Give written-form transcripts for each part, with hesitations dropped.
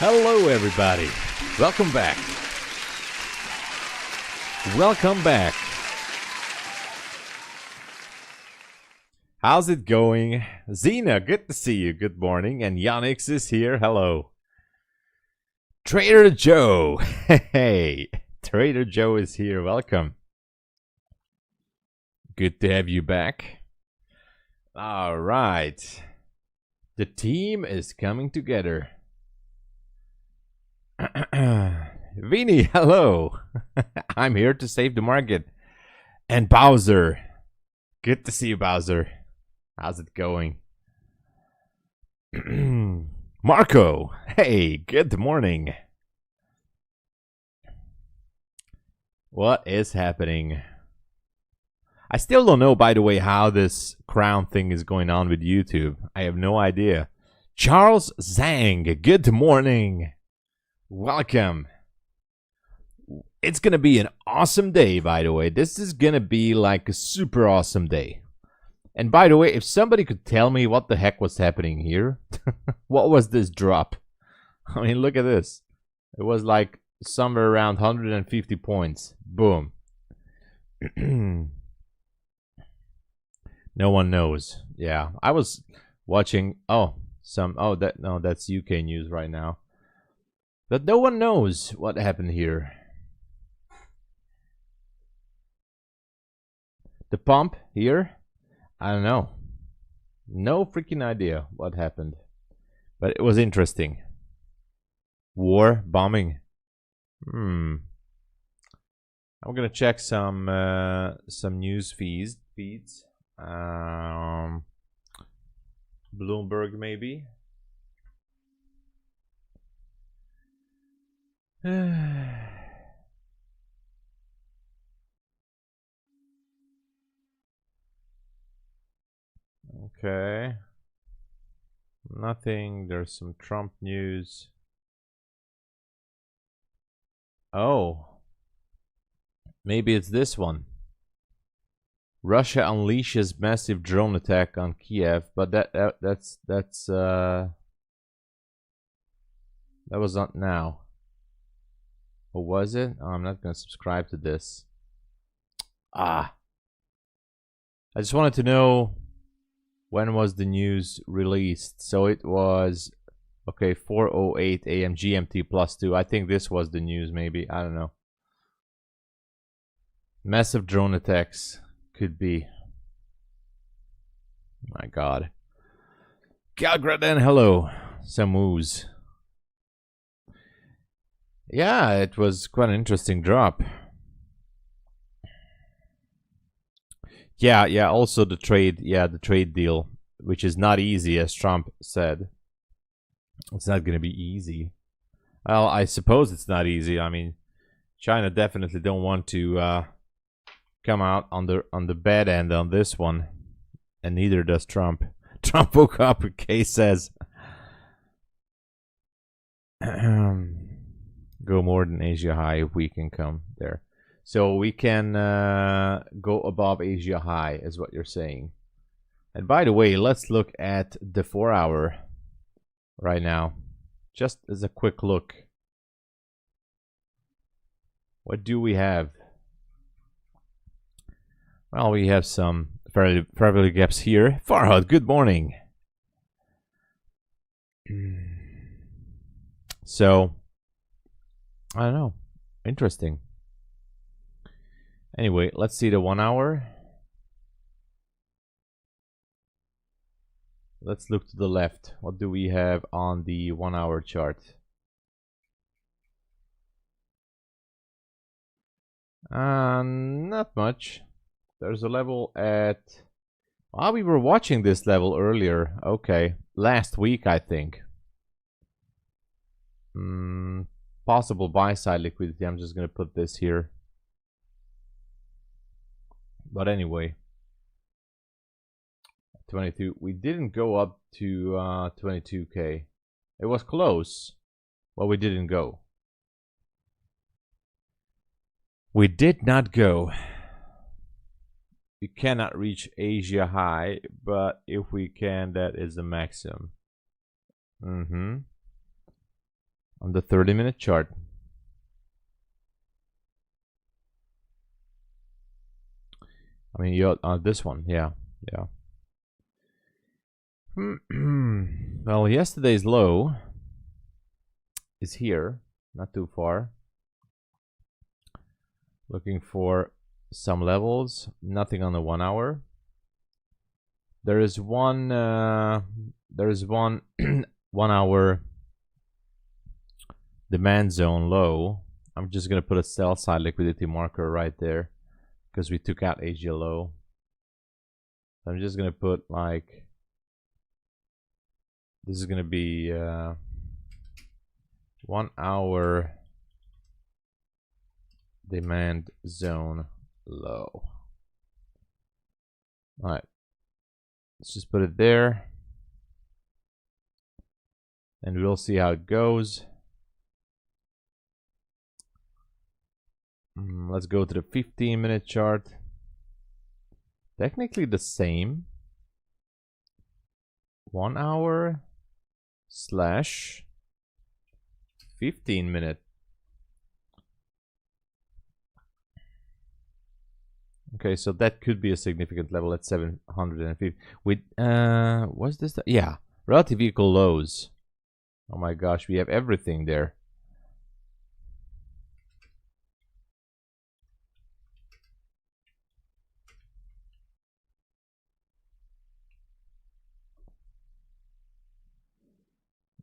Hello everybody, welcome back. Welcome back. How's it going? Zena, good to see you, good morning. And Yannick is here, hello. Trader Joe, hey, Trader Joe is here, welcome. Good to have you back. All right, the team is coming together. Vinny, hello. I'm here to save the market. And Bowser. Good to see you, Bowser. How's it going? Marco, hey, good morning. What is happening? I still don't know, by the way, how this crown thing is going on with YouTube. I have no idea. Charles Zhang, good morning. Welcome. It's gonna be an awesome day, by the way. This is gonna be like a super awesome day. And by the way, if somebody could tell me what the heck was happening here, what was this drop? I mean, look at this. It was like somewhere around 150 points. Boom. No one knows. Yeah, I was watching. That's UK news right now. But no one knows what happened here. The pump here, I don't know. No freaking idea what happened. But it was interesting. War, bombing. I'm gonna check some news feeds. Bloomberg maybe. Okay. Nothing. There's some Trump news. Oh. Maybe it's this one. Russia unleashes massive drone attack on Kiev, but that was not now. Or was it? Oh, I'm not going to subscribe to this. I just wanted to know when was the news released. So it was, okay, 4:08 a.m. GMT +2. I think this was the news, maybe. I don't know. Massive drone attacks could be. My God. Galgraden, hello. Samoos. Yeah, it was quite an interesting drop. Yeah, also the trade deal, which is not easy, as Trump said. It's not going to be easy. Well, I suppose it's not easy. I mean, China definitely don't want to come out on the bad end on this one, and neither does Trump. Trump woke up, Kay says. Go more than Asia high if we can come there. So we can go above Asia high is what you're saying. And by the way, let's look at the 4-hour right now. Just as a quick look. What do we have? Well, we have some fairly gaps here. Farhad, good morning. So, I don't know. Interesting. Anyway, let's see the 1-hour. Let's look to the left. What do we have on the 1-hour chart? Not much. There's a level at... Oh, we were watching this level earlier. Okay. Last week, I think. Possible buy-side liquidity. I'm just going to put this here. But anyway, 22. We didn't go up to 22K. It was close, but we didn't go. We did not go. We cannot reach Asia high, but if we can, that is the maximum. on the 30-minute chart. I mean, you're this one, yeah. Well, yesterday's low is here, not too far. Looking for some levels, nothing on the 1 hour. There is one 1 hour demand zone low. I'm just gonna put a sell side liquidity marker right there because we took out Asia low. I'm just gonna put like, this is gonna be 1 hour demand zone low. All right, let's just put it there and we'll see how it goes. Let's go to the 15-minute chart. Technically the same. 1 hour slash 15-minute. Okay, so that could be a significant level at 750. With what's this? Yeah, relative equal lows. Oh my gosh, we have everything there.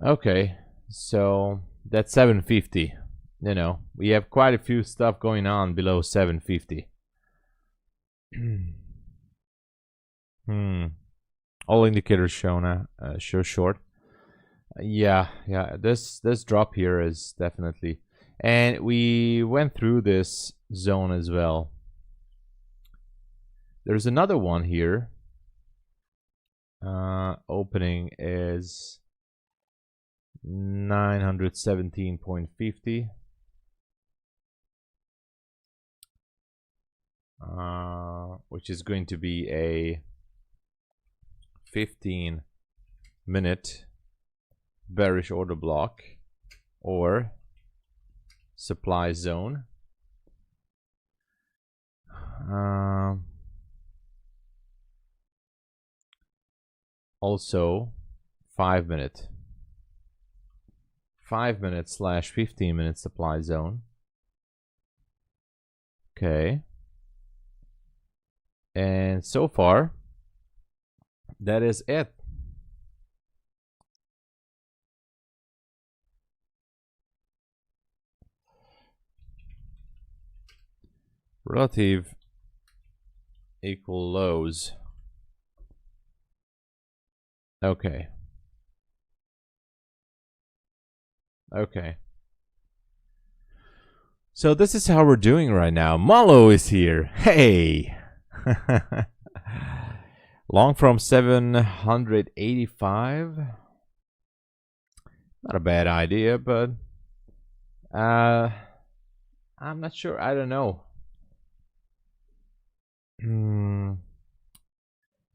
Okay, so that's 750. You know, we have quite a few stuff going on below 750. All indicators shown show short. Yeah, this drop here is definitely, and we went through this zone as well. There's another one here. Opening is 917.50. Which is going to be a 15-minute bearish order block or supply zone. Also 5-minute slash 15-minute supply zone. Okay. And so far, that is it. Relative equal lows. Okay. So this is how we're doing right now. Malo is here. Hey. Long from 785. Not a bad idea, but I'm not sure. I don't know.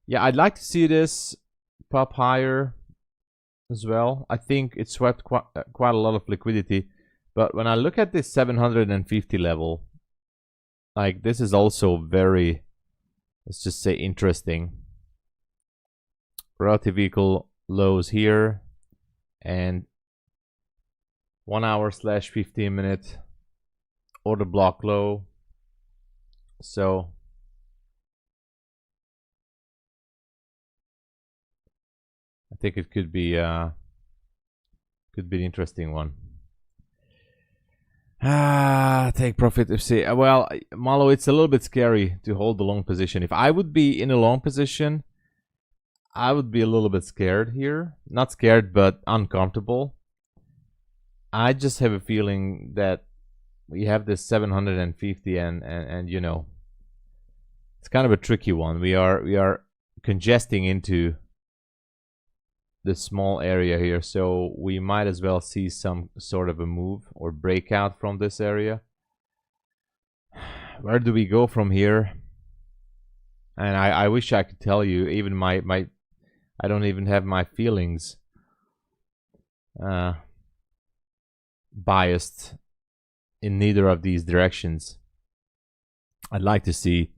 Yeah, I'd like to see this pop higher as well. I think it swept quite a lot of liquidity, but when I look at this 750 level, like this is also very, let's just say, interesting. Relative equal lows here and 1 hour slash 15-minute order block low. So I think it could be an interesting one. Take profit FC. Well, Malo, it's a little bit scary to hold the long position. If I would be in a long position, I would be a little bit scared here. Not scared, but uncomfortable. I just have a feeling that we have this 750 and you know, it's kind of a tricky one. We are congesting into this small area here, so we might as well see some sort of a move or breakout from this area. Where do we go from here? And I wish I could tell you. Even my I don't even have my feelings. biased in neither of these directions. I'd like to see,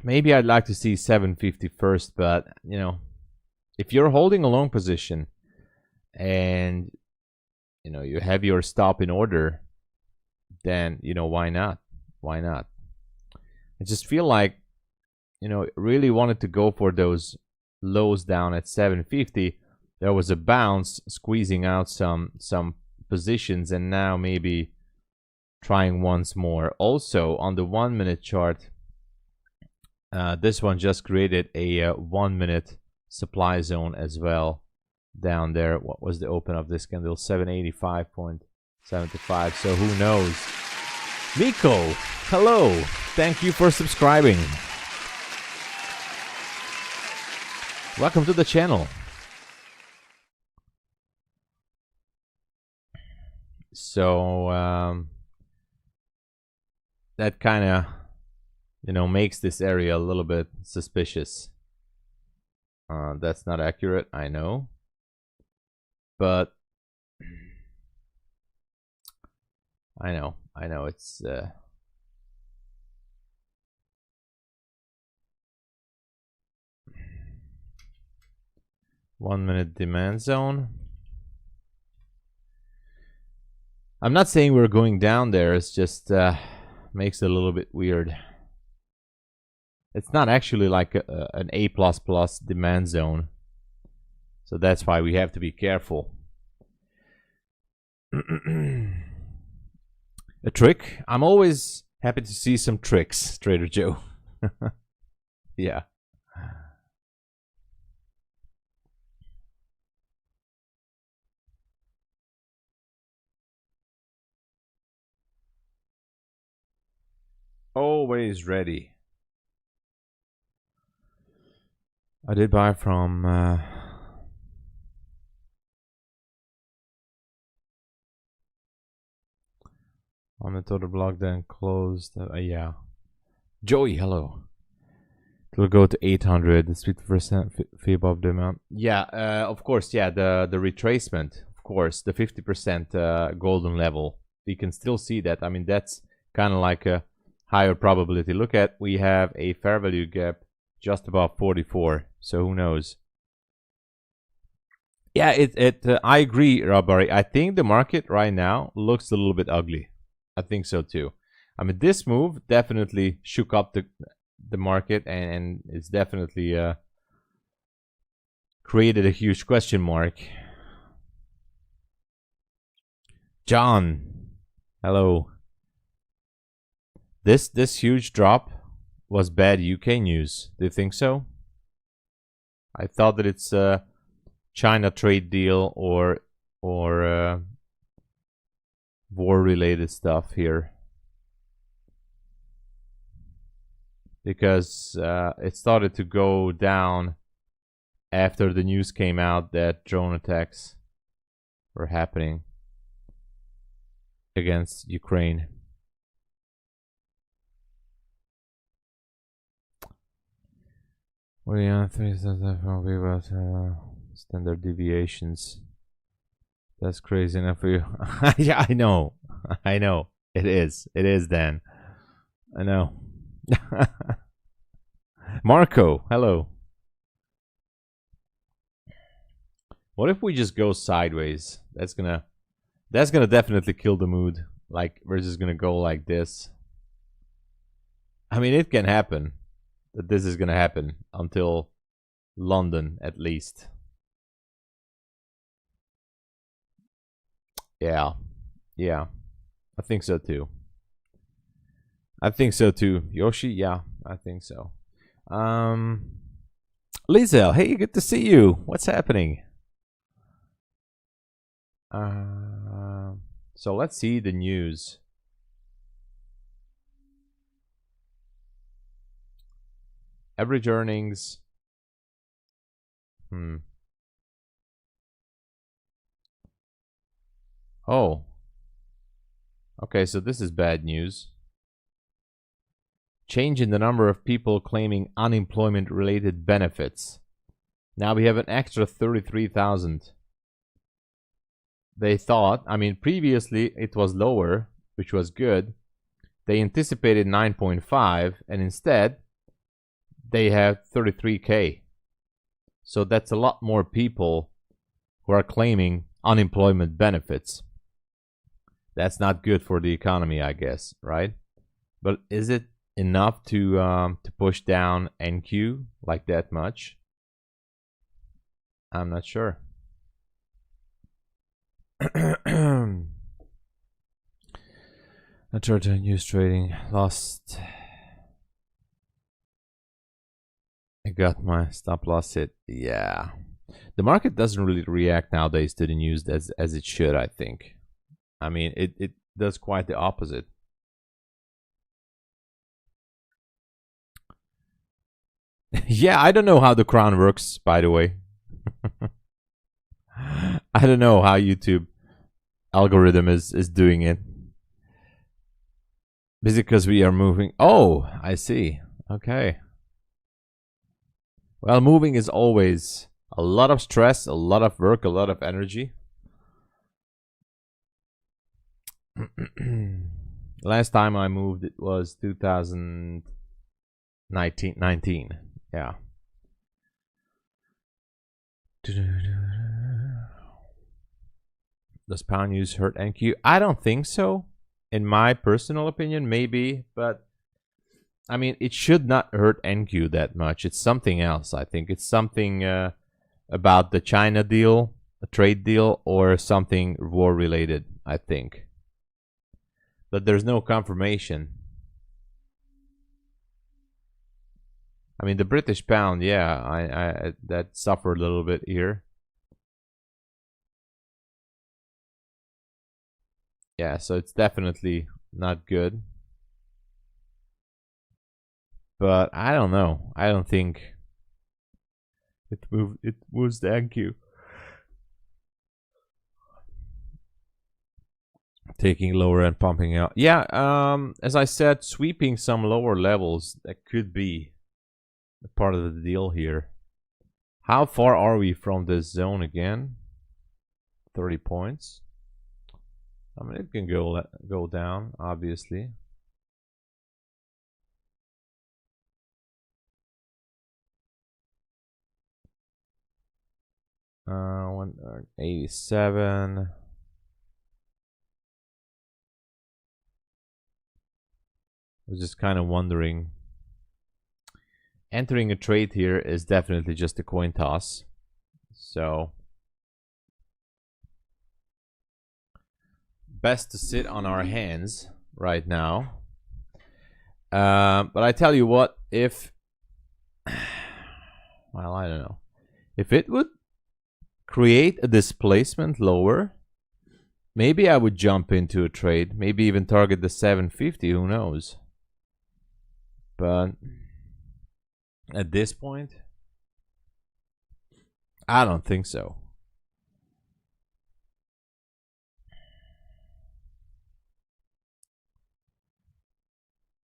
maybe I'd like to see 750 first, but you know, if you're holding a long position and you know you have your stop in order, then you know, why not? Why not? I just feel like, you know, really wanted to go for those lows down at 750. There was a bounce squeezing out some positions, and now maybe trying once more. Also on the 1 minute chart, this one just created a 1 minute supply zone as well down there. What was the open of this candle? 785.75. So who knows? Miko, hello, thank you for subscribing. Welcome to the channel. So that kind of, you know, makes this area a little bit suspicious. That's not accurate, I know, but I know it's 1 minute demand zone. I'm not saying we're going down there, it's just makes it a little bit weird. It's not actually like an A++ demand zone, so that's why we have to be careful. A trick? I'm always happy to see some tricks, Trader Joe. Yeah. Always ready. I did buy from on the total block, then closed. Yeah. Joey, hello. It will go to 800. It's 50% fee above the amount. Yeah, of course. Yeah, the retracement. Of course, the 50% golden level. We can still see that. I mean, that's kind of like a higher probability. Look at, we have a fair value gap just above 44. So who knows? Yeah, I agree, Robari. I think the market right now looks a little bit ugly. I think so too. I mean, this move definitely shook up the market, and it's definitely created a huge question mark. John, hello. This huge drop was bad UK news. Do you think so? I thought that it's a China trade deal or war-related stuff here, because it started to go down after the news came out that drone attacks were happening against Ukraine. We are standard deviations. That's crazy enough for you. Yeah, I know. I know. It is. It is, Dan. I know. Marco, hello. What if we just go sideways? That's gonna definitely kill the mood. Like, we're just gonna go like this. I mean, it can happen that this is gonna happen until London, at least. Yeah, yeah, I think so too. I think so too. Yoshi, yeah, I think so. Lizel, hey, good to see you. What's happening? So let's see the news. Average earnings. Oh. Okay, so this is bad news. Change in the number of people claiming unemployment-related benefits. Now we have an extra 33,000. they thought, I mean, previously it was lower, which was good. They anticipated 9.5, and instead they have 33K. So that's a lot more people who are claiming unemployment benefits. That's not good for the economy, I guess, right? But is it enough to push down NQ like that much? I'm not sure. I tried to use trading, lost. I got my stop loss hit. Yeah, the market doesn't really react nowadays to the news as it should, I think. I mean, it does quite the opposite. Yeah, I don't know how the crown works, by the way. I don't know how YouTube algorithm is doing it. Is it because we are moving? Oh, I see. Okay. Well, moving is always a lot of stress, a lot of work, a lot of energy. Last time I moved, it was 2019. Yeah. Does pound use hurt NQ? I don't think so. In my personal opinion, maybe, but I mean, it should not hurt NQ that much. It's something else, I think. It's something about the China deal, a trade deal, or something war related, I think. But there's no confirmation. I mean, the British pound, yeah, I that suffered a little bit here. Yeah, so it's definitely not good. But I don't know. I don't think it moved. It was the NQ. Taking lower and pumping out. Yeah, as I said, sweeping some lower levels, that could be a part of the deal here. How far are we from this zone again? 30 points. I mean, it can go down, obviously. Uh, 187. I was just kind of wondering. Entering a trade here is definitely just a coin toss. So best to sit on our hands right now. But I tell you what, if well, I don't know, if it would create a displacement lower, maybe I would jump into a trade, maybe even target the 750, who knows. But at this point, I don't think so.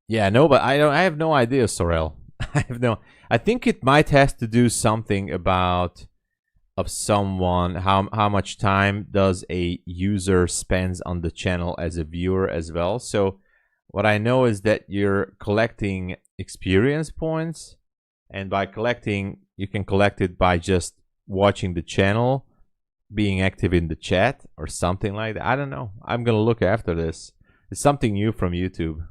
Yeah, no, but I have no idea, Sorel. I think it might have to do something about of someone, how much time does a user spends on the channel as a viewer as well. So what I know is that you're collecting experience points, and by collecting, you can collect it by just watching the channel, being active in the chat or something like that. I don't know. I'm gonna look after this. It's something new from YouTube.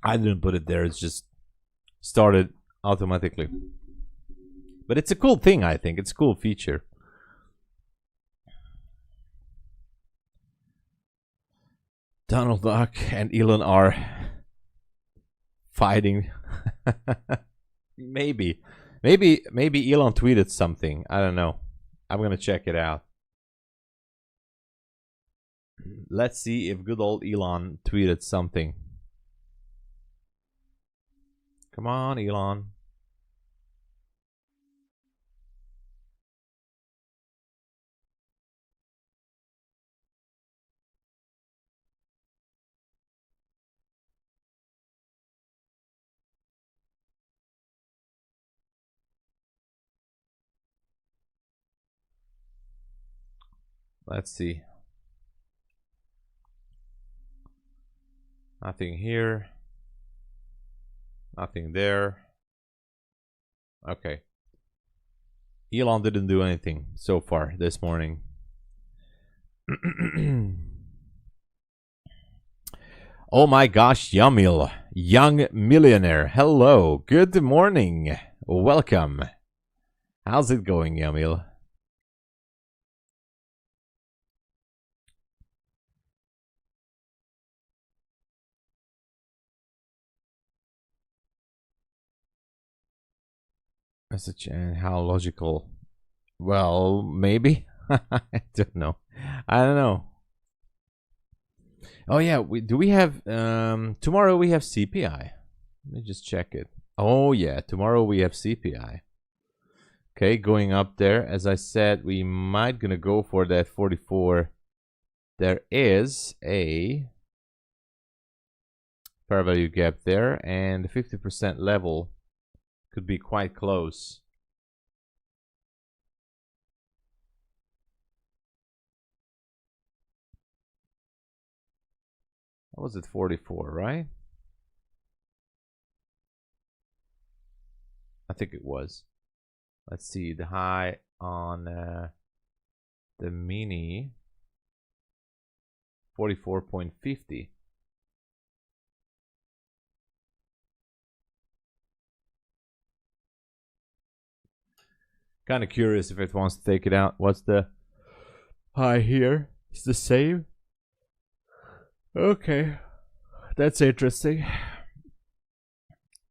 I didn't put it there. It's just started automatically. But it's a cool thing, I think. It's a cool feature. Donald Duck and Elon are fighting. Maybe Elon tweeted something. I don't know. I'm gonna check it out. Let's see if good old Elon tweeted something. Come on, Elon. Let's see. Nothing here. Nothing there. Okay. Elon didn't do anything so far this morning. Oh my gosh, Yamil, young millionaire. Hello, good morning. Welcome. How's it going, Yamil? Message and how logical? Well, maybe. I don't know. I don't know. Oh yeah, we have tomorrow we have CPI. Let me just check it. Oh yeah, tomorrow we have CPI. Okay, going up there. As I said, we might gonna go for that 44. There is a fair value gap there, and the 50% level could be quite close. What was it, 44, right? I think it was. Let's see, the high on the mini, 44.50. Kind of curious if it wants to take it out. What's the high here? It's the same. Okay, that's interesting.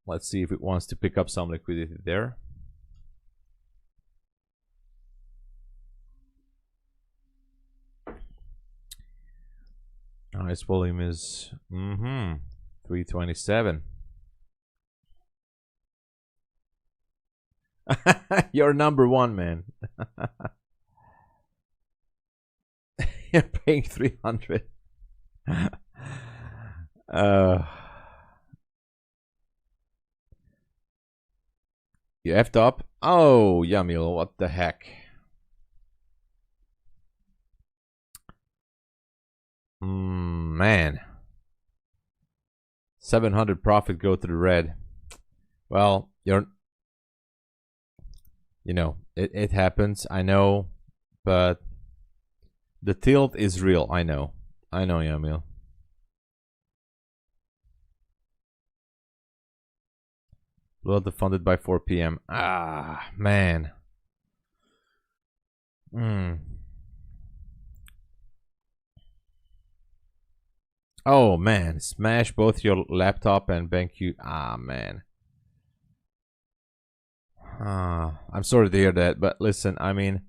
Let's see if it wants to pick up some liquidity there. Its volume is 327. You're number one, man. You're paying 300. You effed up? Oh, Yamil, what the heck? Man. 700 profit go to the red. Well, you know, it happens, I know, but the tilt is real, I know, Yamil. Will funded by 4 p.m. Ah, man. Oh man, smash both your laptop and BenQ. Ah man. I'm sorry to hear that, but listen, I mean,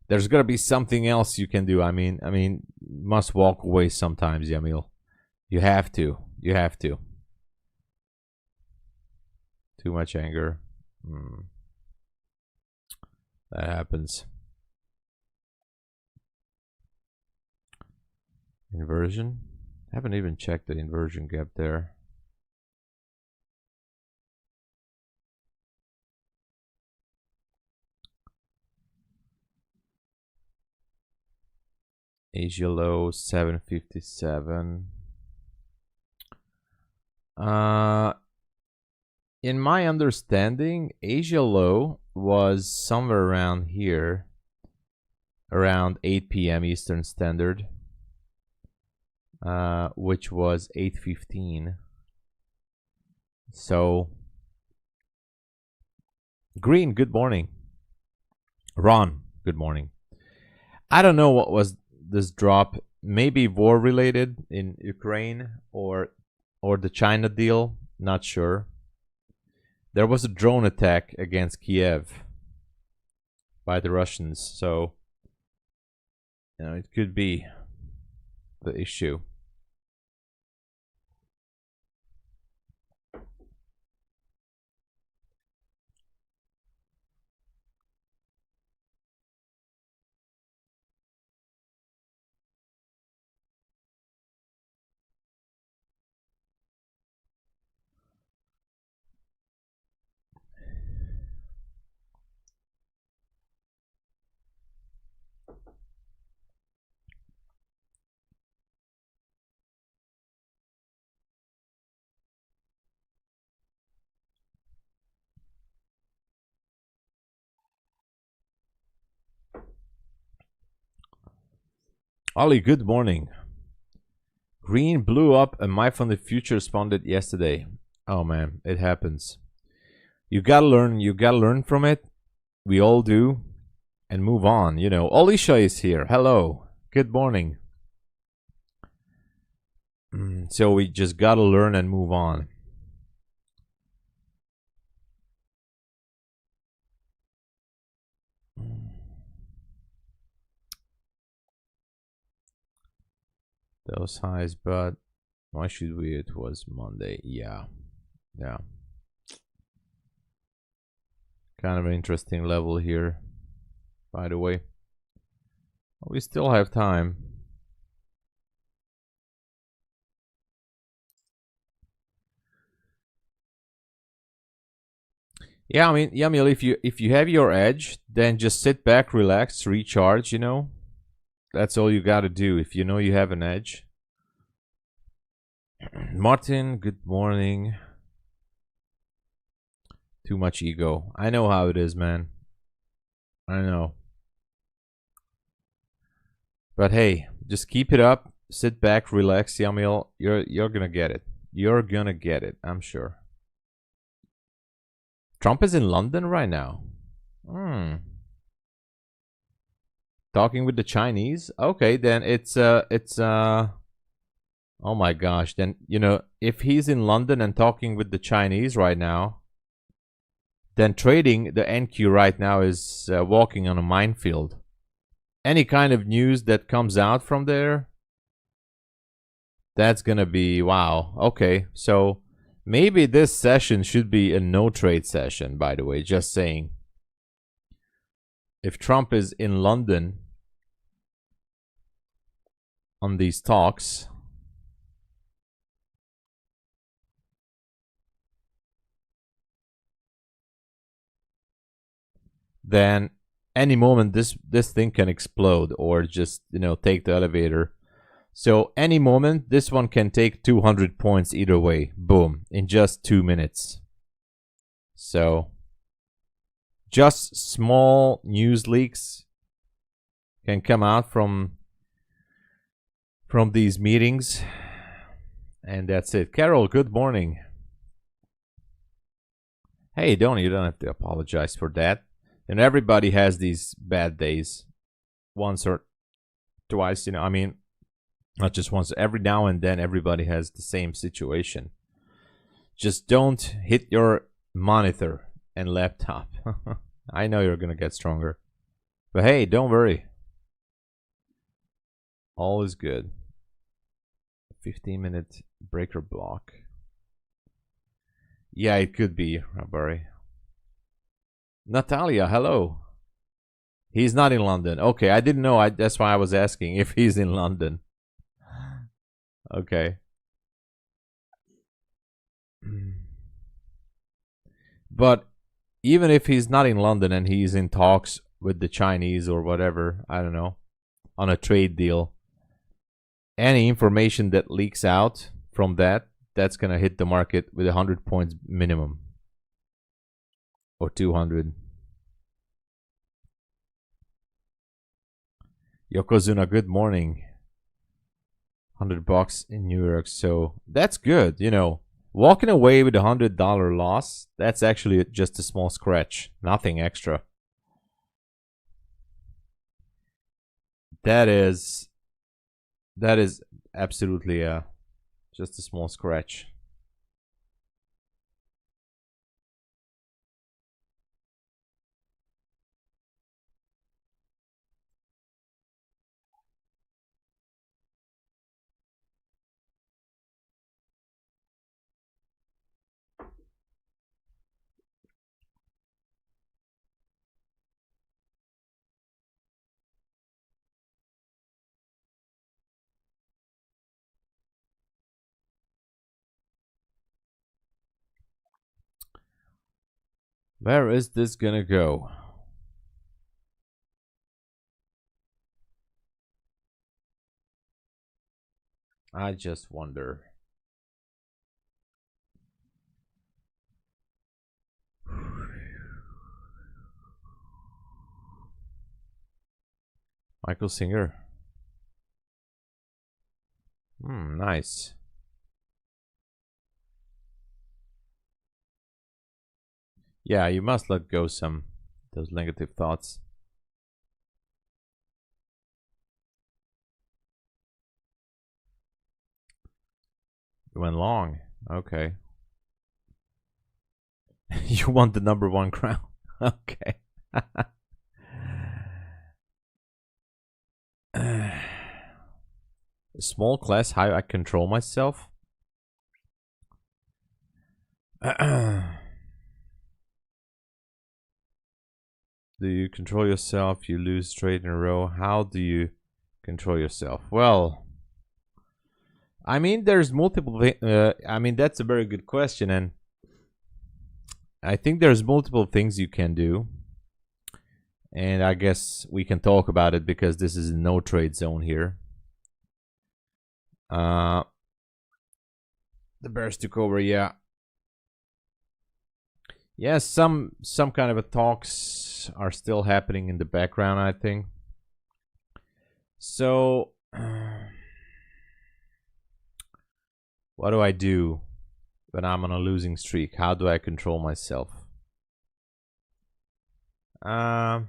there's gotta be something else you can do. I mean, must walk away sometimes, Yamil. You have to. You have to. Too much anger. That happens. Inversion. Haven't even checked the inversion gap there. Asia low 757. In my understanding, Asia low was somewhere around here, around 8 p.m. Eastern Standard, which was 8:15. So, Green, good morning. Ron, good morning. I don't know what was this drop. Maybe war related in Ukraine or the China deal. Not sure. There was a drone attack against Kiev by the Russians, so you know it could be the issue. Ollie, good morning. Green blew up and MyFundedFutures funded yesterday. Oh man, it happens. You gotta learn from it. We all do. And move on. You know, Alicia is here. Hello. Good morning. So we just gotta learn and move on. Those highs, but why should we? It was Monday. Yeah. Kind of an interesting level here, by the way. We still have time. Yeah, I mean, Yamil, if you have your edge, then just sit back, relax, recharge, you know. That's all you gotta do if you know you have an edge. Martin, good morning. Too much ego. I know how it is, man. I know. But hey, just keep it up. Sit back, relax, Yamil. You're gonna get it. You're gonna get it, I'm sure. Trump is in London right now. Talking with the Chinese? Okay, then it's oh my gosh, then you know, if he's in London and talking with the Chinese right now, then trading the NQ right now is walking on a minefield. Any kind of news that comes out from there, that's gonna be wow. Okay, so maybe this session should be a no trade session, by the way, just saying. If Trump is in London on these talks, then any moment this thing can explode or just, you know, take the elevator. So any moment this one can take 200 points either way. Boom, in just 2 minutes. So just small news leaks can come out from these meetings, and that's it. Carol, good morning. Hey, you don't have to apologize for that. And everybody has these bad days once or twice, you know. I mean, not just once, every now and then everybody has the same situation. Just don't hit your monitor and laptop. I know you're gonna get stronger, but hey, don't worry, all is good. 15-minute breaker block. Yeah, it could be, Rabari. Natalia, hello. He's not in London. Okay, I didn't know. That's why I was asking if he's in London. Okay. But even if he's not in London and he's in talks with the Chinese or whatever, I don't know, on a trade deal, any information that leaks out from that's going to hit the market with 100 points minimum. Or 200. Yokozuna, good morning. $100 in New York, so that's good. You know, walking away with $100 loss, that's actually just a small scratch, nothing extra. That is absolutely just a small scratch. Where is this gonna go? I just wonder. Michael Singer. Nice. Yeah, you must let go some those negative thoughts. You went long. Okay. You want the #1 crown. Okay. Small class, how I control myself. Do you control yourself? You lose trade in a row. How do you control yourself? Well, I mean, there's multiple. I mean, that's a very good question, and I think there's multiple things you can do. And I guess we can talk about it because this is a no trade zone here. The bears took over, yeah. Yes, some kind of a talks are still happening in the background, I think. So what do I do when I'm on a losing streak? How do I control myself? Not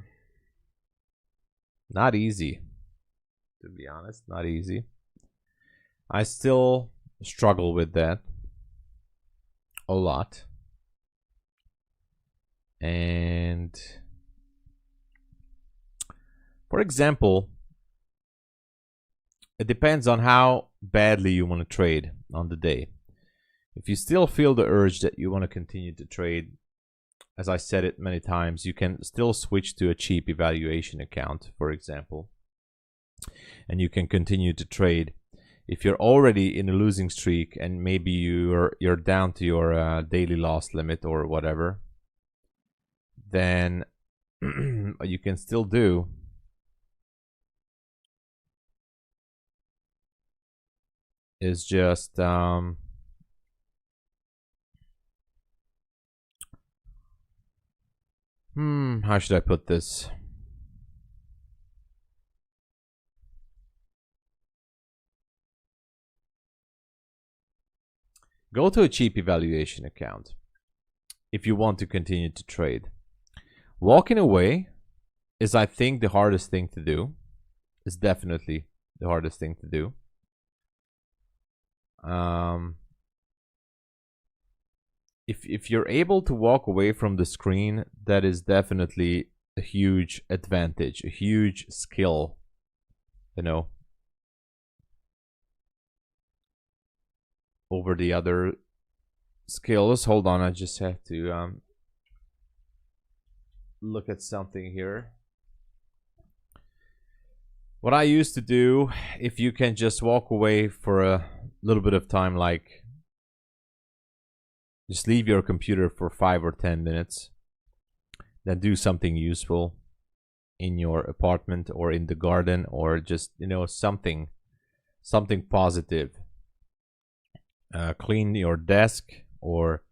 easy, to be honest. Not easy. I still struggle with that a lot. And for example, it depends on how badly you want to trade on the day. If you still feel the urge that you want to continue to trade, as I said it many times, you can still switch to a cheap evaluation account, for example, and you can continue to trade. If you're already in a losing streak and maybe you're down to your daily loss limit or whatever, then what you can still do is just how should I put this? Go to a cheap evaluation account if you want to continue to trade. Walking away is, I think, the hardest thing to do. It's definitely the hardest thing to do. If you're able to walk away from the screen, that is definitely a huge advantage, a huge skill, you know, over the other skills. Hold on, I just have to look at something here. What I used to do, if you can just walk away for a little bit of time, like just leave your computer for 5 or 10 minutes, then do something useful in your apartment or in the garden, or just, you know, something positive. Clean your desk, or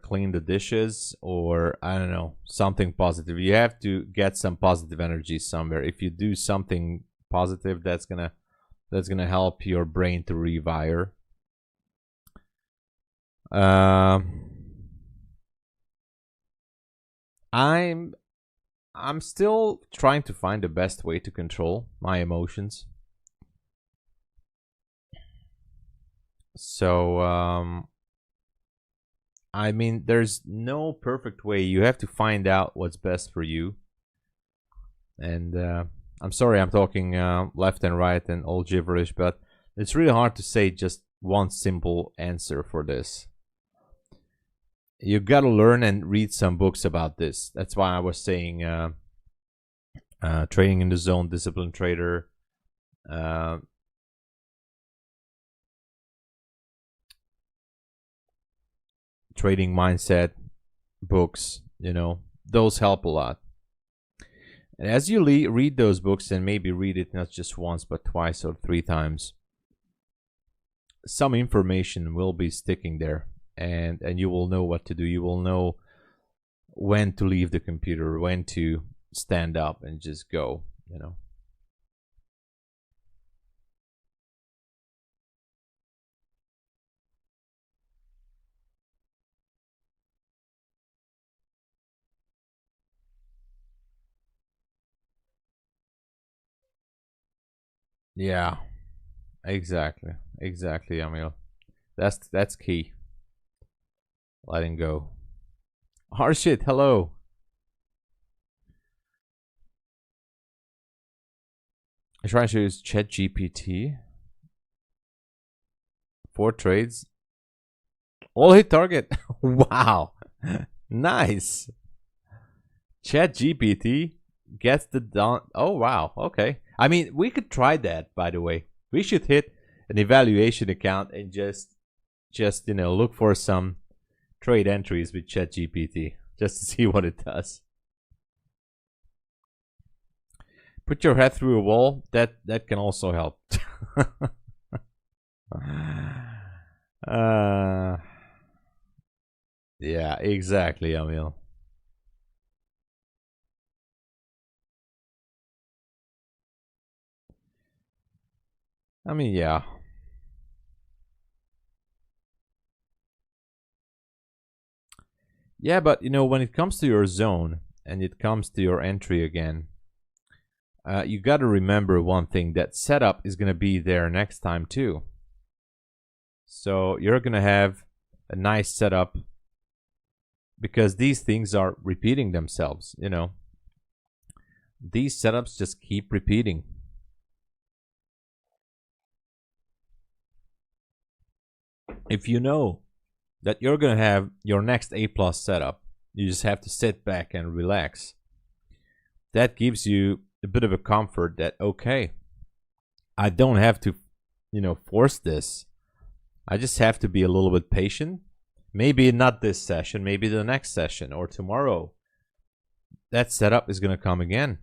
clean the dishes, or I don't know, something positive. You have to get some positive energy somewhere. If you do something positive, that's gonna help your brain to rewire. I'm still trying to find the best way to control my emotions. So I mean, there's no perfect way. You have to find out what's best for you. And I'm sorry I'm talking left and right and all gibberish, but it's really hard to say just one simple answer for this. You gotta learn and read some books about this. That's why I was saying Trading in the Zone, Disciplined Trader, Trading Mindset books, you know, those help a lot. And as you read those books, and maybe read it not just once but twice or 3 times, some information will be sticking there, and you will know what to do. You will know when to leave the computer, when to stand up and just go, you know. Yeah, exactly. Exactly, Emil. That's key. Letting go. Harshit, hello. I'm trying to use ChatGPT for trades. All hit target. Wow. Nice. ChatGPT gets the done. Oh wow. Okay. I mean, we could try that. By the way, we should hit an evaluation account and just look for some trade entries with ChatGPT just to see what it does. Put your head through a wall. That can also help. Yeah, exactly, Emil. I mean, yeah. Yeah, but when it comes to your zone and it comes to your entry again, you got to remember one thing: that setup is going to be there next time too. So you're going to have a nice setup because these things are repeating themselves. These setups just keep repeating. If you know that you're going to have your next A+ setup, you just have to sit back and relax. That gives you a bit of a comfort that, okay, I don't have to, force this. I just have to be a little bit patient. Maybe not this session, maybe the next session or tomorrow. That setup is going to come again.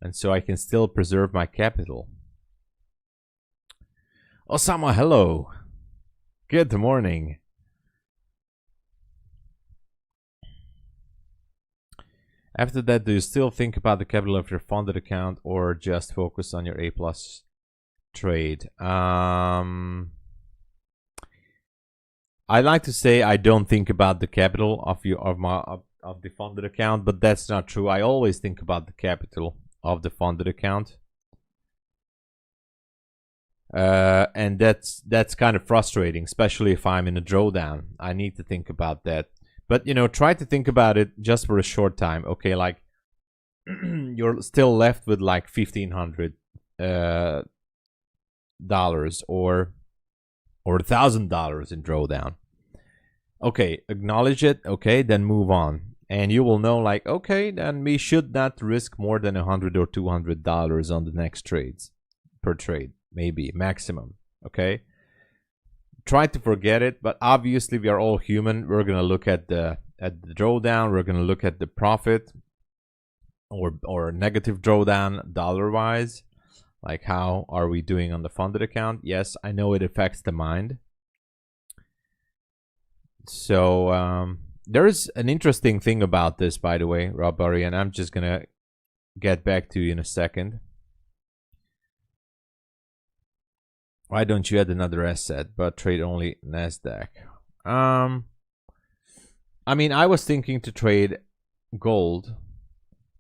And so I can still preserve my capital. Osama, hello. Good morning. After that, do you still think about the capital of your funded account or just focus on your A+ trade? I like to say I don't think about the capital of the funded account, but that's not true. I always think about the capital of the funded account. And that's kind of frustrating, especially if I'm in a drawdown. I need to think about that. But try to think about it just for a short time. Okay, like you're still left with like $1,500 or $1,000 in drawdown. Okay, acknowledge it. Okay, then move on, and you will know like, okay, then we should not risk more than $100 or $200 on the next trades per trade, maybe maximum. Okay, try to forget it, but obviously we are all human. We're gonna look at the drawdown. We're gonna look at the profit or negative drawdown dollar wise. Like, how are we doing on the funded account? Yes, I know it affects the mind. So there's an interesting thing about this, by the way, Rob Burry, and I'm just gonna get back to you in a second. Why don't you add another asset but trade only NASDAQ? I mean, I was thinking to trade gold,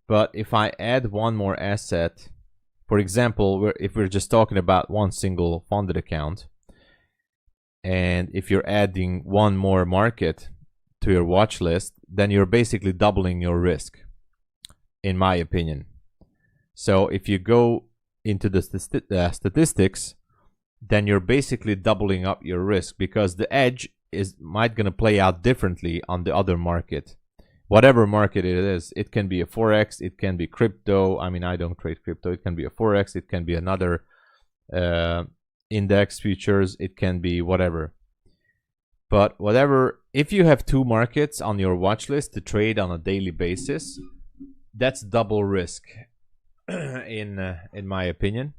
but if I add one more asset, for example, if we're just talking about one single funded account, and if you're adding one more market to your watch list, then you're basically doubling your risk, in my opinion. So if you go into the statistics, then you're basically doubling up your risk because the edge might gonna play out differently on the other market. Whatever market it is, it can be a Forex, it can be crypto. I mean, I don't trade crypto. It can be a Forex, it can be another index futures, it can be whatever. But whatever, if you have two markets on your watch list to trade on a daily basis, that's double risk in my opinion.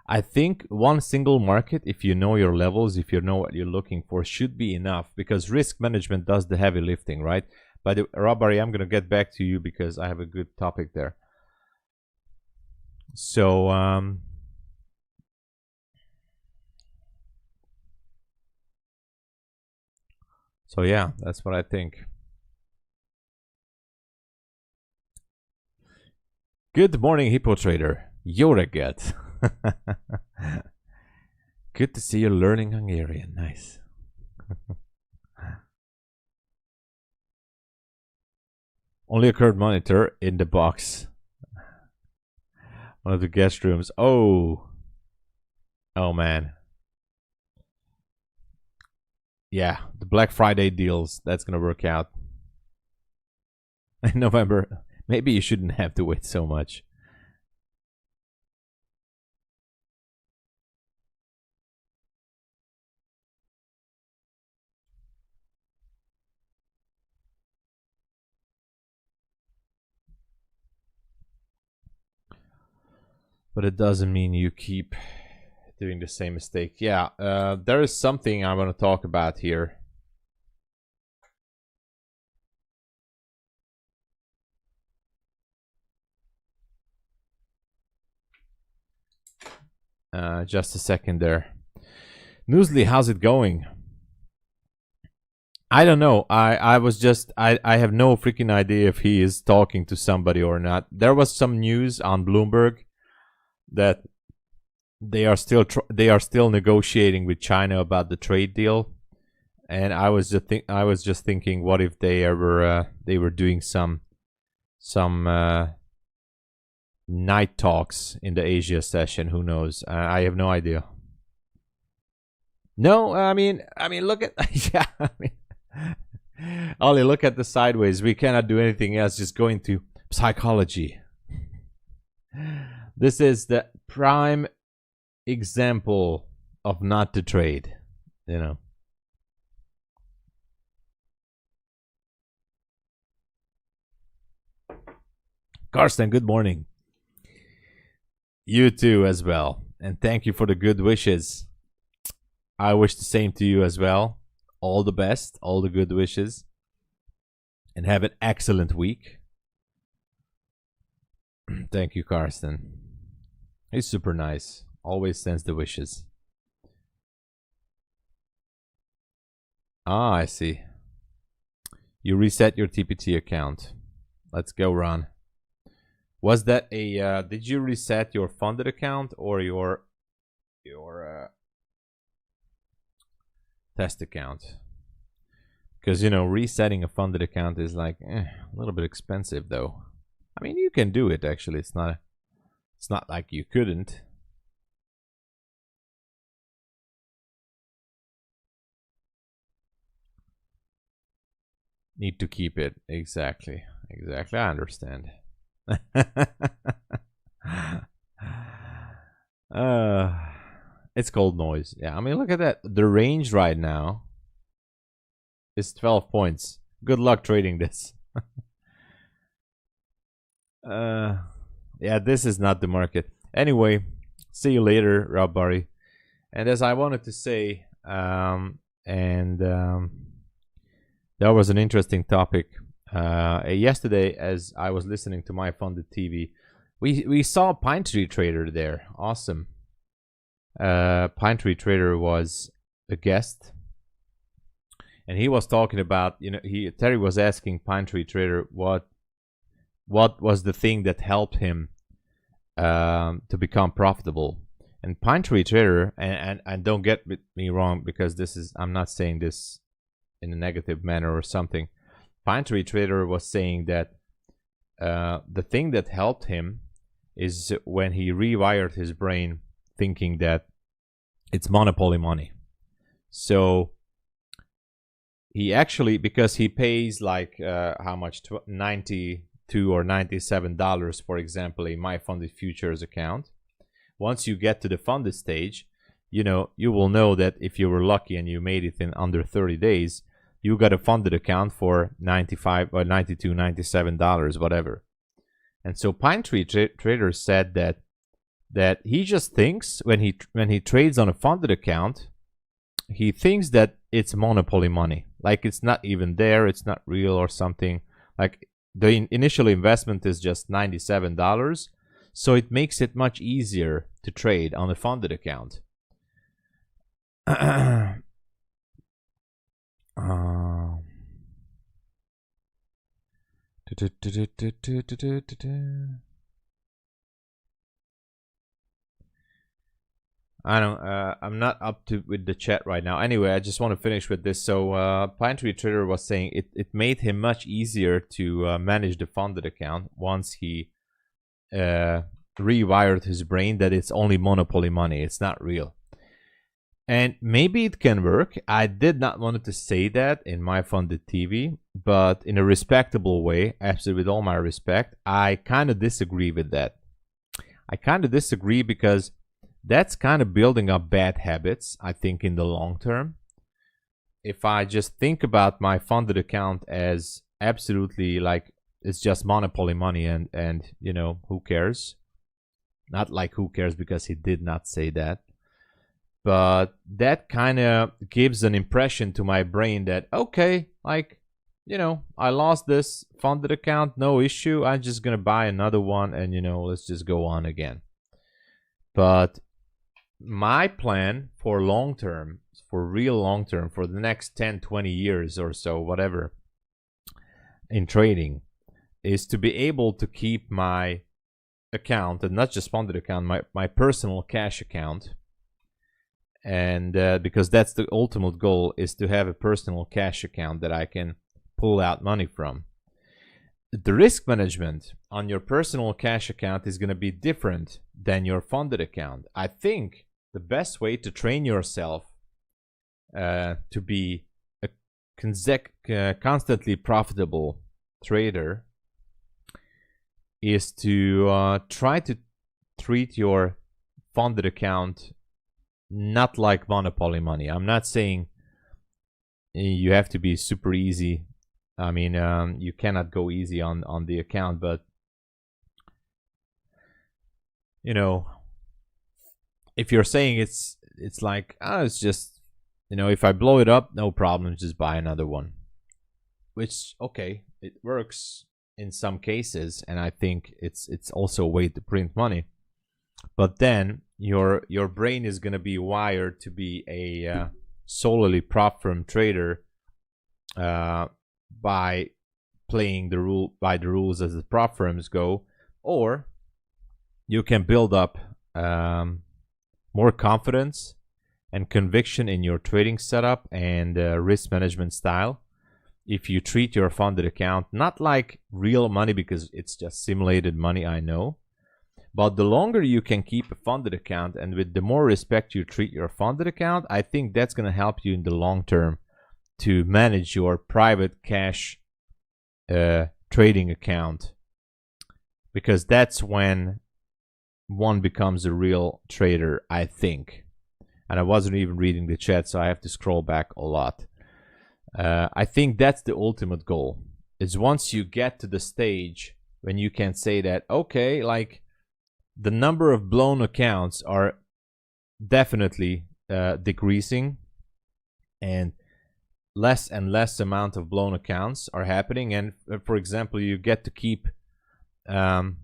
I think one single market, if you know your levels, if you know what you're looking for, should be enough because risk management does the heavy lifting, right? But Robbery, I'm going to get back to you because I have a good topic there. So, yeah, that's what I think. Good morning, Hippo Trader. You're a gut. Good to see you learning Hungarian. Nice. Only a curved monitor in the box. One of the guest rooms. Oh. Oh, man. Yeah, the Black Friday deals. That's going to work out. In November. Maybe you shouldn't have to wait so much. But it doesn't mean you keep doing the same mistake. Yeah, there is something I want to talk about here. Just a second there. Newsly, how's it going? I don't know. I was just I have no freaking idea if he is talking to somebody or not. There was some news on Bloomberg that they are still negotiating with China about the trade deal, and I was just thinking, what if they were doing some night talks in the Asia session? Who knows? I have no idea. No, I mean, look at yeah. I mean, Ollie, look at the sideways. We cannot do anything else. Just go into psychology. This is the prime example of not to trade, you know. Karsten, good morning. You too as well. And thank you for the good wishes. I wish the same to you as well. All the best, all the good wishes. And have an excellent week. Thank you, Karsten. He's super nice. Always sends the wishes. Ah, I see. You reset your TPT account. Let's go, Ron. Was that a did you reset your funded account or your test account? Because, you know, resetting a funded account is like a little bit expensive, though. I mean, you can do it, actually. It's not like you couldn't. Need to keep it. Exactly. Exactly. I understand. It's cold noise. Yeah, I mean, look at that. The range right now is 12 points. Good luck trading this. Yeah, this is not the market. Anyway, see you later, Rob Barry. And as I wanted to say, that was an interesting topic. Yesterday, as I was listening to MyFunded TV, we saw Pine Tree Trader there. Awesome. Pine Tree Trader was a guest, and he was talking about, you know, Terry was asking Pine Tree Trader what was the thing that helped him to become profitable. And Pine Tree Trader, and don't get me wrong, because I'm not saying this in a negative manner or something. Pine Tree Trader was saying that the thing that helped him is when he rewired his brain, thinking that it's monopoly money. So he actually, because he pays like how much, $92 or $97, for example, a MyFundedFutures account. Once you get to the funded stage, you know, you will know that if you were lucky and you made it in under 30 days, you got a funded account for $95 or $92, $97, whatever. And so Pine Tree Trader said that he just thinks when he trades on a funded account, he thinks that it's monopoly money, like it's not even there, it's not real or something. Like the initial investment is just $97, so it makes it much easier to trade on a funded account. I don't. I'm not up to with the chat right now. Anyway, I just want to finish with this. So, Planetary Trader was saying it made him much easier to manage the funded account once he rewired his brain that it's only monopoly money. It's not real. And maybe it can work. I did not want to say that in my funded TV, but in a respectable way, absolutely with all my respect, I kind of disagree with that. I kind of disagree because that's kind of building up bad habits, I think, in the long term. If I just think about my funded account as absolutely like it's just monopoly money and you know, who cares? Not like who cares, because he did not say that. But that kind of gives an impression to my brain that, okay, like, you know, I lost this funded account, no issue. I'm just going to buy another one and, you know, let's just go on again. But my plan for long term, for real long term, for the next 10, 20 years or so, whatever, in trading, is to be able to keep my account, and not just funded account, my personal cash account. And because that's the ultimate goal, is to have a personal cash account that I can pull out money from. The risk management on your personal cash account is going to be different than your funded account. I think the best way to train yourself to be a constantly profitable trader is to try to treat your funded account not like monopoly money. I'm not saying you have to be super easy. I mean, you cannot go easy on the account, but you know, if you're saying it's like, oh, it's just, you know, if I blow it up, no problem, just buy another one. Which, okay, it works in some cases, and I think it's also a way to print money. But then your brain is going to be wired to be a solely prop firm trader by playing the rules as the prop firms go, or you can build up more confidence and conviction in your trading setup and risk management style if you treat your funded account not like real money, because it's just simulated money, I know. But the longer you can keep a funded account and with the more respect you treat your funded account, I think that's going to help you in the long term to manage your private cash trading account, because that's when one becomes a real trader, I think. And I wasn't even reading the chat, so I have to scroll back a lot. I think that's the ultimate goal, is once you get to the stage when you can say that, okay, like the number of blown accounts are definitely decreasing, and less amount of blown accounts are happening. And for example, you get to keep the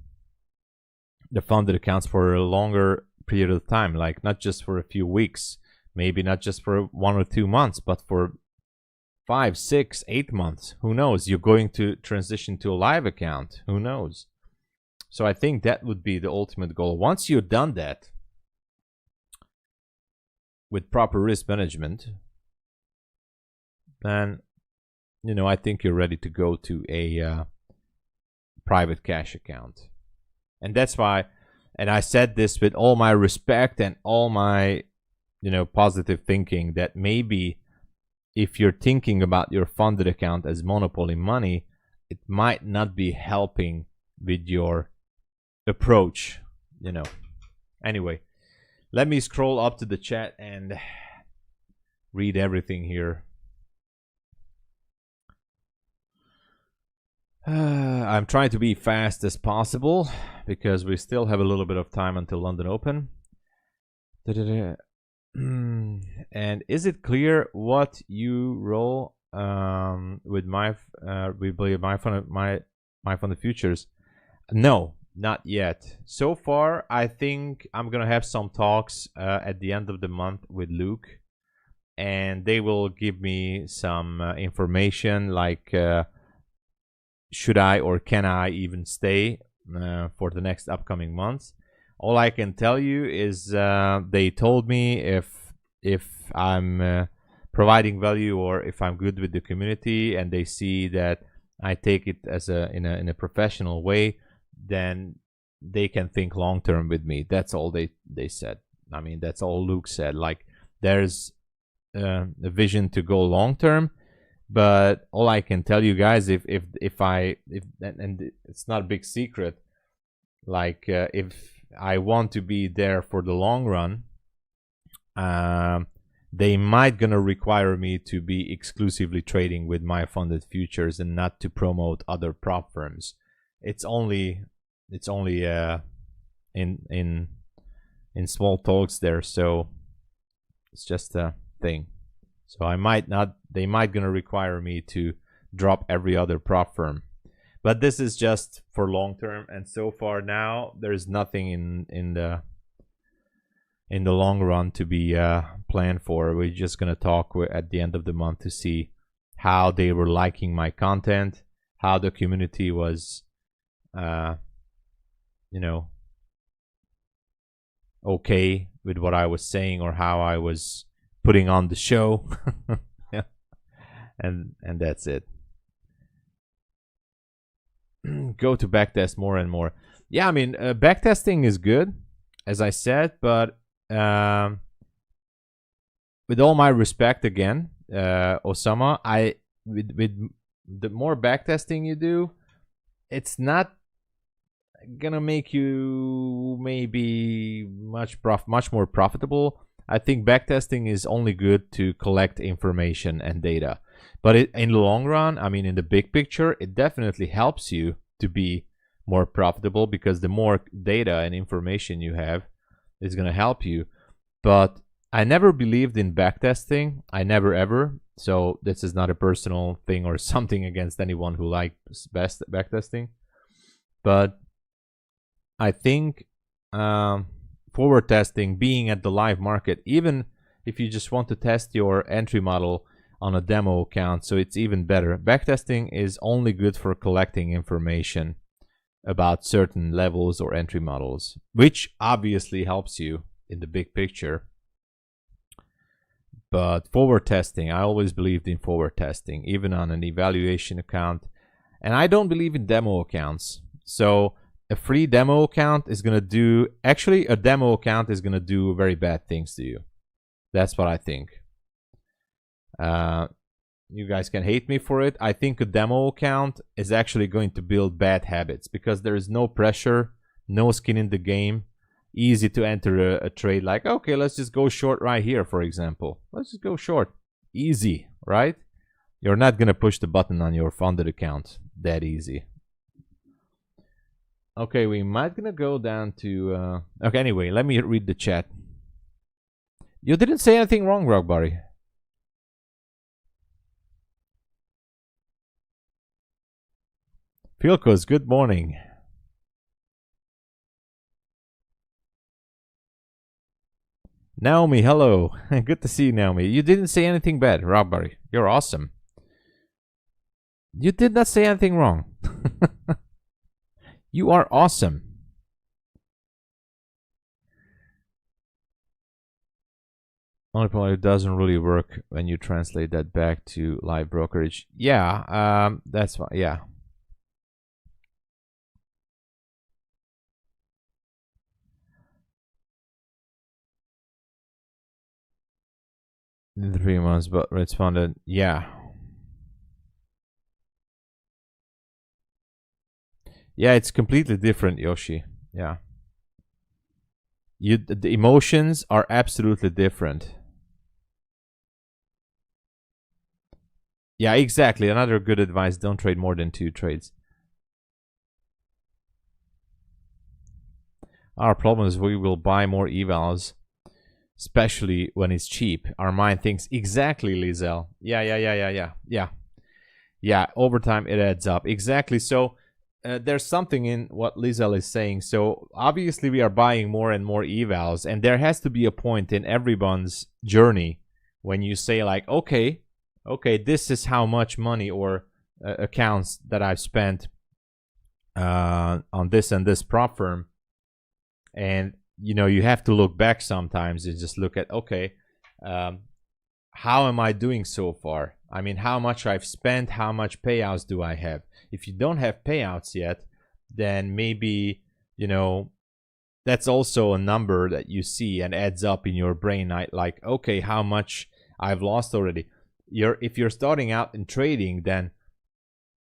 funded accounts for a longer period of time, like not just for a few weeks, maybe not just for 1 or 2 months, but for 5, 6, 8 months. Who knows? You're going to transition to a live account. Who knows? So I think that would be the ultimate goal. Once you've done that with proper risk management, then, you know, I think you're ready to go to a private cash account. And that's why, and I said this with all my respect and all my, you know, positive thinking, that maybe if you're thinking about your funded account as monopoly money, it might not be helping with your approach, you know. Anyway, let me scroll up to the chat and read everything here. I'm trying to be fast as possible because we still have a little bit of time until London Open. And is it clear what you roll with MyFundedFutures? No, not yet. So far, I think I'm gonna have some talks at the end of the month with Luke, and they will give me some information like should I or can I even stay for the next upcoming months. All I can tell you is they told me if I'm providing value or if I'm good with the community and they see that I take it as in a professional way, then they can think long term with me. That's all they said. I mean, that's all Luke said. Like, there's a vision to go long term, but all I can tell you guys, if and it's not a big secret, like if I want to be there for the long run, they might gonna require me to be exclusively trading with my funded futures and not to promote other prop firms. It's only in small talks there, so it's just a thing. So I might not, they might gonna require me to drop every other prop firm, but this is just for long term. And so far now, there's nothing in the long run to be planned for. We're just gonna talk at the end of the month to see how they were liking my content, how the community was, you know, okay with what I was saying or how I was putting on the show. Yeah. And that's it. Go to backtest more and more. Yeah, I mean, backtesting is good, as I said, but with all my respect again, Osama, with the more backtesting you do, it's not gonna make you maybe much more profitable. I think backtesting is only good to collect information and data, but in the long run, I mean, in the big picture, it definitely helps you to be more profitable, because the more data and information you have is gonna help you. But I never believed in backtesting. I never ever. So this is not a personal thing or something against anyone who likes backtesting, but I think forward testing, being at the live market, even if you just want to test your entry model on a demo account, so it's even better. Backtesting is only good for collecting information about certain levels or entry models, which obviously helps you in the big picture. But forward testing, I always believed in forward testing, even on an evaluation account. And I don't believe in demo accounts. So a free demo account is going to do, actually a demo account is going to do very bad things to you. That's what I think. You guys can hate me for it. I think a demo account is actually going to build bad habits, because there is no pressure, no skin in the game, easy to enter a trade. Like, okay, let's just go short right here, for example. Let's just go short. Easy, right? You're not going to push the button on your funded account that easy. Okay, we might gonna go down to okay, anyway, let me read the chat. You didn't say anything wrong, Rogbari. Philkos, good morning. Naomi, hello. Good to see you, Naomi. You didn't say anything bad, Rogbari. You're awesome. You did not say anything wrong. You are awesome. Only problem, it doesn't really work when you translate that back to live brokerage. Yeah, that's fine. Yeah. In 3 months, but responded, yeah. Yeah, it's completely different, Yoshi. Yeah. The emotions are absolutely different. Yeah, exactly. Another good advice, don't trade more than 2 trades. Our problem is we will buy more evals, especially when it's cheap. Our mind thinks, exactly, Lizelle. Yeah, over time it adds up. Exactly. So there's something in what Lizelle is saying. So obviously we are buying more and more evals, and there has to be a point in everyone's journey when you say like, okay, this is how much money or accounts that I've spent on this and this prop firm. And you have to look back sometimes and just look at, okay, how am I doing so far? I mean, how much I've spent, how much payouts do I have? If you don't have payouts yet, then maybe that's also a number that you see and adds up in your brain, like, okay, how much I've lost already. If you're starting out in trading, then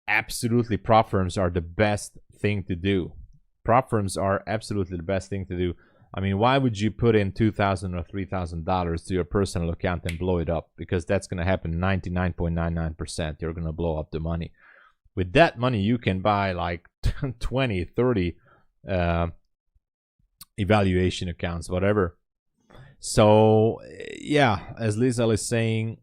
absolutely prop firms are the best thing to do. Prop firms are absolutely the best thing to do. I mean, why would you put in $2,000 or $3,000 to your personal account and blow it up? Because that's going to happen 99.99%. You're going to blow up the money. With that money, you can buy like 20, 30 evaluation accounts, whatever. So yeah, as Liesel is saying,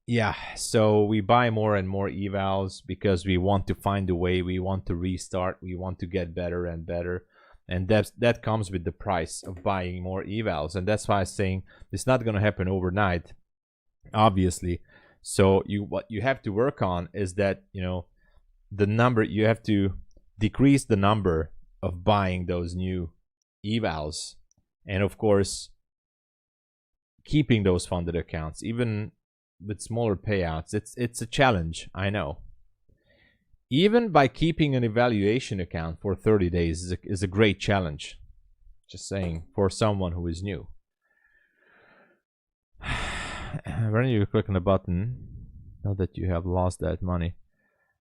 yeah, so we buy more and more evals because we want to find a way, we want to restart, we want to get better and better, and that comes with the price of buying more evals. And that's why I'm saying it's not going to happen overnight, obviously. So what you have to work on is that the number, you have to decrease the number of buying those new evals, and of course keeping those funded accounts even with smaller payouts. It's a challenge, I know. Even by keeping an evaluation account for 30 days is a great challenge, just saying, for someone who is new. When you click on the button, know that you have lost that money,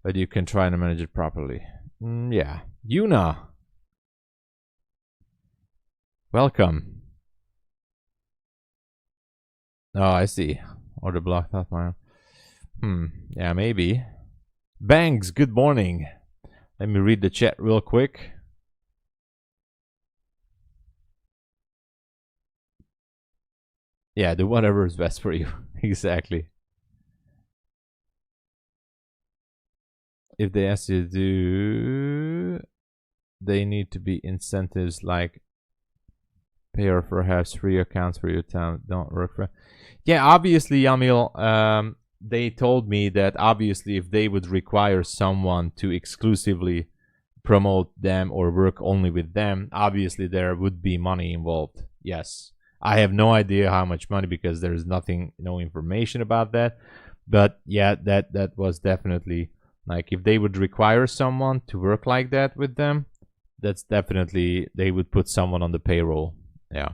but you can try to manage it properly. Yeah, Yuna, welcome. Oh, I see. Order blocked out my. Yeah, maybe. Bangs, good morning. Let me read the chat real quick. Yeah, do whatever is best for you. Exactly. If they ask you to do, they need to be incentives like pay or perhaps free accounts for your town don't work for. Yeah, obviously, Yamil, they told me that obviously if they would require someone to exclusively promote them or work only with them, obviously there would be money involved. Yes, I have no idea how much money because there's no information about that. But yeah, that was definitely like, if they would require someone to work like that with them, that's definitely, they would put someone on the payroll. Yeah.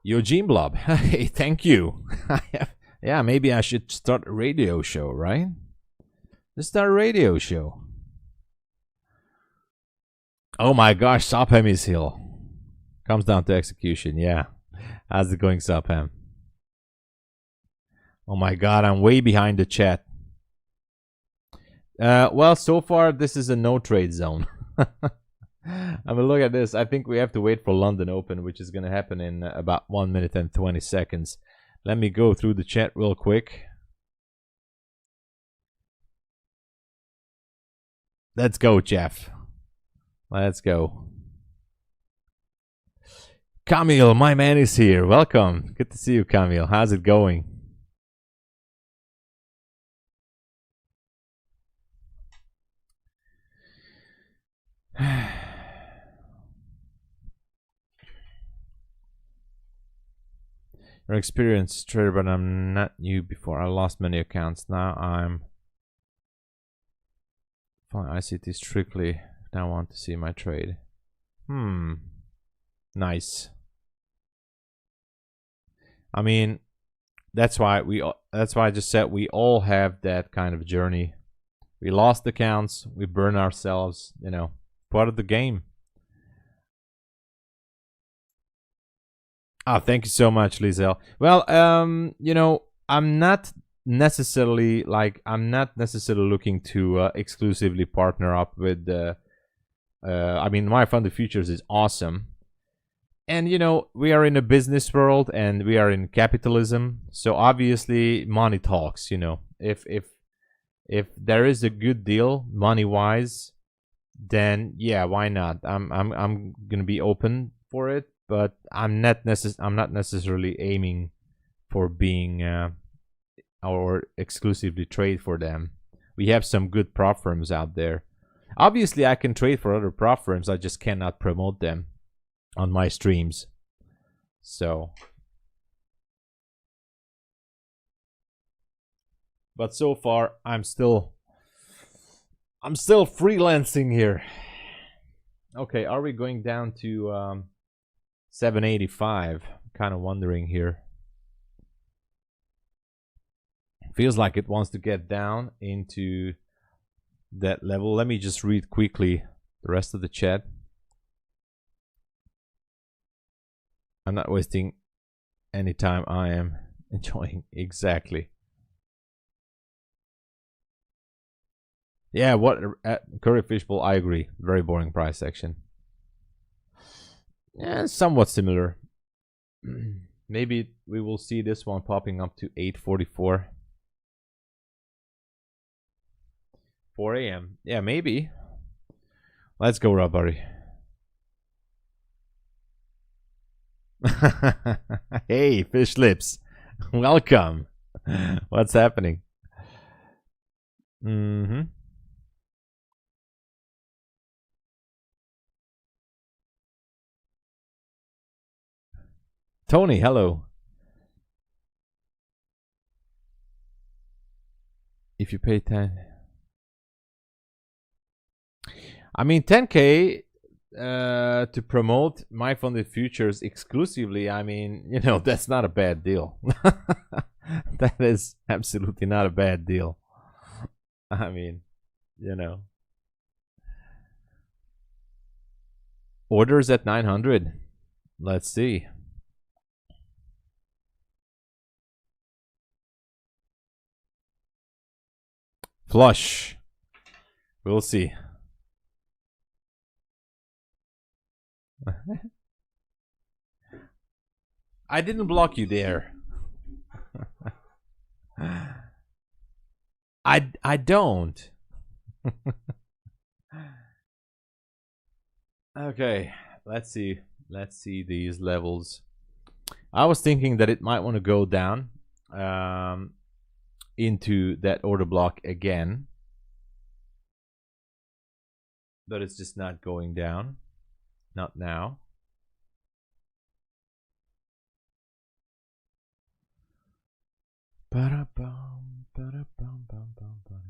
Eugene Blob, hey, thank you. Yeah, maybe I should start a radio show, right? Let's start a radio show. Oh my gosh, Sopham is hill. Comes down to execution, yeah. How's it going, Sopham? Oh my god, I'm way behind the chat. Well, so far this is a no trade zone. I mean, look at this. I think we have to wait for London Open, which is going to happen in about 1 minute and 20 seconds. Let me go through the chat real quick. Let's go, Jeff. Let's go. Camille, my man is here. Welcome. Good to see you, Camille. How's it going? You're an experienced trader, but I'm not new before. I lost many accounts. Now I'm following ICT strictly. Now I want to see my trade. Nice. I mean, that's why I just said we all have that kind of journey. We lost accounts, we burn ourselves, part of the game. Ah, thank you so much, Liesel. Well, I'm not necessarily looking to exclusively partner up with I mean, MyFundedFutures is awesome. And we are in a business world and we are in capitalism, so obviously money talks. If there is a good deal money wise, then yeah, why not? I'm gonna be open for it, but I'm not necessarily aiming for being or exclusively trade for them. We have some good prop firms out there. Obviously, I can trade for other prop firms. I just cannot promote them on my streams. So, but so far, I'm still freelancing here. Okay, are we going down to 785? Kind of wondering here. Feels like it wants to get down into that level. Let me just read quickly the rest of the chat. I'm not wasting any time. I am enjoying. Exactly. Yeah, what Curry Fishbowl, I agree. Very boring price action. Yeah, somewhat similar. Maybe we will see this one popping up to 844. 4 a.m. Yeah, maybe. Let's go, Robbery. Hey, Fish Lips. Welcome. What's happening? Tony, hello. If you pay 10. I mean, 10K to promote MyFundedFutures exclusively, I mean, you know, that's not a bad deal. That is absolutely not a bad deal. I mean, you know. Orders at 900. Let's see. Flush. We'll see. I didn't block you there. I don't. Okay, let's see. Let's see these levels. I was thinking that it might want to go down into that order block again, but it's just not going down. Not now. Ba-da-bum, ba-da-bum, bum, bum, bum.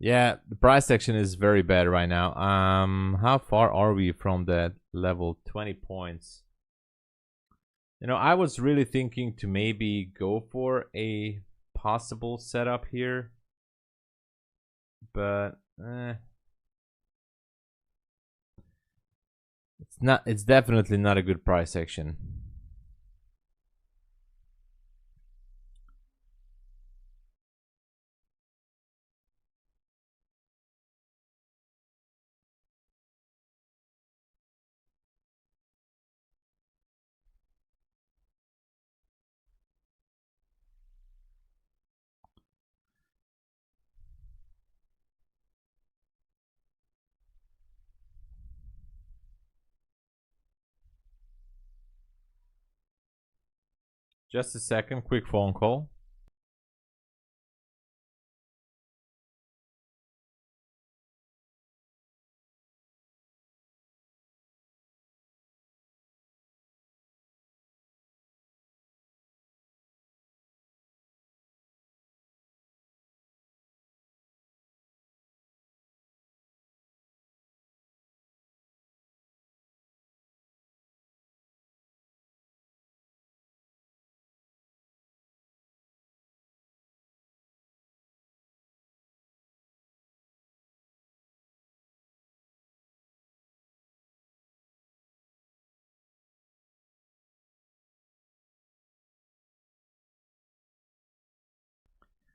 Yeah, the price action is very bad right now. How far are we from that level? 20 points. You know, I was really thinking to maybe go for a possible setup here, but it's not. It's definitely not a good price action. Just a second, quick phone call.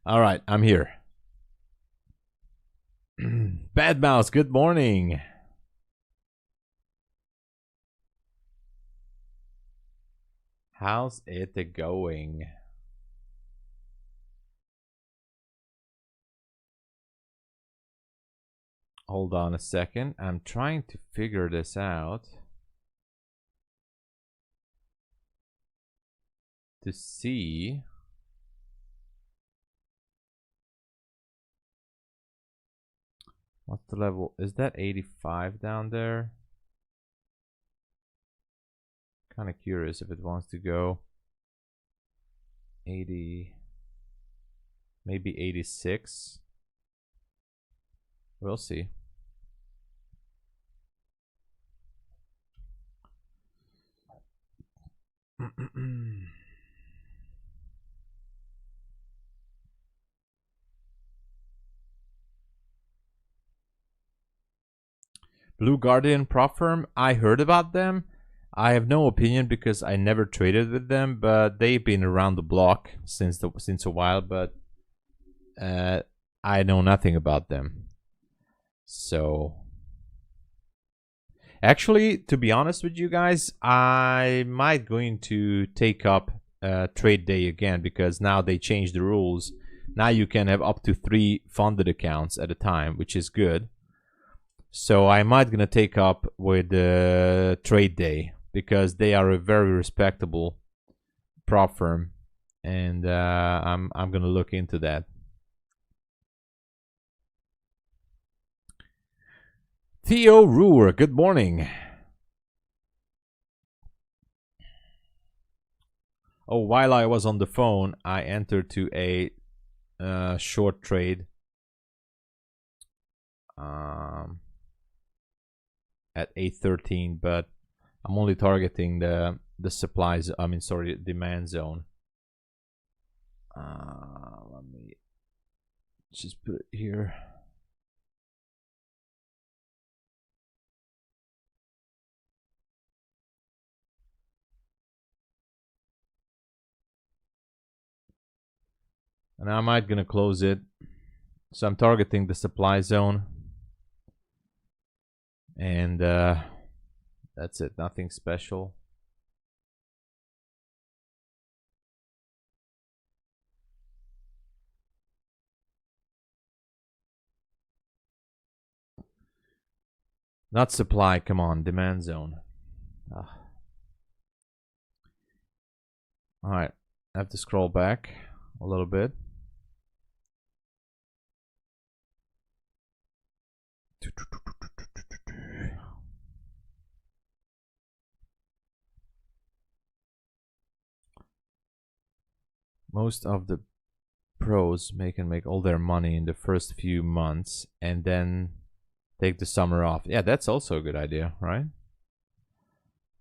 All right, I'm here. Bad Mouse, good morning. How's it going? Hold on a second. I'm trying to figure this out. To see. What's the level? Is that 85 down there? Kind of curious if it wants to go 80, maybe 86. We'll see. Blue Guardian prop firm, I heard about them. I have no opinion because I never traded with them, but they've been around the block since a while, but I know nothing about them. So actually, to be honest with you guys, I might going to take up trade day again because now they changed the rules. Now you can have up to 3 funded accounts at a time, which is good. So I might gonna take up with trade day because they are a very respectable prop firm, and I'm gonna look into that. Theo Ruhr, good morning. Oh, while I was on the phone, I entered to a short trade at 813, but I'm only targeting the supplies. I mean, sorry, demand zone. Let me just put it here. And I might gonna close it. So I'm targeting the supply zone. And that's it, nothing special. Not supply, come on, demand zone. Ugh. All right, I have to scroll back a little bit. Most of the pros make all their money in the first few months and then take the summer off. Yeah, that's also a good idea, right?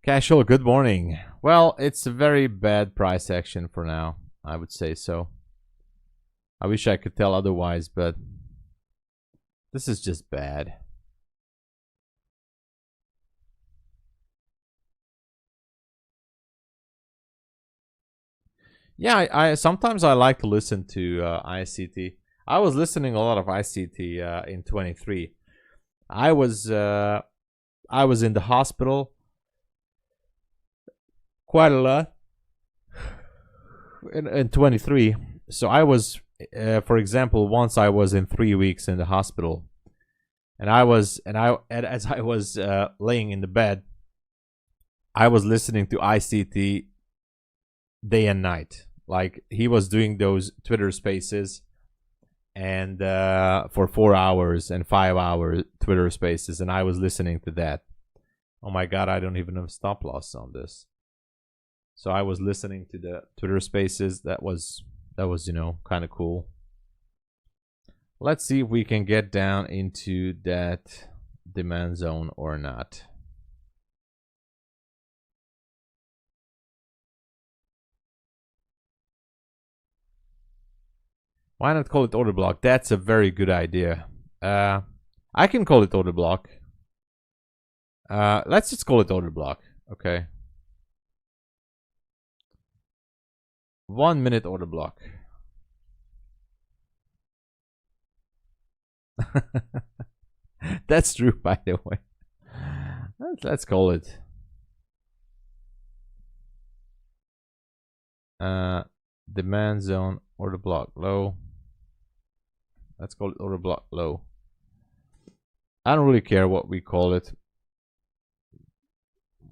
Casual, good morning. Well, it's a very bad price action for now, I would say so. I wish I could tell otherwise, but this is just bad. Yeah, I sometimes I like to listen to ICT. I was listening a lot of ICT in 23. I was in the hospital quite a lot in 23. So I was, for example, once I was in 3 weeks in the hospital, and as I was laying in the bed, I was listening to ICT day and night. Like he was doing those Twitter spaces, and for 4 hours and 5 hour Twitter spaces, and I was listening to that. Oh my god, I don't even have stop loss on this. So I was listening to the Twitter spaces. That was you know, kind of cool. Let's see if we can get down into that demand zone or not. Why not call it order block? That's a very good idea. I can call it order block. Let's just call it order block. Okay. 1 minute order block. That's true, by the way. Let's call it demand zone order block low. Let's call it order block low. I don't really care what we call it.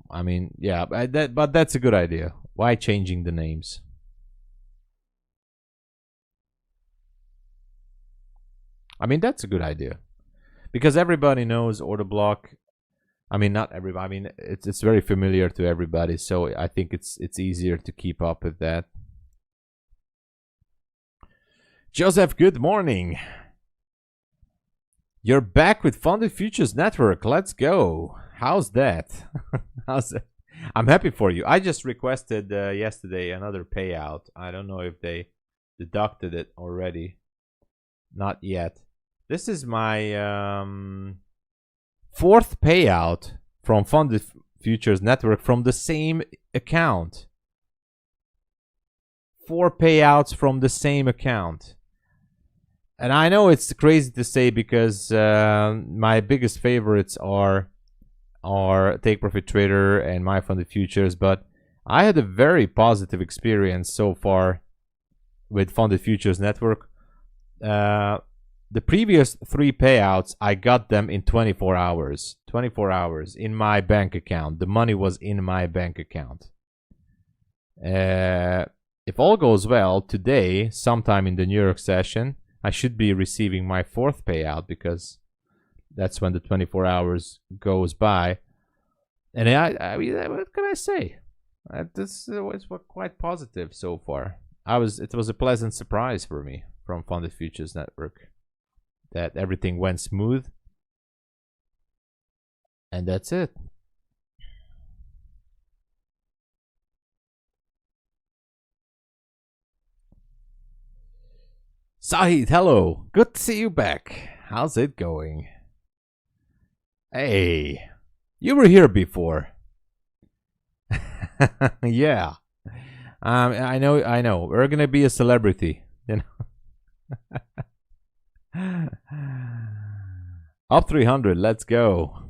I mean, yeah, but that's a good idea. Why changing the names? I mean, that's a good idea, because everybody knows order block. I mean, not everybody. I mean, it's very familiar to everybody, so I think it's easier to keep up with that. Joseph, good morning. You're back with Funded Futures Network. Let's go. How's that? How's it? I'm happy for you. I just requested yesterday another payout. I don't know if they deducted it already. Not yet. This is my fourth payout from Funded Futures Network from the same account. 4 payouts from the same account. And I know it's crazy to say, because my biggest favorites are Take Profit Trader and MyFundedFutures, but I had a very positive experience so far with Funded Futures Network. The previous 3 payouts, I got them in 24 hours. 24 hours in my bank account. The money was in my bank account. If all goes well, today, sometime in the New York session, I should be receiving my 4th payout, because that's when the 24 hours goes by. And I mean, what can I say? This was quite positive so far. It was a pleasant surprise for me from Funded Futures Network that everything went smooth. And that's it. Sahid, hello. Good to see you back. How's it going? Hey, you were here before. Yeah. I know. We're gonna be a celebrity, you know. Up 300. Let's go.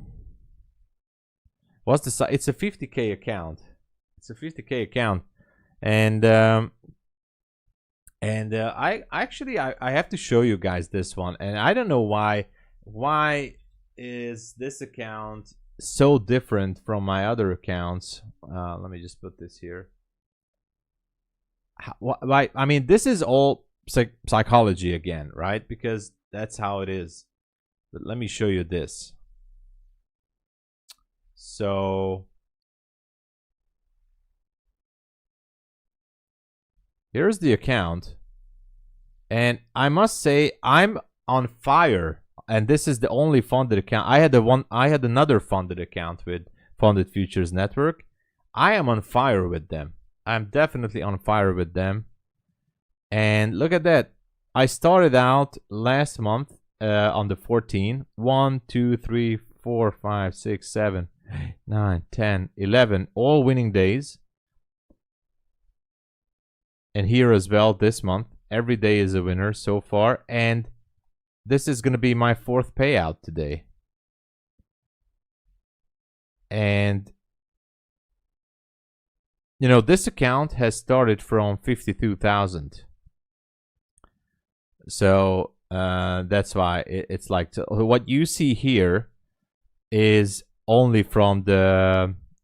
What's the size? It's a 50K account. It's a 50K account, and I actually have to show you guys this one, and I don't know why. Why is this account so different from my other accounts? Let me just put this here. Why? I mean, this is all psychology again, right? Because that's how it is. But let me show you this. So here's the account, and I must say I'm on fire. And this is the only funded account. I had another funded account with Funded Futures Network. I am on fire with them. I'm definitely on fire with them. And look at that. I started out last month on the 14th. 1, 2, 3, 4, 5, 6, 7, 8, 9, 10, 11. All winning days. And here as well this month. Every day is a winner so far. And this is going to be my 4th payout today. And, you know, this account has started from 52,000. So that's why it's like, what you see here is only from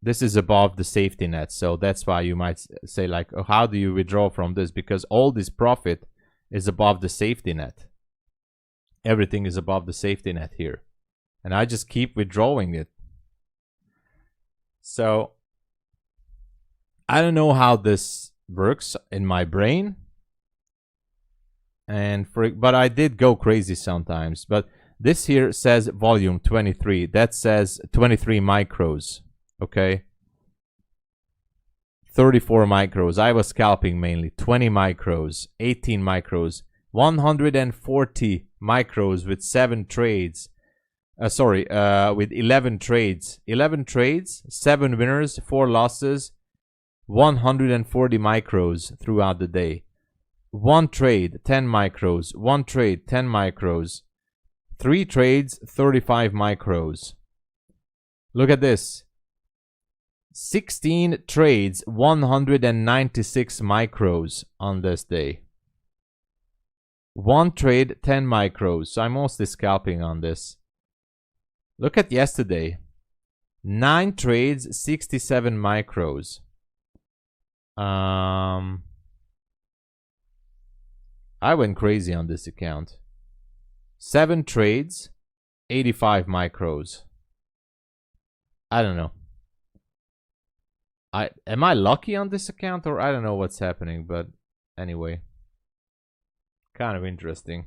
this is above the safety net. So that's why you might say like, oh, how do you withdraw from this? Because all this profit is above the safety net. Everything is above the safety net here, and I just keep withdrawing it. So I don't know how this works in my brain, but I did go crazy sometimes. But this here says volume 23. That says 23 micros. Okay, 34 micros. I was scalping mainly. 20 micros, 18 micros, 140 micros with 7 trades. With 11 trades. 11 trades, 7 winners, 4 losses, 140 micros throughout the day. 1 trade, 10 micros. 1 trade, 10 micros. 3 trades, 35 micros. Look at this. 16 trades, 196 micros on this day. 1 trade, 10 micros. So I'm mostly scalping on this. Look at yesterday. 9 trades, 67 micros. I went crazy on this account. 7 trades, 85 micros. I don't know. Am I lucky on this account, or I don't know what's happening, but anyway, kind of interesting.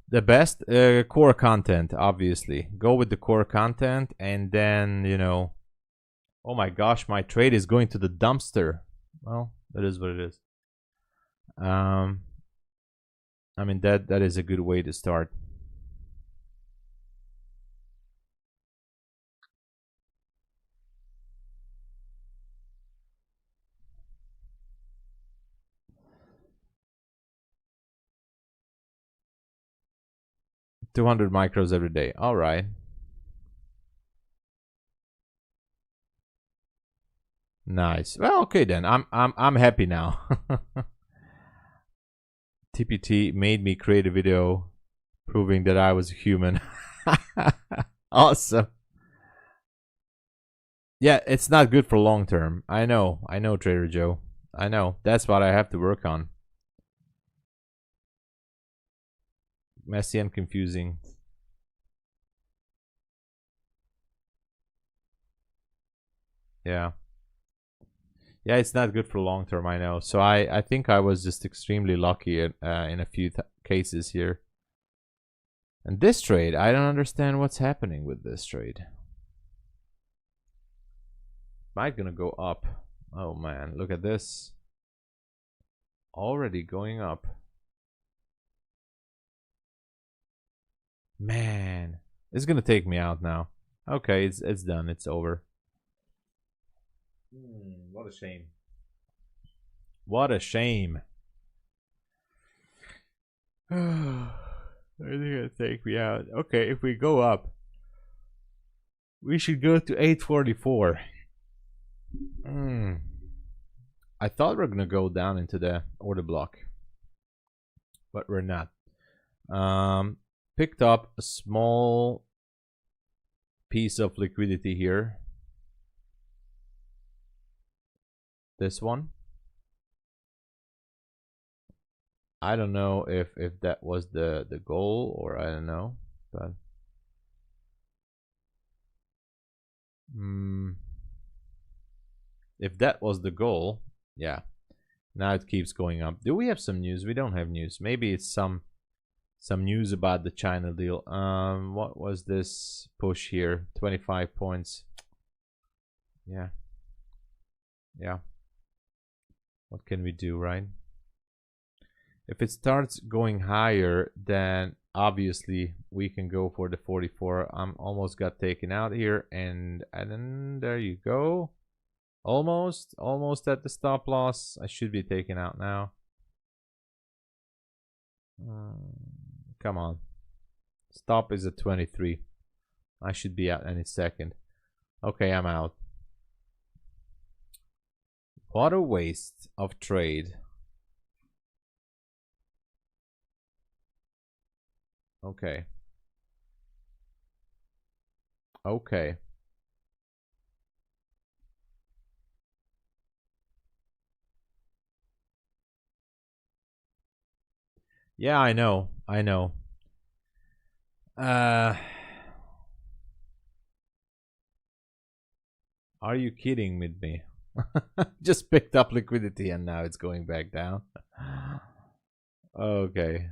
The best core content, obviously. Go with the core content, and then, you know, oh my gosh, my trade is going to the dumpster. Well, that is what it is. I mean, that is a good way to start. $200 micros every day. All right. Nice. Well, okay then. I'm happy now. TPT made me create a video proving that I was a human. Awesome. Yeah, it's not good for long term. I know, Trader Joe. I know. That's what I have to work on. Messy and confusing. Yeah. Yeah, it's not good for long term, I know. So I think I was just extremely lucky in a few cases here. And this trade, I don't understand what's happening with this trade. Am I gonna go up? Oh man, look at this. Already going up. Man, it's gonna take me out now. Okay, it's done. It's over. What a shame. What a shame. I think it'll take me out. Okay, if we go up, we should go to 844. I thought we are gonna go down into the order block, but we're not. Picked up a small piece of liquidity here. This one. I don't know if that was the goal, or I don't know, but if that was the goal, yeah. Now it keeps going up. Do we have some news? We don't have news. Maybe it's some news about the China deal. What was this push here? 25 points. Yeah. Yeah. What can we do, right? If it starts going higher, then obviously we can go for the 44. I'm almost got taken out here, and then there you go. Almost at the stop loss. I should be taken out now. Come on. Stop is at 23. I should be out any second. Okay, I'm out. What a waste of trade. Okay. Okay. Yeah, I know. Are you kidding with me? Just picked up liquidity and now it's going back down. Okay.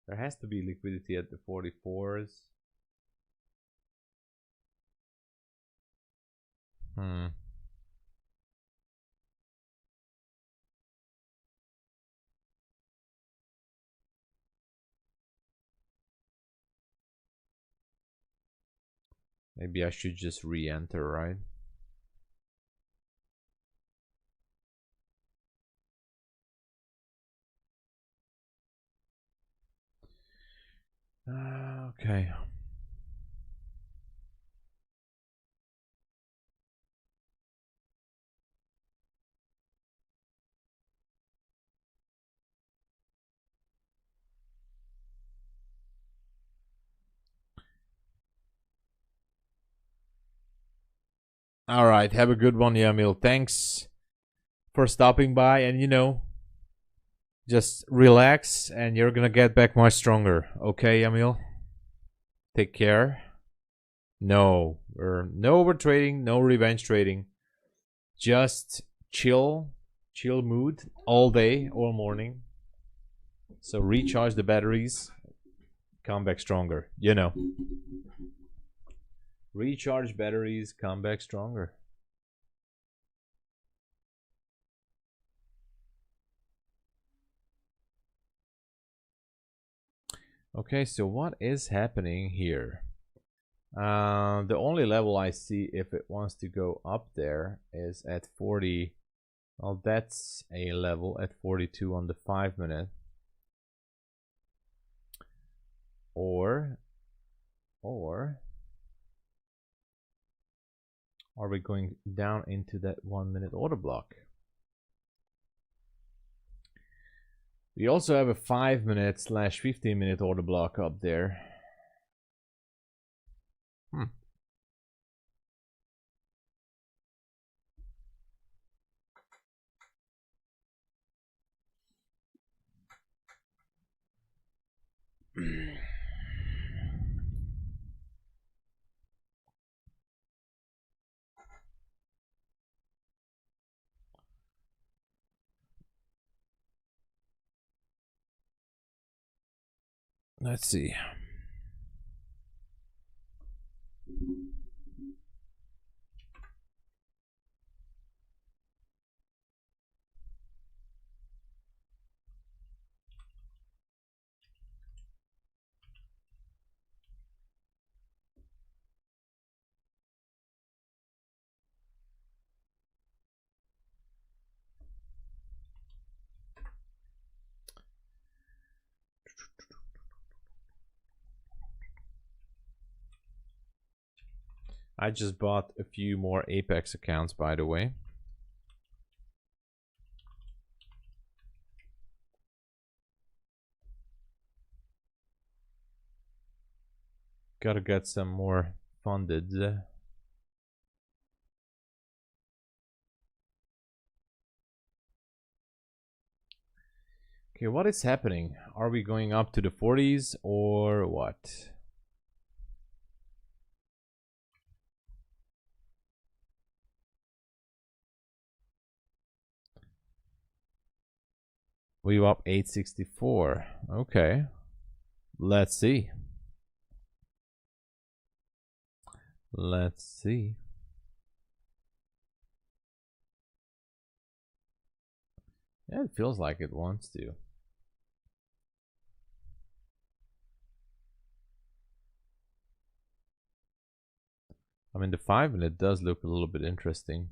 There has to be liquidity at the 44s. Maybe I should just re-enter, right? Okay. All right. Have a good one, Yamil. Thanks for stopping by, and just relax and you're gonna get back much stronger. Okay, Yamil? Take care. No overtrading, no revenge trading. Just chill mood all day, all morning. So recharge the batteries, come back stronger. Recharge batteries, come back stronger. Okay, so what is happening here? The only level I see if it wants to go up there is at 40. Well, that's a level at 42 on the 5-minute. Or are we going down into that 1-minute order block? We also have a 5-minute / 15-minute order block up there. Let's see. I just bought a few more Apex accounts, by the way. Gotta get some more funded. Okay, what is happening? Are we going up to the 40s or what? We up 864. Okay. Let's see. Let's see. Yeah, it feels like it wants to. I mean, the 5-minute does look a little bit interesting.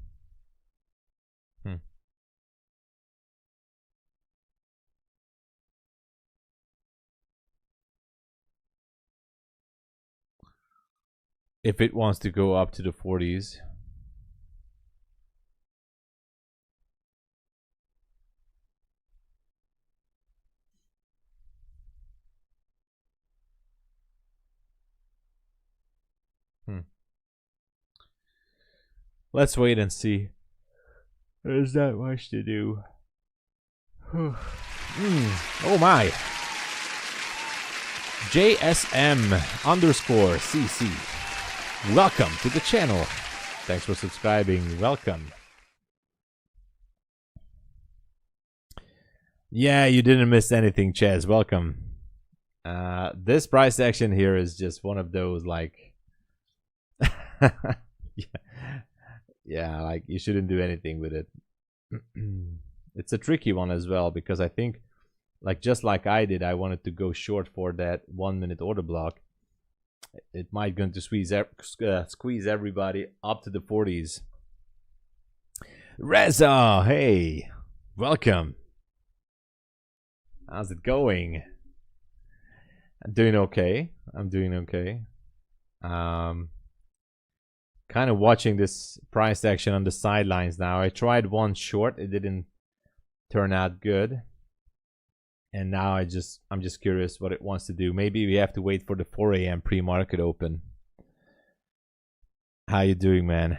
If it wants to go up to the 40s. Let's wait and see. There's not much to do. Oh my. JSM_CC. Welcome to the channel. Thanks for subscribing. Welcome. Yeah, you didn't miss anything, Chaz. Welcome. This price action here is just one of those like yeah, like you shouldn't do anything with it. It's a tricky one as well because I think just like I did, I wanted to go short for that 1-minute order block. It might going to squeeze everybody up to the 40s. Reza, hey, welcome. How's it going? I'm doing okay. I'm doing okay. Kind of watching this price action on the sidelines now. I tried one short, it didn't turn out good, and now I'm just curious what it wants to do. Maybe we have to wait for the 4 a.m. pre-market open. How you doing, man?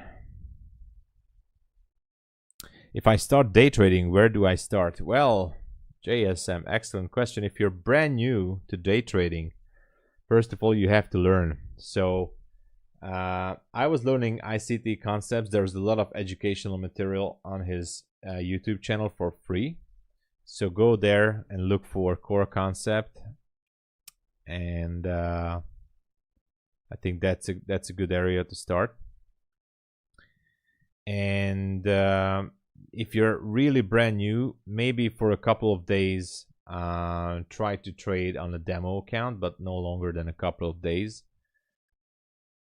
If I start day trading, where do I start? Well, JSM, excellent question. If you're brand new to day trading, first of all, you have to learn. So I was learning ICT concepts. There's a lot of educational material on his YouTube channel for free. So go there and look for core concept. And I think that's a good area to start. And if you're really brand new, maybe for a couple of days, try to trade on a demo account, but no longer than a couple of days.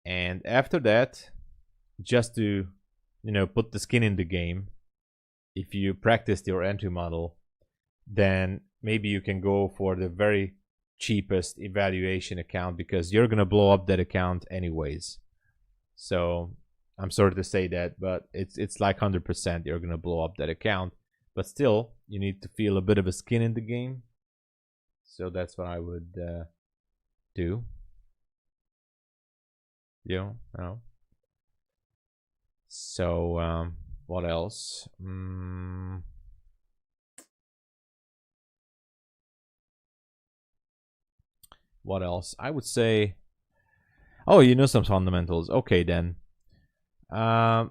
And after that, just to, put the skin in the game, if you practiced your entry model, then maybe you can go for the very cheapest evaluation account, because you're gonna blow up that account anyways. So I'm sorry to say that, but it's like 100% you're gonna blow up that account. But still, you need to feel a bit of a skin in the game. So that's what I would do. So what else? What else? I would say, oh, some fundamentals. Okay, then. Then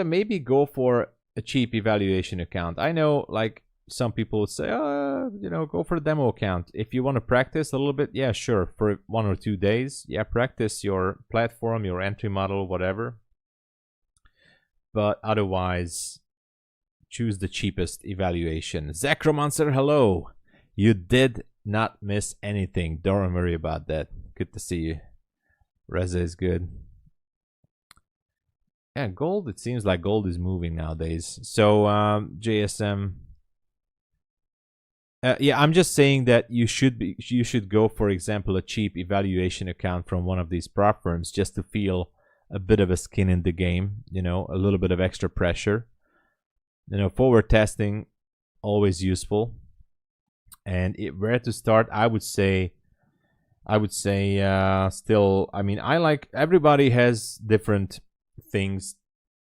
maybe go for a cheap evaluation account. I know, like, some people would say, go for a demo account. If you want to practice a little bit, yeah, sure, for 1 or 2 days, yeah, practice your platform, your entry model, whatever. But otherwise, choose the cheapest evaluation. Zacromancer, hello. You did not miss anything. Don't worry about that. Good to see you. Reza is good. Yeah, gold, it seems like gold is moving nowadays. So JSM, yeah, I'm just saying that you should go, for example, a cheap evaluation account from one of these prop firms, just to feel a bit of a skin in the game, a little bit of extra pressure. Forward testing, always useful. And where to start, I would say still, I like, everybody has different things,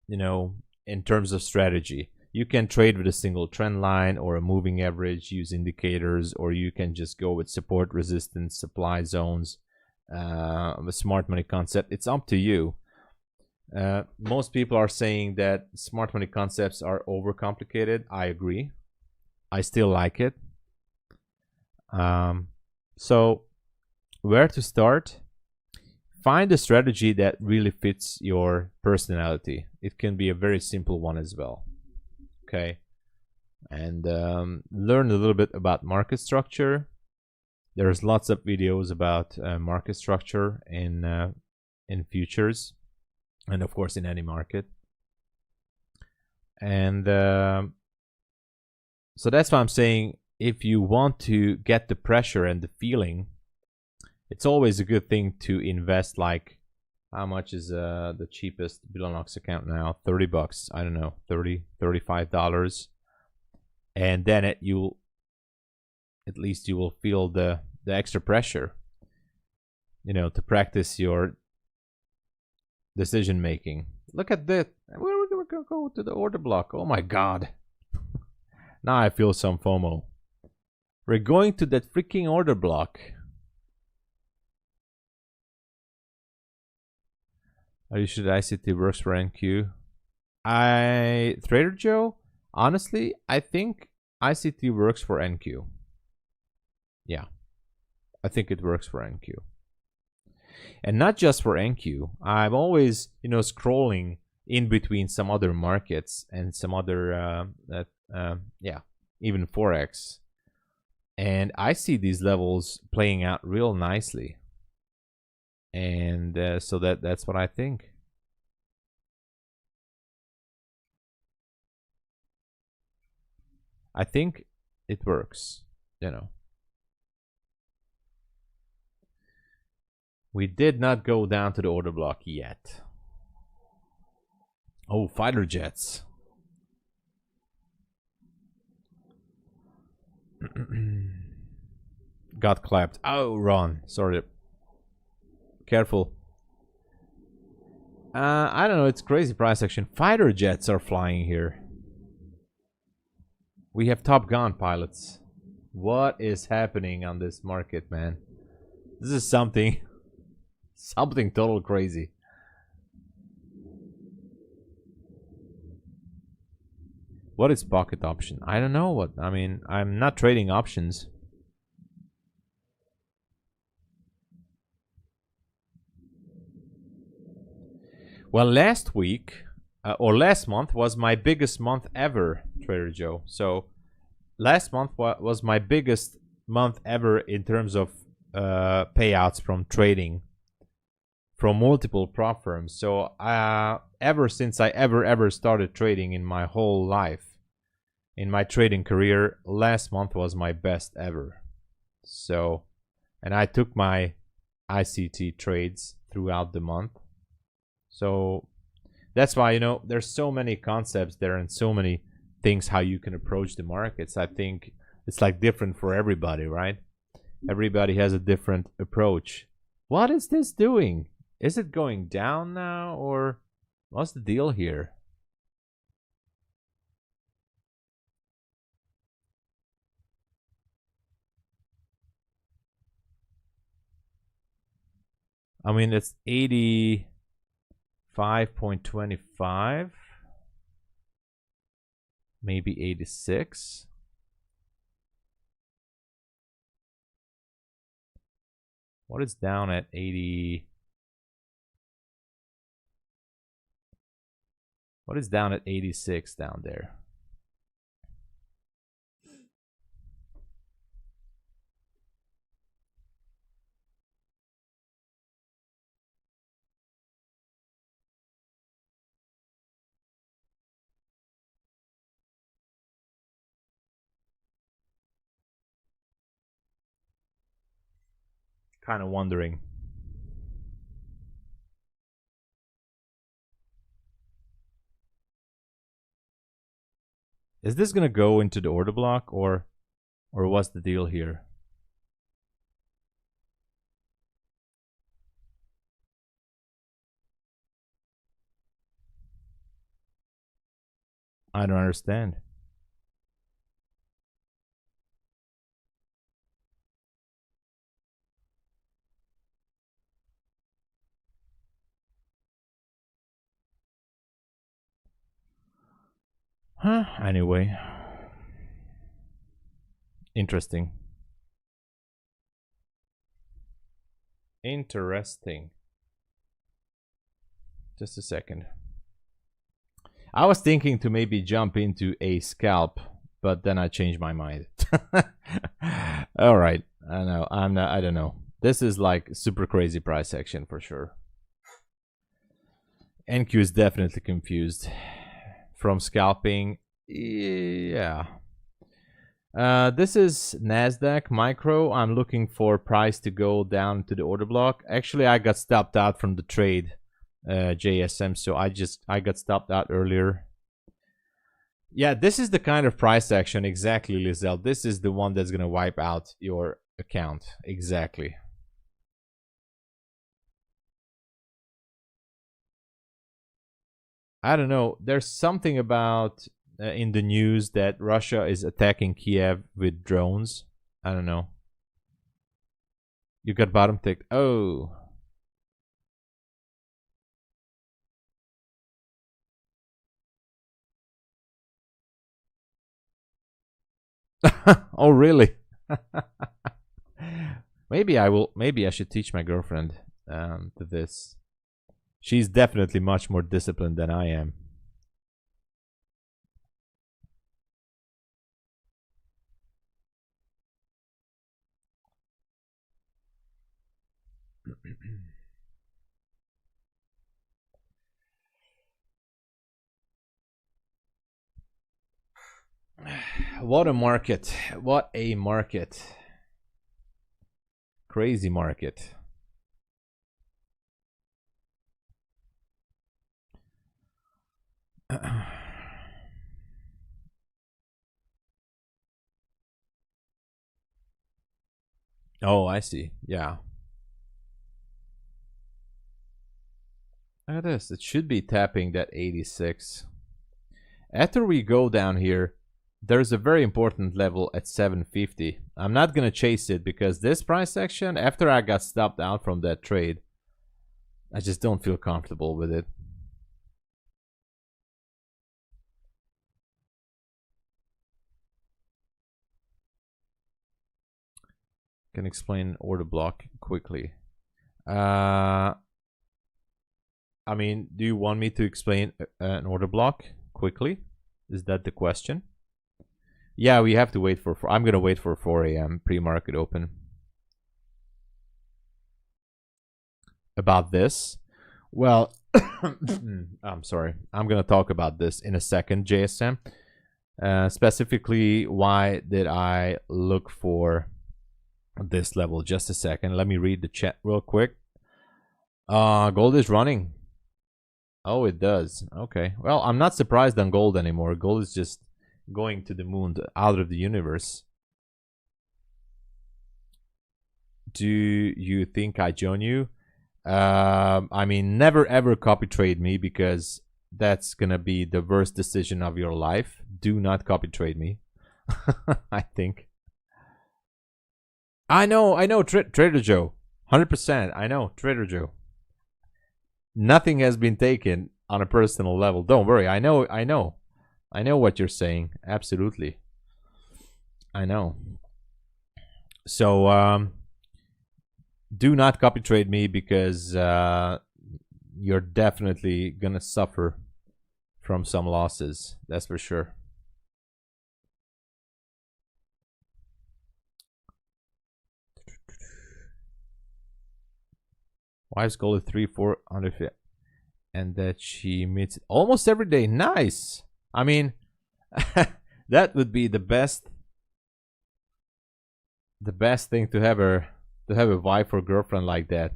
in terms of strategy. You can trade with a single trend line or a moving average, use indicators, or you can just go with support, resistance, supply zones, a smart money concept. It's up to you. Most people are saying that smart money concepts are overcomplicated. I agree. I still like it. So where to start? Find a strategy that really fits your personality. It can be a very simple one as well. Okay. And learn a little bit about market structure. There's lots of videos about market structure in futures, and of course in any market. And so that's why I'm saying, if you want to get the pressure and the feeling, it's always a good thing to invest. Like, how much is the cheapest Bulenox account now? 30 bucks. I don't know, $35. And then at least you will feel the extra pressure, to practice your decision making. Look at that. We're gonna go to the order block. Oh my god. Now I feel some FOMO. We're going to that freaking order block. Are you sure ICT works for NQ? Trader Joe, honestly, I think ICT works for NQ. Yeah, I think it works for NQ. And not just for NQ. I'm always, scrolling in between some other markets and some other, even Forex. And I see these levels playing out real nicely. And so that's what I think. I think it works, you know. We did not go down to the order block yet. Oh, fighter jets. Got clapped. Oh, Ron. Sorry. Careful. I don't know. It's crazy price action. Fighter jets are flying here. We have Top Gun pilots. What is happening on this market, man? This is something total crazy. What is pocket option? I don't know what. I mean, I'm not trading options. Well, last week or last month was my biggest month ever, Trader Joe. So last month was my biggest month ever in terms of payouts from trading from multiple prop firms. So ever since I ever started trading in my whole life, in my trading career, last month was my best ever. So, and I took my ICT trades throughout the month. So that's why, you know, there's so many concepts there and so many things how you can approach the markets. I think it's like different for everybody, right? Everybody has a different approach. What is this doing? Is it going down now, or what's the deal here? I mean, it's 85.25, maybe 86. What is down at 80? What is down at 86 down there? Kind of wondering. Is this gonna go into the order block, or what's the deal here? I don't understand. Huh? Anyway. Interesting. Interesting. Just a second. I was thinking to maybe jump into a scalp, but then I changed my mind. All right. I know. I don't know. This is like super crazy price action for sure. NQ is definitely confused from scalping. Yeah. This is Nasdaq Micro. I'm looking for price to go down to the order block. Actually, I got stopped out from the trade, JSM. So I got stopped out earlier. Yeah, this is the kind of price action, exactly, Lizelle. This is the one that's gonna wipe out your account. Exactly. I don't know. There's something about in the news that Russia is attacking Kiev with drones. I don't know. You got bottom ticked. Oh. Oh, really? Maybe I will. Maybe I should teach my girlfriend to this. She's definitely much more disciplined than I am. What a market. What a market. Crazy market. Oh, I see. Yeah. Look at this. It should be tapping that 86. After we go down here, there's a very important level at 750. I'm not going to chase it because this price action, after I got stopped out from that trade, I just don't feel comfortable with it. Can explain order block quickly. I mean, do you want me to explain an order block quickly? Is that the question? Yeah, we have to wait for. I'm gonna wait for 4 a.m. pre-market open. About this, well, I'm sorry. I'm gonna talk about this in a second, JSM. Specifically, why did I look for this level? Just a second. Let me read the chat real quick. Gold is running. Oh, it does. Okay. Well, I'm not surprised on gold anymore. Gold is just going to the moon, out of the universe. Do you think I join you? I mean, never ever copy trade me because that's gonna be the worst decision of your life. Do not copy trade me. I think. I know, Trader Joe. 100%. I know, Trader Joe. Nothing has been taken on a personal level. Don't worry. I know what you're saying. Absolutely. I know. So, do not copy trade me because you're definitely gonna suffer from some losses. That's for sure. Wife's goal is 300-400, and that she meets almost every day. Nice. I mean, that would be the best thing to have a wife or girlfriend like that.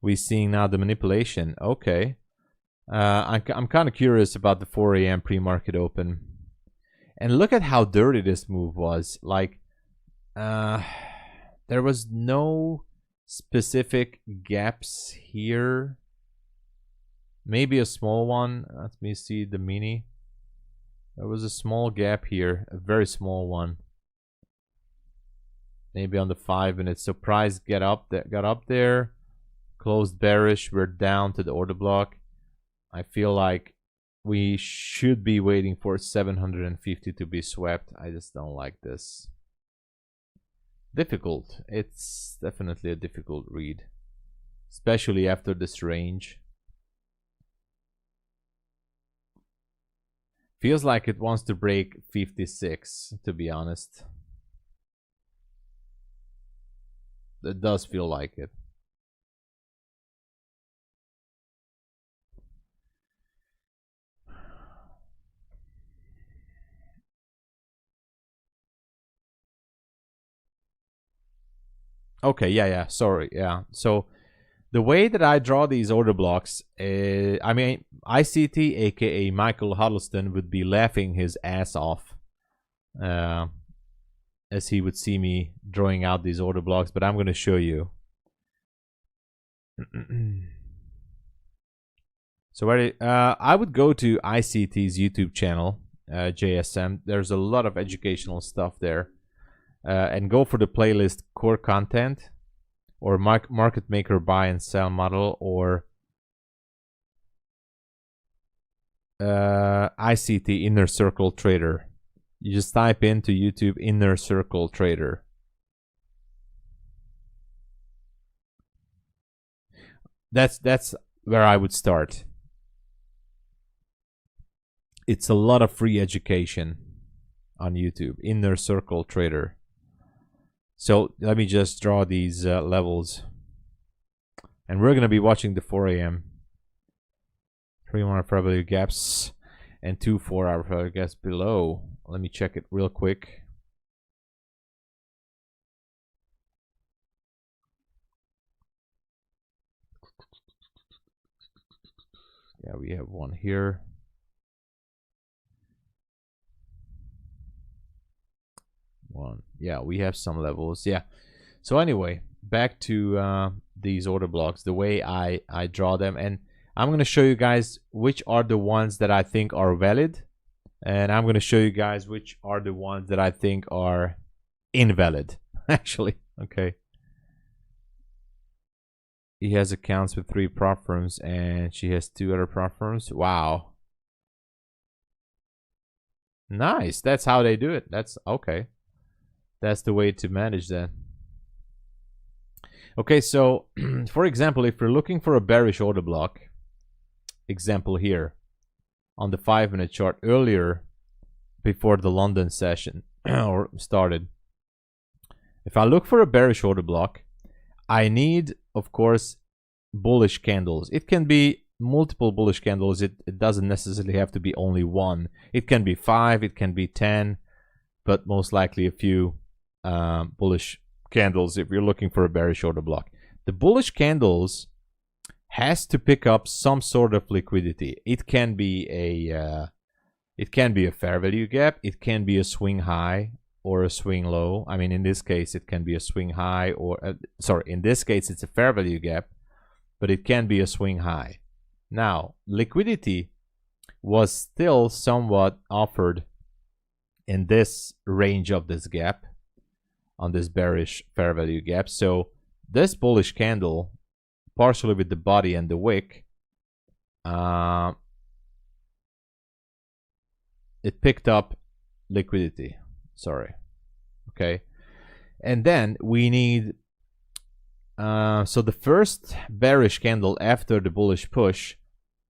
We seeing now the manipulation. Okay. I'm kind of curious about the 4 a.m. pre-market open, and look at how dirty this move was. Like, there was no specific gaps here. Maybe a small one. Let me see the mini. There was a small gap here, a very small one. Maybe on the 5 minutes. So price got up there, closed bearish. We're down to the order block. I feel like we should be waiting for 750 to be swept. I just don't like this. Difficult. It's definitely a difficult read, especially after this range. Feels like it wants to break 56, to be honest. It does feel like it. Okay, yeah, sorry, yeah. So the way that I draw these order blocks, I mean, ICT, aka Michael Huddleston, would be laughing his ass off as he would see me drawing out these order blocks, but I'm going to show you. So I would go to ICT's YouTube channel, JSM. There's a lot of educational stuff there. And go for the playlist core content, or market maker buy and sell model, or ICT inner circle trader. You just type into YouTube inner circle trader. That's where I would start. It's a lot of free education on YouTube. Inner circle trader. So let me just draw these levels, and we're gonna be watching the 4 a.m. 3 more probability gaps. and 2 4-hour fair value gaps below. Let me check it real quick. Yeah, we have one here. One. Yeah, we have some levels. Yeah. So anyway, back to these order blocks, the way I draw them. And I'm going to show you guys which are the ones that I think are valid. And I'm going to show you guys which are the ones that I think are invalid, actually. Okay. He has accounts with 3 prop firms and she has 2 other prop firms. Wow. Nice. That's how they do it. That's okay. That's the way to manage that. Okay, so for example, if you're looking for a bearish order block, example here on the 5-minute chart earlier before the London session or started, if I look for a bearish order block, I need, of course, bullish candles. It can be multiple bullish candles. It doesn't necessarily have to be only one. It can be 5, it can be 10, but most likely a few bullish candles if you're looking for a bearish order block. The bullish candles has to pick up some sort of liquidity. It can be a fair value gap. It can be a swing high or a swing low. I mean, in this case, it can be a swing high or sorry, in this case, it's a fair value gap, but it can be a swing high. Now, liquidity was still somewhat offered in this range of this gap, on this bearish fair value gap. So this bullish candle, partially with the body and the wick, it picked up liquidity. Sorry. Okay. And then we need, so the first bearish candle after the bullish push,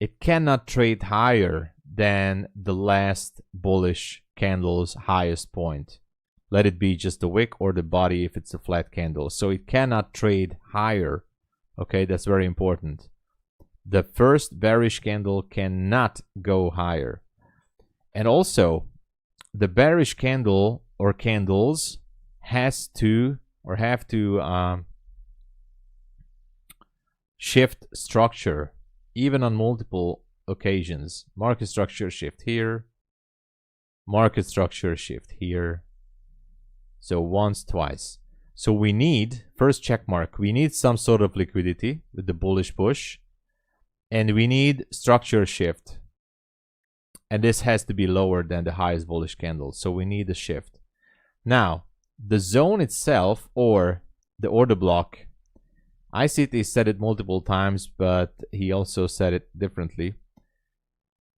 it cannot trade higher than the last bullish candle's highest point. Let it be just the wick or the body if it's a flat candle. So it cannot trade higher. Okay, that's very important. The first bearish candle cannot go higher. And also, the bearish candle or candles has to or have to shift structure, even on multiple occasions. Market structure shift here. Market structure shift here. So once, twice. So we need, first check mark, we need some sort of liquidity with the bullish push. And we need structure shift. And this has to be lower than the highest bullish candle. So we need a shift. Now, the zone itself or the order block, ICT said it multiple times, but he also said it differently.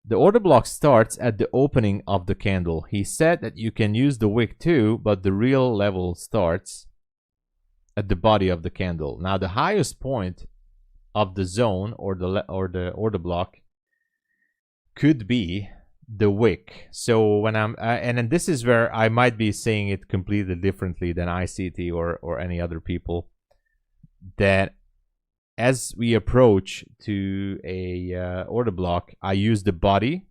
The order block starts at the opening of the candle. He said that you can use the wick too, but the real level starts at the body of the candle. Now, the highest point of the zone or the order block could be the wick. So when I'm and then this is where I might be saying it completely differently than ICT or any other people, that as we approach to a order block, I use the body,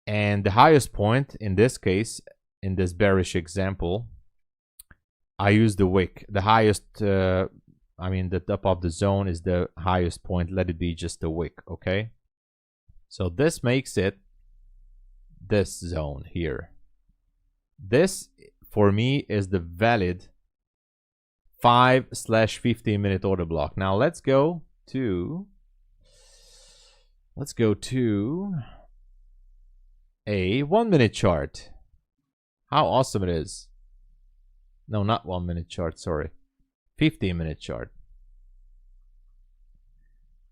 and the highest point in this case, in this bearish example, I use the wick. The highest, I mean, the top of the zone is the highest point. Let it be just the wick, okay? So this makes it this zone here. This, for me, is the valid 5/15 minute order block. Now let's go to a 1-minute chart. How awesome it is. No, not 1-minute chart, sorry. 15-minute chart.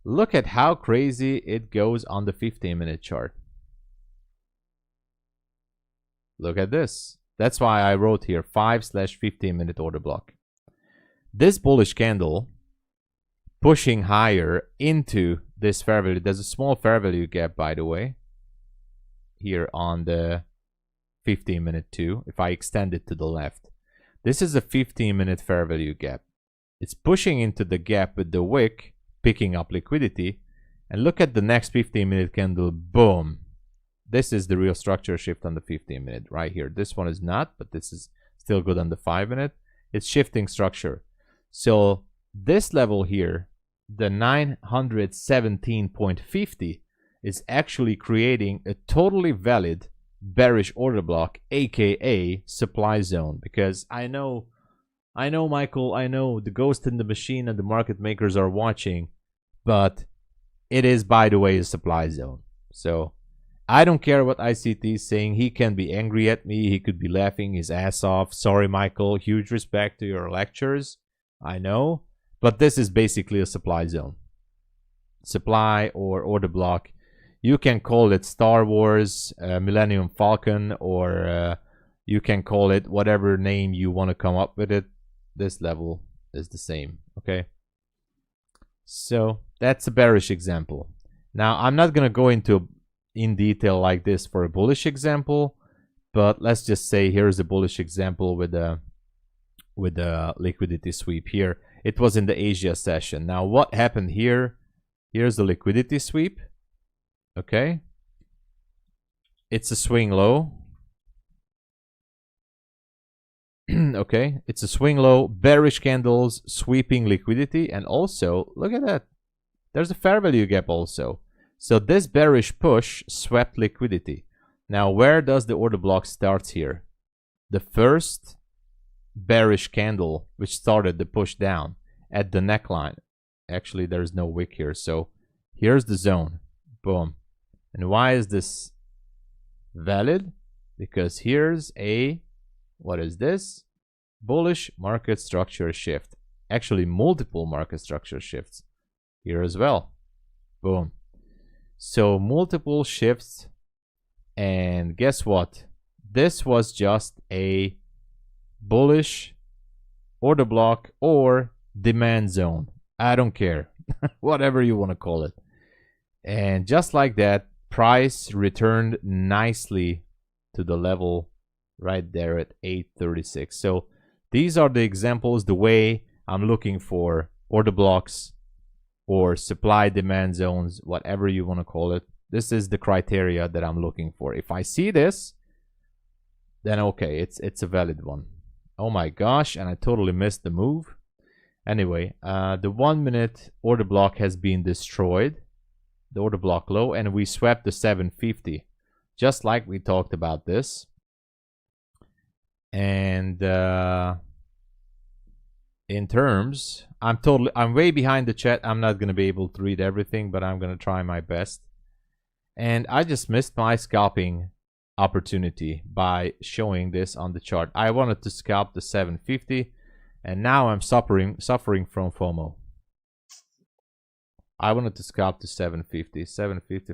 Look at how crazy it goes on the 15-minute chart. Look at this. That's why I wrote here 5/15 minute order block. This bullish candle pushing higher into this fair value. There's a small fair value gap, by the way, here on the 15-minute too. If I extend it to the left, this is a 15-minute fair value gap. It's pushing into the gap with the wick, picking up liquidity. And look at the next 15-minute candle. Boom. this is the real structure shift on the 15-minute right here. This one is not, but this is still good on the 5-minute. It's shifting structure. So this level here, the 917.50, is actually creating a totally valid bearish order block, aka supply zone. Because I know Michael, I know the ghost in the machine and the market makers are watching, but it is, by the way, a supply zone. So I don't care what ICT is saying. He can be angry at me. He could be laughing his ass off. Sorry, Michael. Huge respect to your lectures. I know. But this is basically a supply zone. Supply or order block. You can call it Star Wars, Millennium Falcon, or you can call it whatever name you want to come up with it. This level is the same. Okay. So that's a bearish example. Now, I'm not going to go into in detail like this for a bullish example, but let's just say here's a bullish example with a liquidity sweep here. It was in the Asia session. Now what happened here? Here's the liquidity sweep. Okay, it's a swing low. Okay, it's a swing low, bearish candles, sweeping liquidity, and also look at that, there's a fair value gap also. So this bearish push swept liquidity. Now, where does the order block start here? The first bearish candle, which started the push down at the neckline. Actually, there's no wick here. So here's the zone. Boom. And why is this valid? Because here's a, what is this? Bullish market structure shift. Actually, multiple market structure shifts here as well. Boom. So multiple shifts, and guess what? This was just a bullish order block or demand zone. I don't care. Whatever you want to call it. And just like that, price returned nicely to the level right there at 836. So these are the examples, the way I'm looking for order blocks or supply demand zones, whatever you want to call it. This is the criteria that I'm looking for. If I see this, then okay, it's a valid one. Oh my gosh, and I totally missed the move. Anyway, the 1 minute order block has been destroyed, the order block low, and we swept the 750, just like we talked about this. And in terms, I'm way behind the chat. I'm not going to be able to read everything, but I'm going to try my best. And I just missed my scalping opportunity by showing this on the chart. I wanted to scalp the 750, and now I'm suffering from FOMO. I wanted to scalp the 750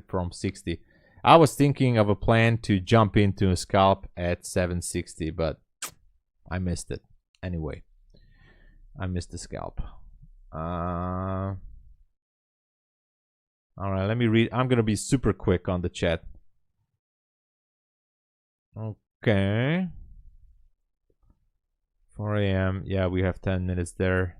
from 60. I was thinking of a plan to jump into a scalp at 760, but I missed it. Anyway, I missed the scalp. All right, let me read. I'm going to be super quick on the chat. Okay. 4 a.m. Yeah, we have 10 minutes there.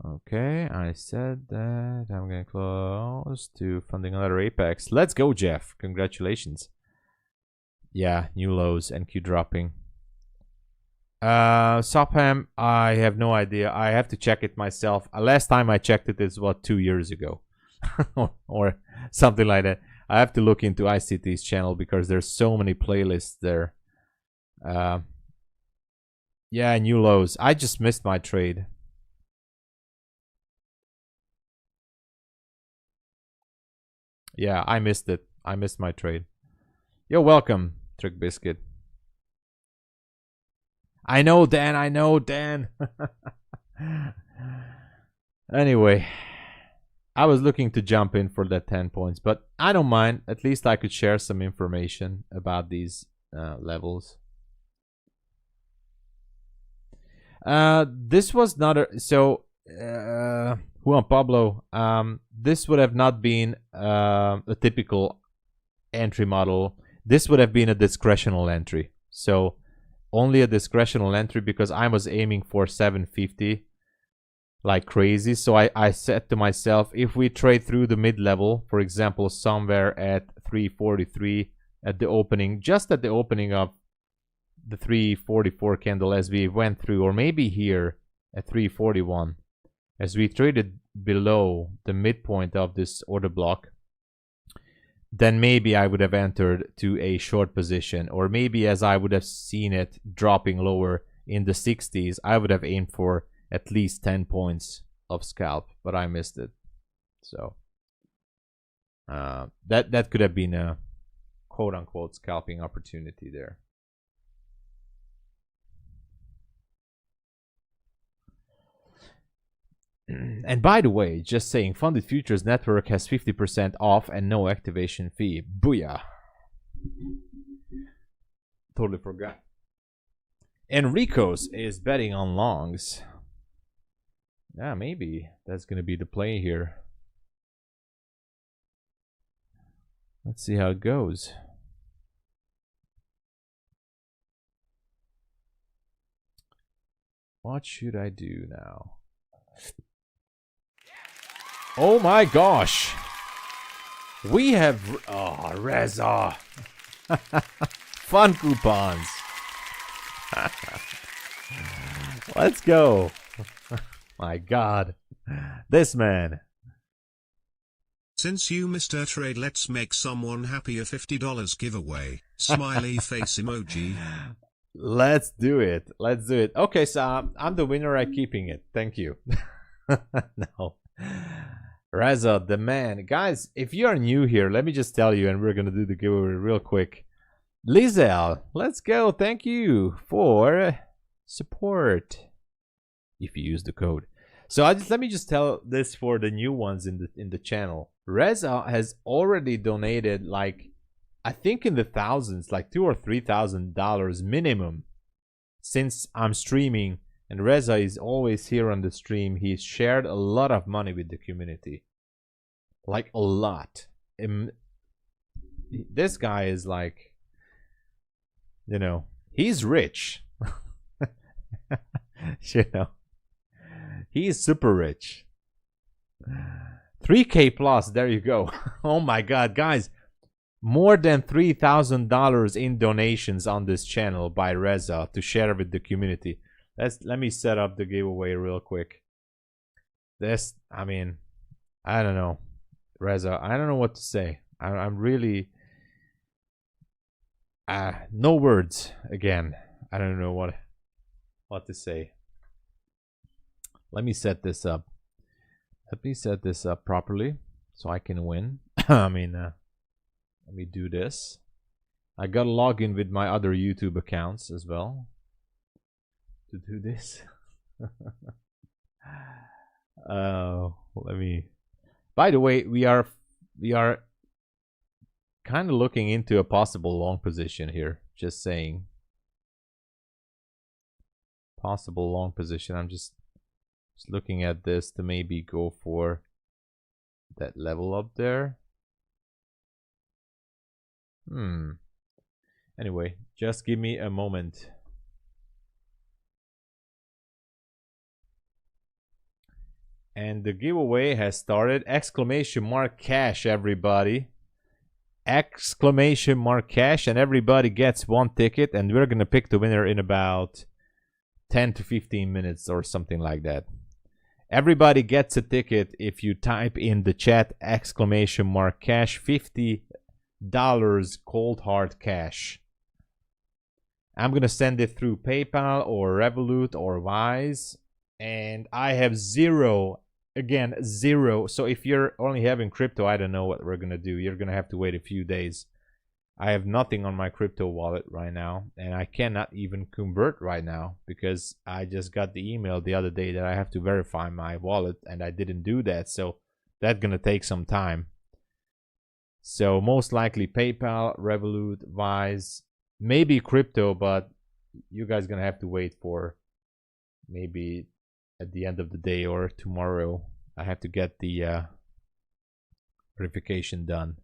Okay, I said that I'm getting close to funding another Apex. Let's go, Jeff. Congratulations. Yeah, new lows, NQ dropping. Sopham, I have no idea. I have to check it myself. Last time I checked it is what, 2 years ago or something like that. I have to look into ICT's channel because there's so many playlists there. Yeah, new lows. I just missed my trade. Yeah, I missed it. I missed my trade. You're welcome, Trick Biscuit. I know, Dan. I know, Dan. Anyway, I was looking to jump in for that 10 points, but I don't mind. At least I could share some information about these levels. This was not a, so Juan Pablo, this would have not been a typical entry model. This would have been a discretional entry. So only a discretional entry because I was aiming for 750. like crazy. So I said to myself, if we trade through the mid-level, for example, somewhere at 343 at the opening, just at the opening of the 344 candle as we went through, or maybe here at 341, as we traded below the midpoint of this order block, then maybe I would have entered to a short position, or maybe as I would have seen it dropping lower in the 60s, I would have aimed for at least 10 points of scalp, but I missed it. So that could have been a quote-unquote scalping opportunity there. And by the way, just saying, Funded Futures Network has 50% off and no activation fee. Booyah. Totally forgot. Enrico's is betting on longs. Yeah, maybe that's going to be the play here. Let's see how it goes. What should I do now? Oh my gosh. We have... Oh, Reza. Fun coupons. Let's go. My God. This man. Since you missed a trade, let's make someone happy. A $50 giveaway. Smiley face emoji. Let's do it. Let's do it. Okay, so I'm the winner. I'm keeping it. Thank you. No. Reza, the man. Guys, if you are new here, let me just tell you, and we're going to do the giveaway real quick. Lizel, let's go. Thank you for support. If you use the code. So let me just tell this for the new ones in the channel. Reza has already donated, like, I think in the thousands, like $2,000 or $3,000 minimum since I'm streaming. And Reza is always here on the stream. He's shared a lot of money with the community. Like a lot. This guy is like, you know, he's rich. You know, he's super rich. 3K plus, there you go. Oh my God, guys. More than $3,000 in donations on this channel by Reza to share with the community. Let me set up the giveaway real quick. This, I mean, I don't know, Reza. I don't know what to say. I'm really, no words. Again, I don't know what to say. Let me set this up. Let me set this up properly so I can win. I mean, let me do this. I gotta log in with my other YouTube accounts as well to do this. Let me. By the way, we are kind of looking into a possible long position here. Just saying. Possible long position. I'm just looking at this to maybe go for that level up there. Anyway, just give me a moment. And the giveaway has started. Exclamation mark cash, everybody. Exclamation mark cash, and everybody gets one ticket, and we're gonna pick the winner in about 10 to 15 minutes or something like that. Everybody gets a ticket if you type in the chat exclamation mark cash. $50 cold hard cash. I'm gonna send it through PayPal or Revolut or Wise, and I have zero. Again, zero. So if you're only having crypto, I don't know what we're gonna do. You're gonna have to wait a few days. I have nothing on my crypto wallet right now, and I cannot even convert right now because I just got the email the other day that I have to verify my wallet, and I didn't do that. So that's gonna take some time. So most likely PayPal, Revolut, Wise, maybe crypto, but you guys gonna have to wait for maybe at the end of the day or tomorrow. I have to get the verification done.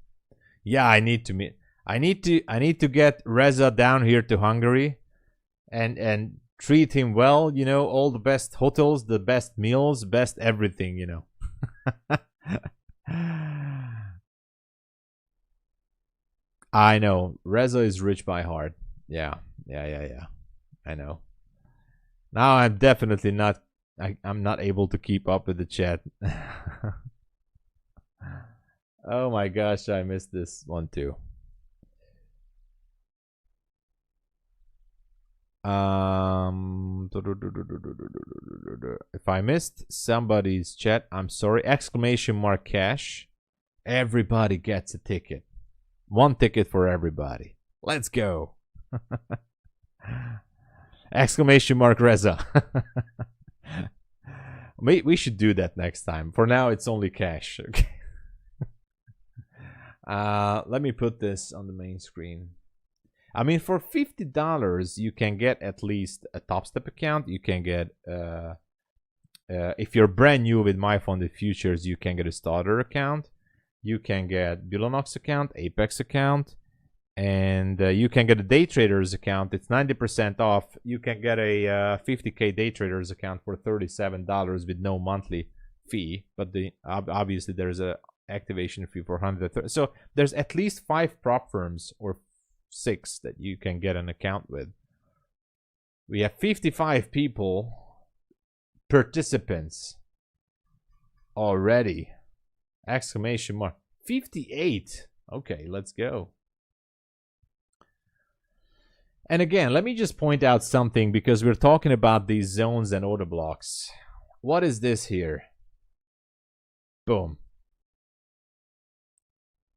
Yeah, I need to get Reza down here to Hungary and treat him well, you know, all the best hotels, the best meals, best everything, you know. I know. Reza is rich by heart. Yeah. I know. Now I'm definitely not I'm not able to keep up with the chat. Oh my gosh, I missed this one too. If I missed somebody's chat, I'm sorry. Exclamation mark cash. Everybody gets a ticket. One ticket for everybody. Let's go. Exclamation mark Reza. We should do that next time. For now, it's only cash. Okay. Let me put this on the main screen. I mean, for $50, you can get at least a Top Step account. You can get, if you're brand new with MyFundedFutures, you can get a starter account. You can get Bulenox account, Apex account, and you can get a DAYTRADERS account. It's 90% off. You can get a 50K DAYTRADERS account for $37 with no monthly fee. But obviously there's a activation fee for $130. So there's at least 5 prop firms or 6 that you can get an account with. We have 55 people, participants already. Exclamation mark. 58. Okay, let's go. And again, let me just point out something, because we're talking about these zones and order blocks. What is this here? Boom.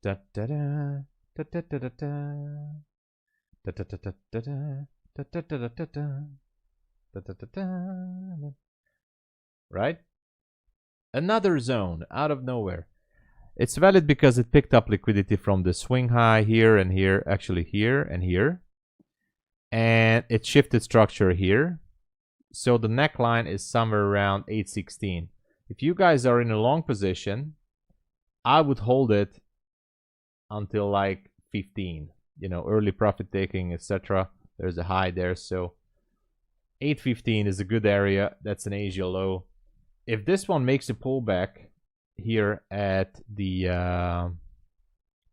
Da da da. Da da da da da. Da da da da da da da da da da da da da da. Right? Another zone out of nowhere. It's valid because it picked up liquidity from the swing high here and here, actually here and here. And it shifted structure here. So the neckline is somewhere around 816. If you guys are in a long position, I would hold it until like 15. You know, early profit taking, etc. There's a high there. So 815 is a good area. That's an Asia low. If this one makes a pullback here at the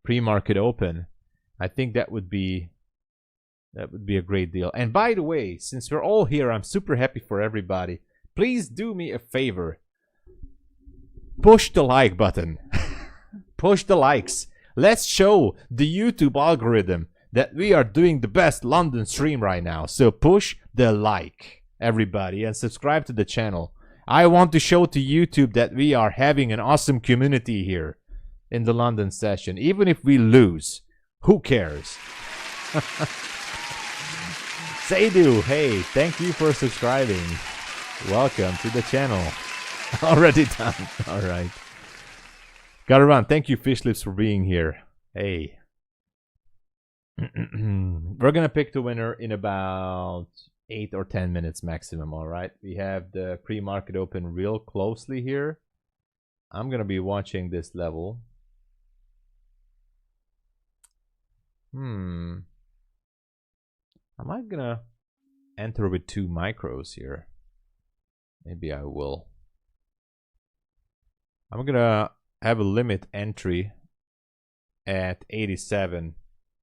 pre-market open, I think that would be a great deal. And by the way, since we're all here, I'm super happy for everybody. Please do me a favor. Push the like button. Push the likes. Let's show the YouTube algorithm that we are doing the best London stream right now. So push the like, everybody, and subscribe to the channel. I want to show to YouTube that we are having an awesome community here in the London session. Even if we lose, who cares? Seydu, hey, thank you for subscribing. Welcome to the channel. Already done. All right. Gotta run. Thank you, Fishlips, for being here. Hey. We're gonna pick the winner in about 8 or 10 minutes maximum. All right. We have the pre-market open real closely here. I'm gonna be watching this level. Am I gonna enter with 2 micros here? Maybe I will. I'm gonna have a limit entry at 87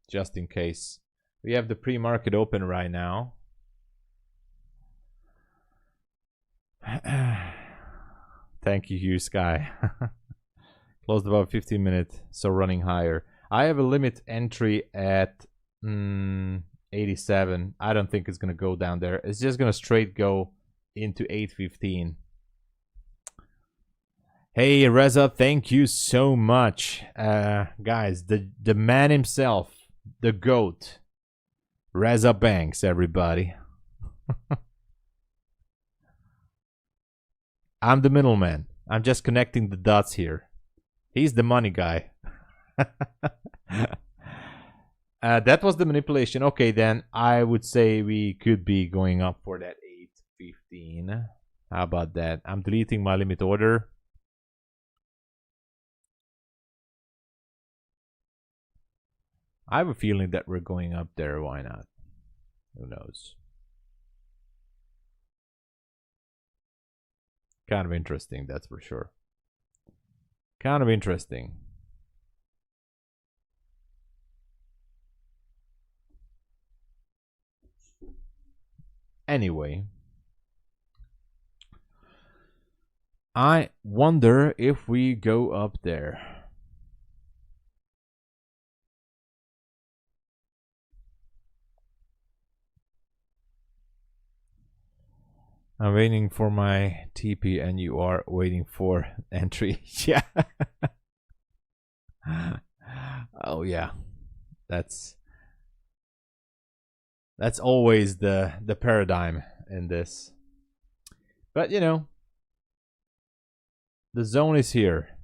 just in case. We have the pre-market open right now. Thank you, Hugh Sky. Closed about 15 minutes, so running higher. I have a limit entry at 87. I don't think it's gonna go down there. It's just gonna straight go into 815. Hey Reza, thank you so much. Guys, the man himself, the GOAT, Reza Banks, everybody. I'm the middleman. I'm just connecting the dots here. He's the money guy. That was the manipulation. Okay, then I would say we could be going up for that 815. How about that? I'm deleting my limit order. I have a feeling that we're going up there. Why not? Who knows? Kind of interesting, that's for sure. Kind of interesting. Anyway, I wonder if we go up there. I'm waiting for my TP and you are waiting for entry. Yeah. Oh yeah. That's always the paradigm in this. But you know, the zone is here.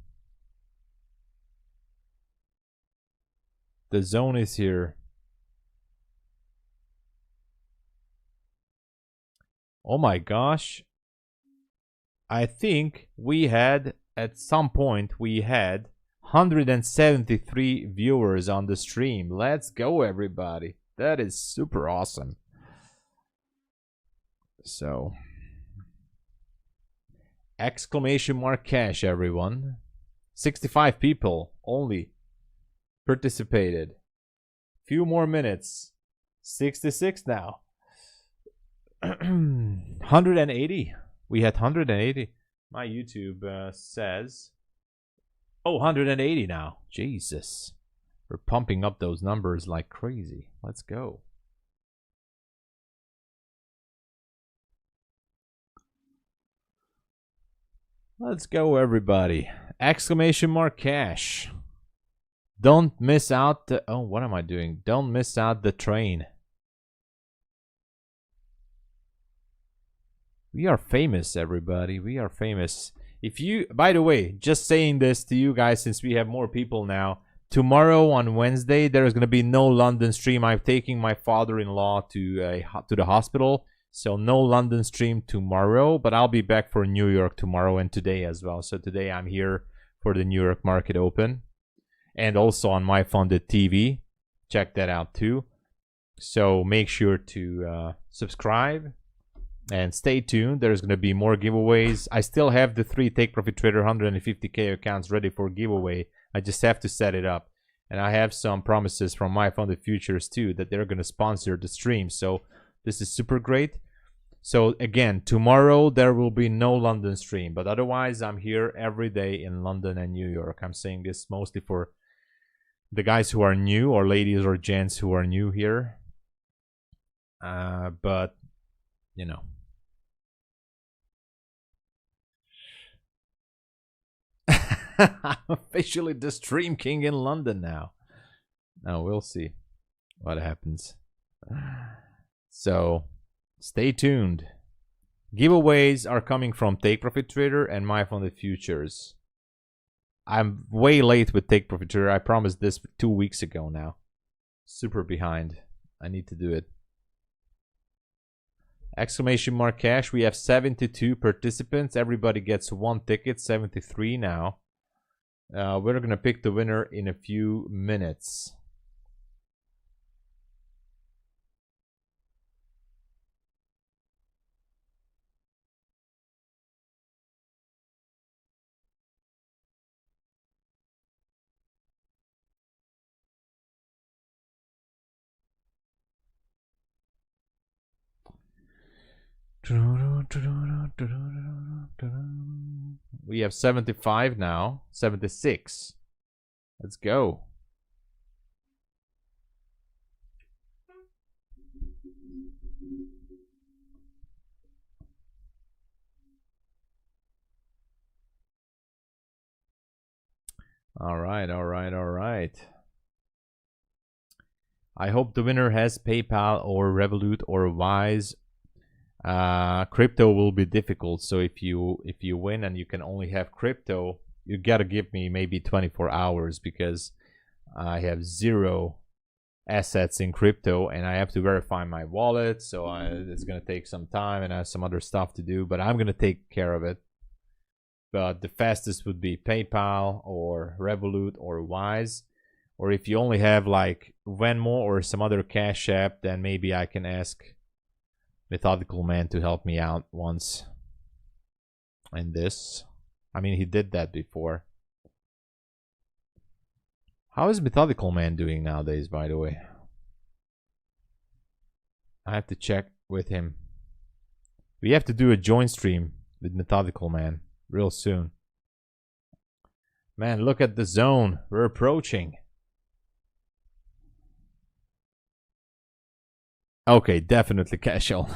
The zone is here. Oh my gosh. I think we had, at some point, we had 173 viewers on the stream. Let's go, everybody. That is super awesome. So, exclamation mark cash, everyone. 65 people only participated. Few more minutes. 66 now. 180. We had 180. My YouTube says, oh, 180 now. Jesus. We're pumping up those numbers like crazy. Let's go. Let's go, everybody. Exclamation mark cash. Don't miss out the... Oh, what am I doing? Don't miss out the train. We are famous, everybody. We are famous. If you... By the way, just saying this to you guys since we have more people now. Tomorrow on Wednesday, there is going to be no London stream. I'm taking my father-in-law to the hospital. So no London stream tomorrow. But I'll be back for New York tomorrow and today as well. So today I'm here for the New York Market Open. And also on MyFunded TV. Check that out too. So make sure to subscribe. And stay tuned. There's going to be more giveaways. I still have the 3 Take Profit Trader 150k accounts ready for giveaway. I just have to set it up. And I have some promises from MyFundedFutures too that they're going to sponsor the stream. So this is super great. So again, tomorrow there will be no London stream. But otherwise, I'm here every day in London and New York. I'm saying this mostly for the guys who are new, or ladies or gents who are new here. But, you know. I'm officially the Stream King in London now. Now we'll see what happens. So stay tuned. Giveaways are coming from Take Profit Trader and MyFundedFutures. I'm way late with Take Profit Trader. I promised this 2 weeks ago now. Super behind. I need to do it. Exclamation mark cash. We have 72 participants. Everybody gets 1 ticket. 73 now. We're going to pick the winner in a few minutes. We have 75 now. 76. Let's go. All right, all right, all right. I hope the winner has PayPal or Revolut or Wise. Crypto will be difficult, so if you win and you can only have crypto, you gotta give me maybe 24 hours because I have 0 assets in crypto and I have to verify my wallet, so it's gonna take some time and I have some other stuff to do, but I'm gonna take care of it. But the fastest would be PayPal or Revolut or Wise, or if you only have like Venmo or some other cash app, then maybe I can ask Methodical Man to help me out once. And this. I mean, he did that before. How is Methodical Man doing nowadays, by the way? I have to check with him. We have to do a joint stream with Methodical Man real soon. Man, look at the zone. We're approaching. Okay, definitely casual.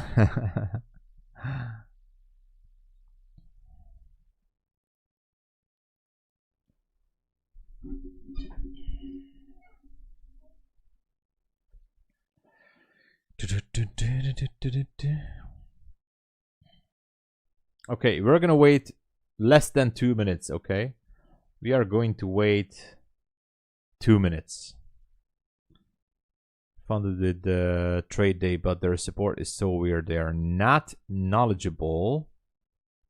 Okay, we're gonna wait less than 2 minutes, okay? We are going to wait 2 minutes. Funded the trade day, but their support is so weird. They are not knowledgeable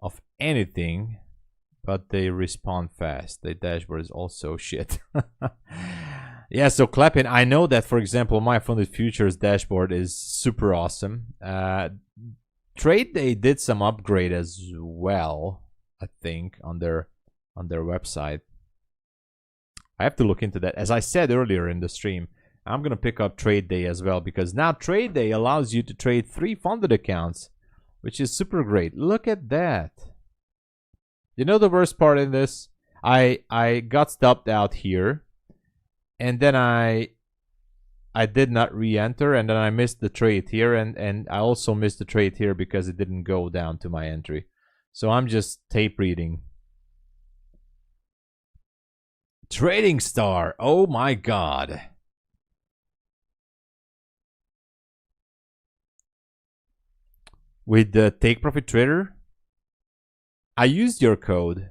of anything, but they respond fast. The dashboard is also shit. Yeah, so clapping. I know that, for example, MyFundedFutures dashboard is super awesome. Trade Day did some upgrade as well, I think, on their website. I have to look into that. As I said earlier in the stream, I'm gonna pick up Trade Day as well, because now Trade Day allows you to trade 3 funded accounts, which is super great. Look at that. You know the worst part in this? I got stopped out here, and then I did not re-enter, and then I missed the trade here, and I also missed the trade here because it didn't go down to my entry. So I'm just tape reading. Trading Star, oh my god. With the Take Profit Trader, I used your code.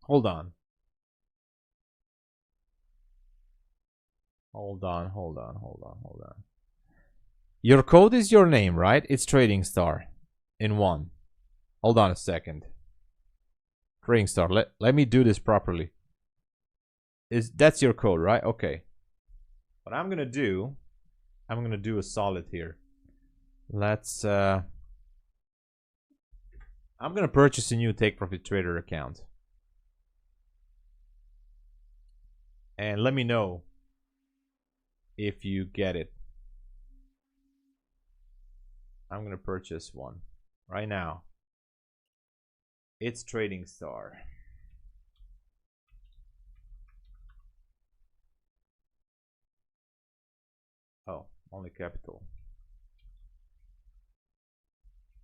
Hold on. Hold on. Your code is your name, right? It's Trading Star in one. Hold on a second. Trading Star, let me do this properly. That's your code, right? Okay. What I'm gonna do a solid here. Let's I'm gonna purchase a new Take Profit Trader account. And let me know if you get it. I'm gonna purchase one right now. It's Trading Star. Oh, only capital.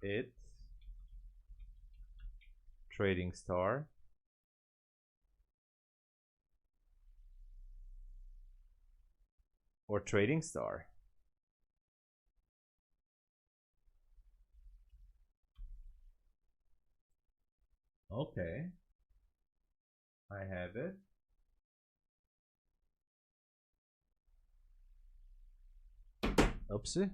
It's Trading Star. Or Trading Star. Okay. I have it. Oopsie.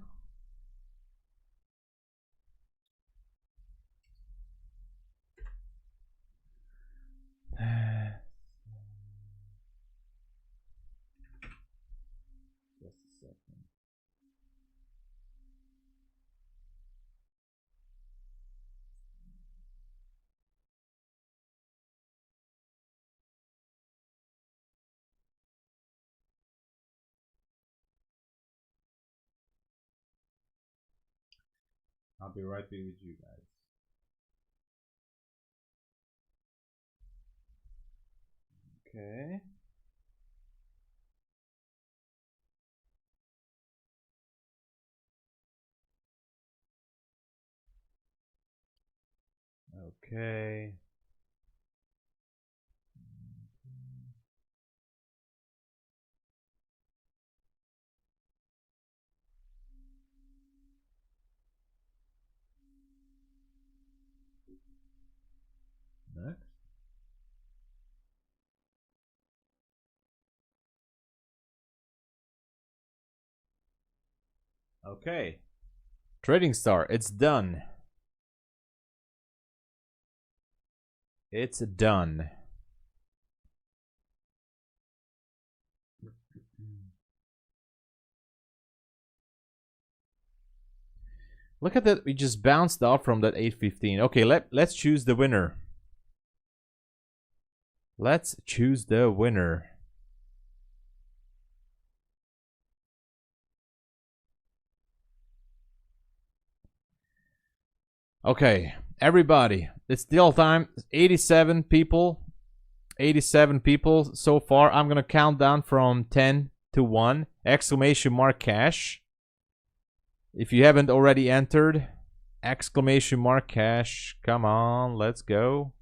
Just a second. I'll be right back with you guys. Okay. Okay. Next. Okay. Trading Star, it's done. It's done. Look at that. We just bounced off from that 815. Okay, let's choose the winner. Let's choose the winner. Okay, everybody. It's still time. 87 people. 87 people so far. I'm going to count down from 10 to 1. Exclamation mark cash. If you haven't already entered, exclamation mark cash. Come on, let's go.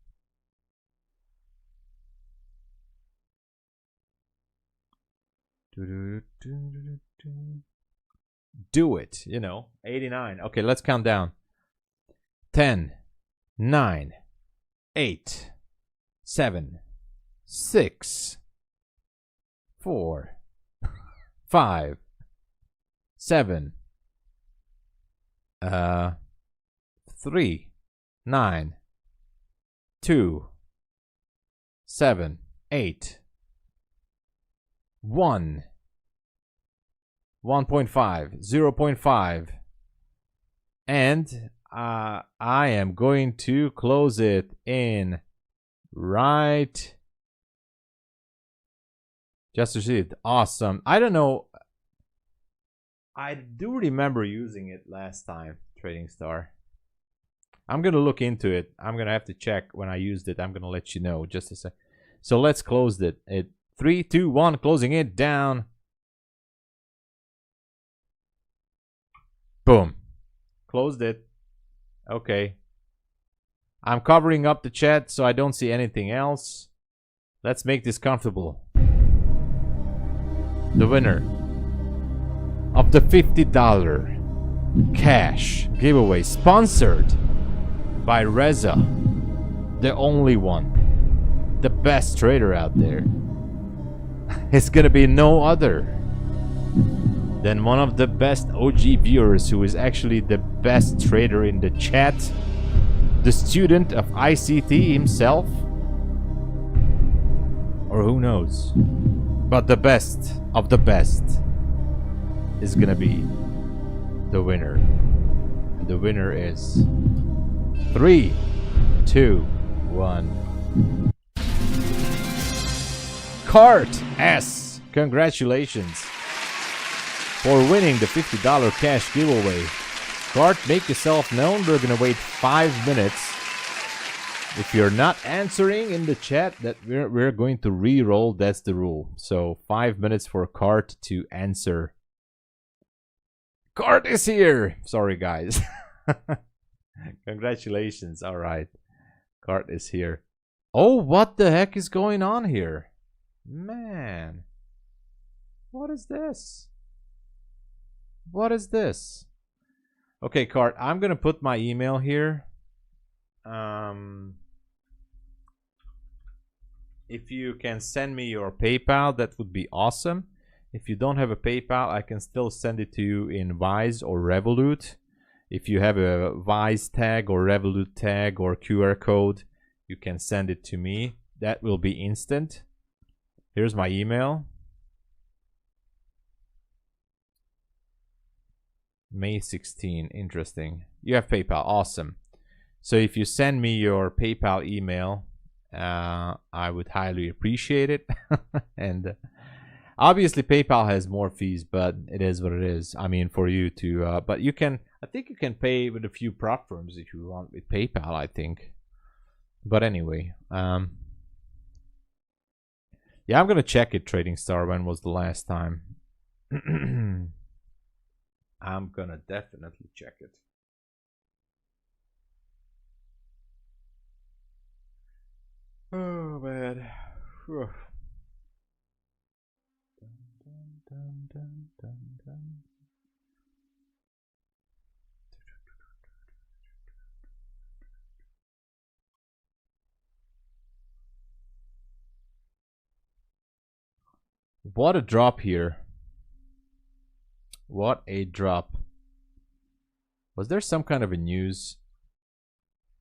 Do it, you know. 89. Okay, let's count down. 10, 9, 8, 7, 6, 4, 5, 7, 3, 9, 2, 7, 8, 1, 1.5, 0.5, and I am going to close it in right. Just received. Awesome. I don't know. I do remember using it last time, Trading Star. I'm going to look into it. I'm going to have to check when I used it. I'm going to let you know just a sec. So let's close it. 3, 2, 1, closing it down. Boom. Closed it. Okay. I'm covering up the chat so I don't see anything else. Let's make this comfortable. The winner of the $50 cash giveaway sponsored by Reza, the only one, the best trader out there. It's gonna be no other than one of the best OG viewers who is actually the best trader in the chat, the student of ICT himself, or who knows, but the best of the best is gonna be the winner. And the winner is 3, 2, 1. Cart S. Congratulations for winning the $50 cash giveaway. Cart, make yourself known. We're gonna wait 5 minutes. If you're not answering in the chat, that we're going to re-roll. That's the rule. So 5 minutes for Cart to answer. Cart is here. Sorry, guys. Congratulations. All right. Cart is here. Oh, what the heck is going on here? Man. What is this? What is this? Okay, Cart, I'm going to put my email here. If you can send me your PayPal, that would be awesome. If you don't have a PayPal, I can still send it to you in Wise or Revolut. If you have a Wise tag or Revolut tag or QR code, you can send it to me. That will be instant. Here's my email. May 16. Interesting. You have PayPal. Awesome. So if you send me your PayPal email, I would highly appreciate it. And obviously PayPal has more fees, but it is what it is. I mean, for you to, but you can, I think you can pay with a few prop firms if you want with PayPal, I think. But anyway, yeah, I'm gonna check it, Trading Star. When was the last time? I'm gonna definitely check it. Oh man. Whew. Dun, dun, dun, dun. What a drop here. What a drop. Was there some kind of a news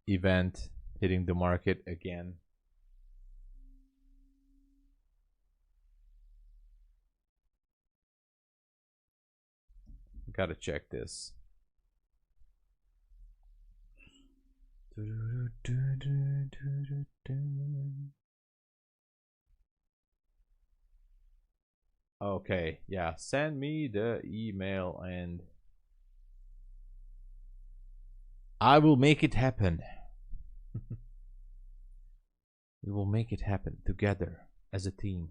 event hitting the market again? Gotta check this. Okay, yeah, send me the email and I will make it happen. We will make it happen together as a team.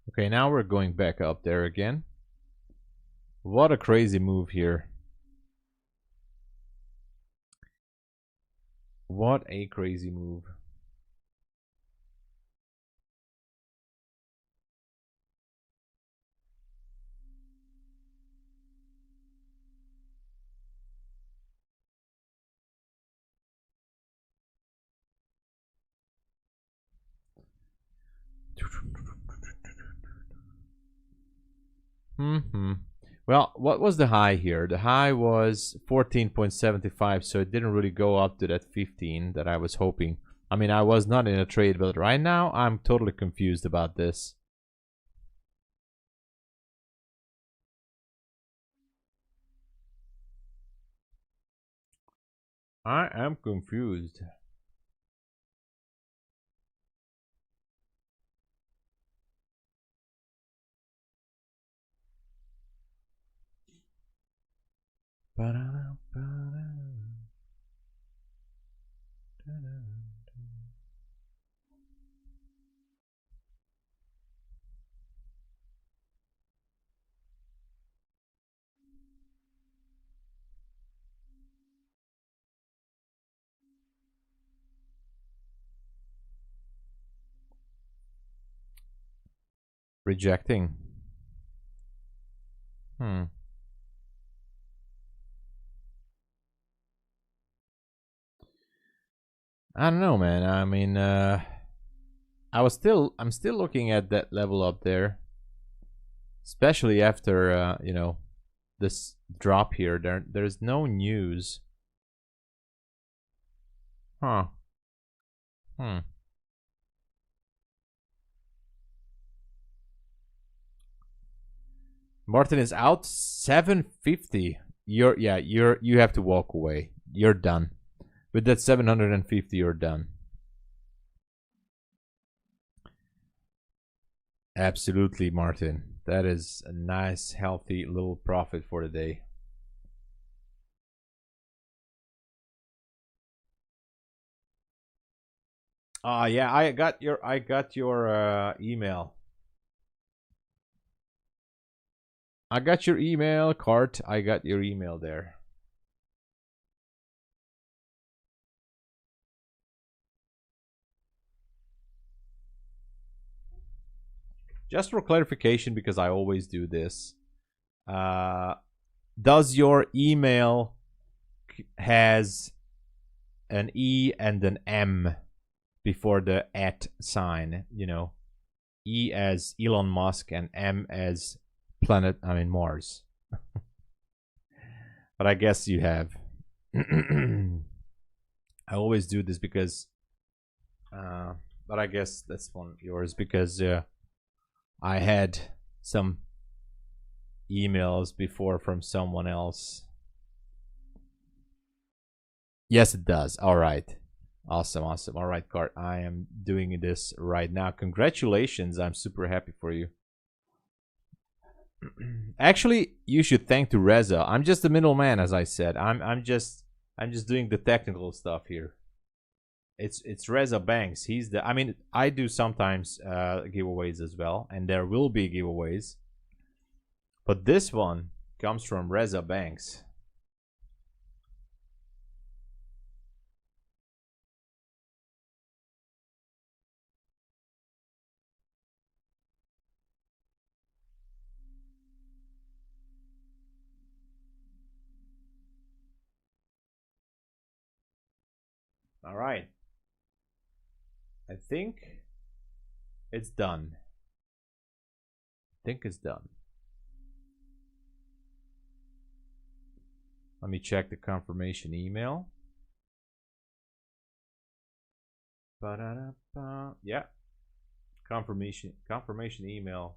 Okay, now we're going back up there again. What a crazy move here. What a crazy move. Well, what was the high here? The high was 14.75, so it didn't really go up to that 15 that I was hoping. I mean, I was not in a trade, but right now I'm totally confused about this. I am confused. Rejecting. I don't know, man. I mean, I'm still looking at that level up there, especially after you know, this drop here. There's no news. Huh. Martin is out 750. You have to walk away. You're done. With that 750, you're done. Absolutely, Martin. That is a nice, healthy little profit for the day. Yeah, I got your email. I got your email, Cart. I got your email there. Just for clarification, because I always do this. Does your email has an E and an M before the @ sign? You know, E as Elon Musk and M as Mars. But I guess you have. I always do this because but I guess that's one of yours because I had some emails before from someone else. Yes, it does. All right. Awesome. All right, Cart. I am doing this right now. Congratulations. I'm super happy for you. Actually, you should thank to Reza. I'm just the middleman, as I said. I'm just doing the technical stuff here. It's Reza Banks. He's the. I mean, I do sometimes giveaways as well, and there will be giveaways. But this one comes from Reza Banks. All right. I think it's done. I think it's done. Let me check the confirmation email. Ba-da-da-ba. Yeah. Confirmation email.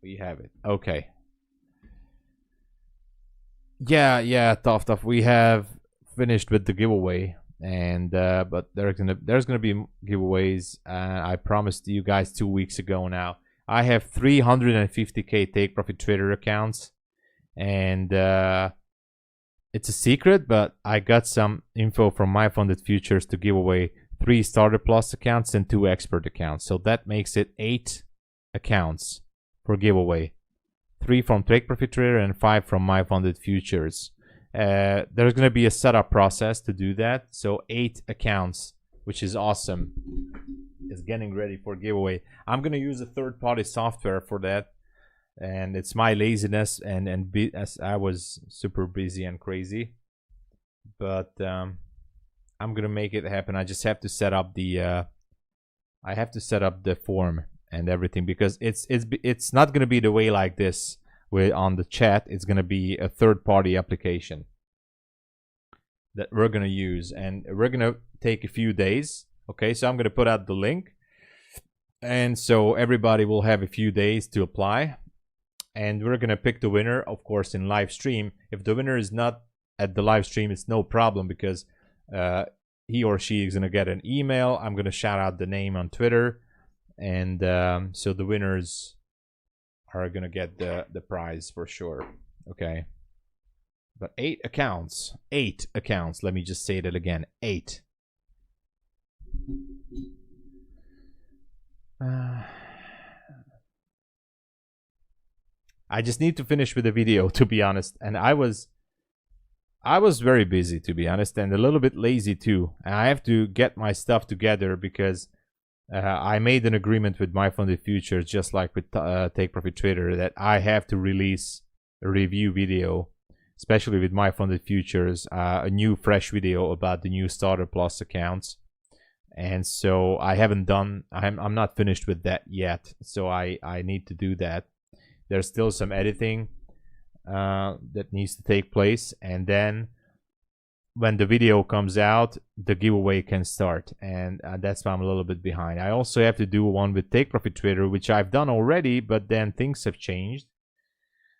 We have it. Okay. Yeah, tough. We have finished with the giveaway, and but there's gonna be giveaways. I promised you guys 2 weeks ago now. I have 350k take profit trader accounts, and it's a secret, but I got some info from MyFundedFutures to give away 3 starter plus accounts and 2 expert accounts. So that makes it 8 accounts for giveaway. 3 from Take Profit Trader and 5 from MyFundedFutures. There's going to be a setup process to do that. So 8 accounts, which is awesome, is getting ready for giveaway. I'm going to use a third-party software for that. And it's my laziness as I was super busy and crazy. But I'm going to make it happen. I just have to set up the form and everything, because it's not going to be the way like this with on the chat. It's going to be a third-party application that we're going to use, and we're going to take a few days. Okay, so I'm going to put out the link, and so everybody will have a few days to apply, and we're going to pick the winner, of course, in live stream. If the winner is not at the live stream, it's no problem, because he or she is going to get an email. I'm going to shout out the name on Twitter. And so the winners are going to get the prize for sure. Okay. But 8 accounts. 8 accounts. Let me just say that again. 8. I just need to finish with the video, to be honest. And I was very busy, to be honest, and a little bit lazy too. And I have to get my stuff together, because I made an agreement with MyFundedFutures, just like with Take Profit Trader, that I have to release a review video, especially with MyFundedFutures, a new fresh video about the new Starter Plus accounts. And so I haven't done, I'm not finished with that yet. So I need to do that. There's still some editing that needs to take place. And then when the video comes out, the giveaway can start, and that's why I'm a little bit behind. I also have to do one with Take Profit Trader, which I've done already, but then things have changed,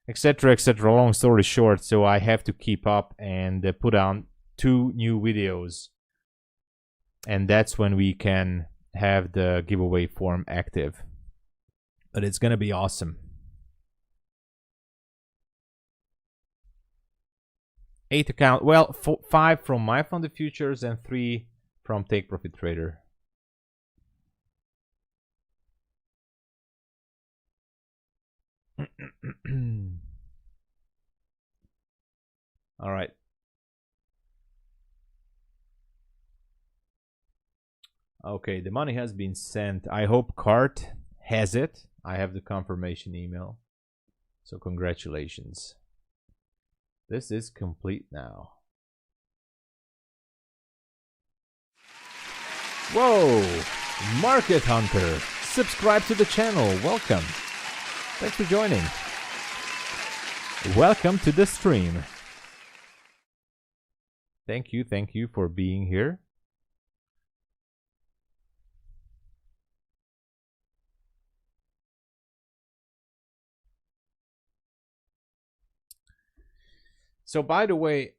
etc., etc. Long story short, so I have to keep up and put on 2 new videos, and that's when we can have the giveaway form active. But it's gonna be awesome. 8 account, well, 5 from MyFundedFutures and 3 from Take Profit Trader. All right. Okay, the money has been sent. I hope Cart has it. I have the confirmation email. So congratulations. This is complete now. Whoa! Market Hunter! Subscribe to the channel. Welcome. Thanks for joining. Welcome to the stream. Thank you for being here. So by the way,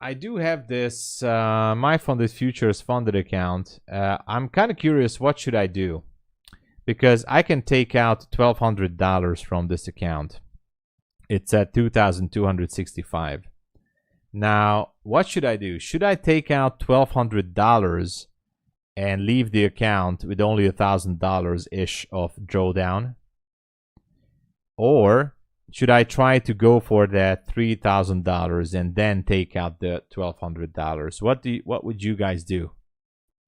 I do have this MyFundedFutures funded account. I'm kind of curious, what should I do? Because I can take out $1,200 from this account. It's at 2,265. Now, what should I do? Should I take out $1,200 and leave the account with only $1,000-ish of drawdown? Or should I try to go for that $3,000 and then take out the $1,200? What would you guys do?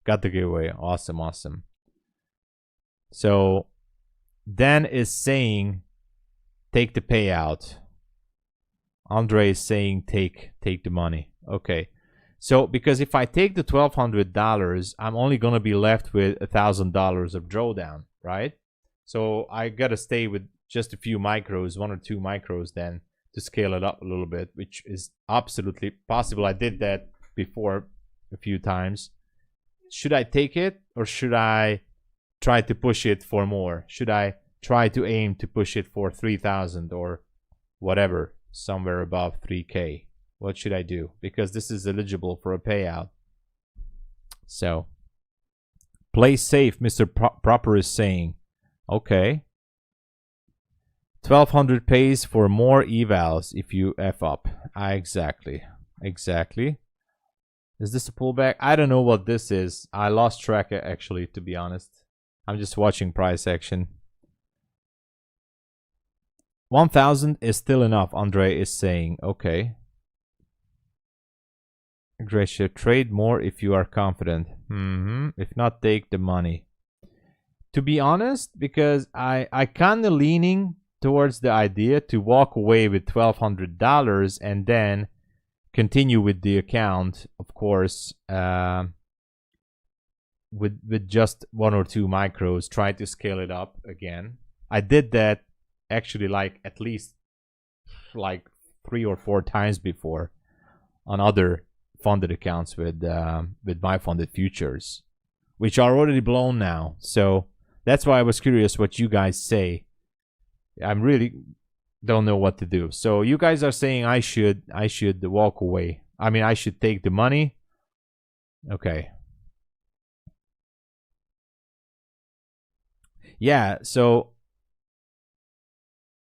Got the giveaway. Awesome, awesome. So Dan is saying take the payout. Andre is saying take the money. Okay. So because if I take the $1,200, I'm only going to be left with $1,000 of drawdown, right? So I got to stay with just a few micros, 1 or 2 micros then, to scale it up a little bit, which is absolutely possible. I did that before a few times. Should I take it, or should I try to push it for more? Should I try to aim to push it for 3,000 or whatever, somewhere above 3K? What should I do? Because this is eligible for a payout. So play safe, Mr. Proper is saying. Okay. 1,200 pays for more evals if you F up. Exactly. Is this a pullback? I don't know what this is. I lost track, actually, to be honest. I'm just watching price action. 1,000 is still enough, Andre is saying. Okay. Gracia, trade more if you are confident. If not, take the money. To be honest, because I kind of leaning towards the idea to walk away with $1,200 and then continue with the account, of course, with just 1 or 2 micros, try to scale it up again. I did that actually like at least like 3 or 4 times before on other funded accounts with MyFundedFutures, which are already blown now. So that's why I was curious what you guys say. I really don't know what to do. So you guys are saying I should walk away. I mean, I should take the money. Okay. Yeah, so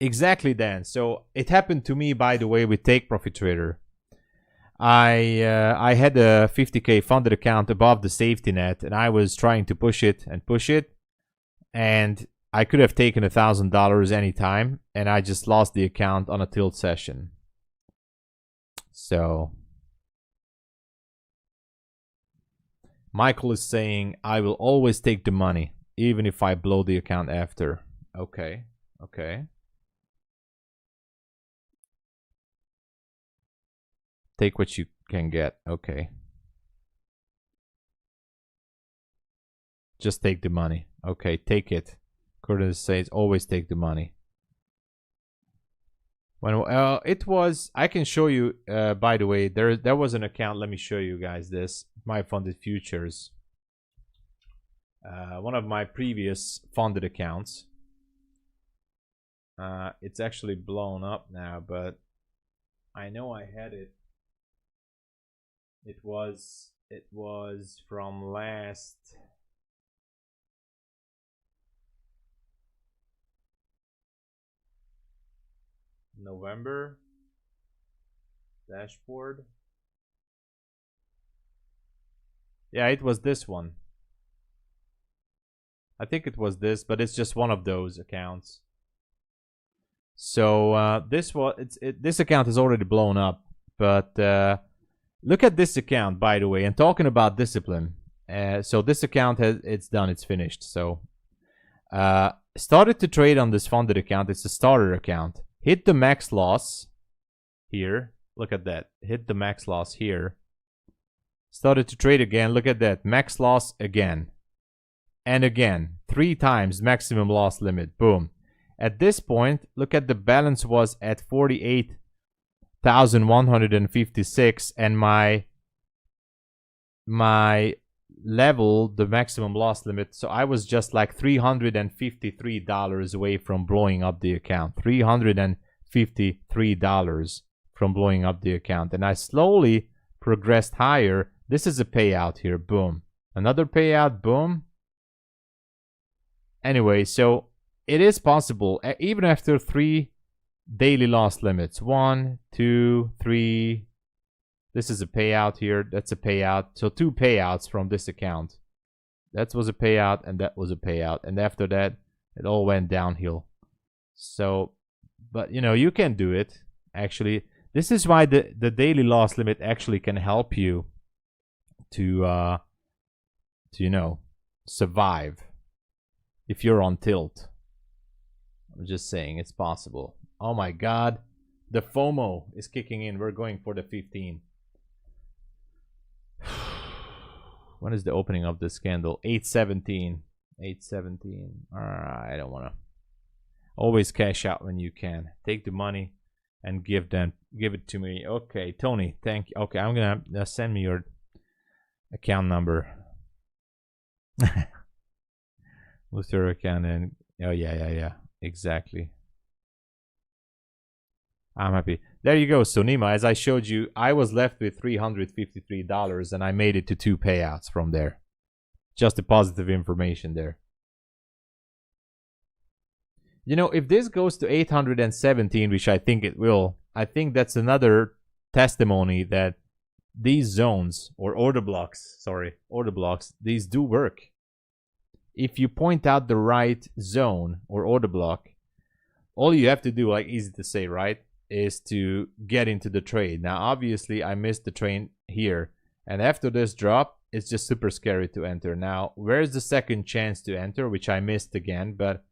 exactly, Dan. So it happened to me, by the way, with Take Profit Trader. I had a 50K funded account above the safety net, and I was trying to push it, and I could have taken $1,000 anytime, and I just lost the account on a tilt session. So Michael is saying, I will always take the money, even if I blow the account after. Okay. Take what you can get. Okay. Just take the money. Okay, take it. Curtis says, always take the money. When it was, I can show you, by the way, there was an account. Let me show you guys this. MyFundedFutures. One of my previous funded accounts. It's actually blown up now, but I know I had it. It was from last November. Dashboard. Yeah, it was this one. I think it was this, but it's just one of those accounts. So this account is already blown up, but look at this account, by the way. And talking about discipline, so this account it's done, it's finished. So started to trade on this funded account. It's a starter account. Hit the max loss here. Look at that. Hit the max loss here. Started to trade again. Look at that. Max loss again. And again. 3 times maximum loss limit. Boom. At this point, look at the balance was at 48,156, and my level, the maximum loss limit, so I was just like $353 away from blowing up the account. $353 from blowing up the account. And I slowly progressed higher. This is a payout here. Boom. Another payout. Boom. Anyway, so it is possible, even after 3 daily loss limits. 1, 2, 3. This is a payout here. That's a payout. So 2 payouts from this account. That was a payout and that was a payout. And after that, it all went downhill. So, but you know, you can do it. Actually, this is why the daily loss limit actually can help you to you know, survive if you're on tilt. I'm just saying it's possible. Oh my God, the FOMO is kicking in. We're going for the 15. When is the opening of this candle? 8:17. 8:17. I don't want to. Always cash out when you can. Take the money and give it to me. Okay, Tony, thank you. Okay, I'm gonna send me your account number. What's your account? And oh yeah, exactly. I'm happy. There you go, Sonima. As I showed you, I was left with $353 and I made it to 2 payouts from there. Just the positive information there. You know, if this goes to 817, which I think it will, I think that's another testimony that these zones or order blocks, these do work. If you point out the right zone or order block, all you have to do, like easy to say, right, is to get into the trade. Now, obviously, I missed the trade here. And after this drop, it's just super scary to enter. Now, where's the second chance to enter, which I missed again, but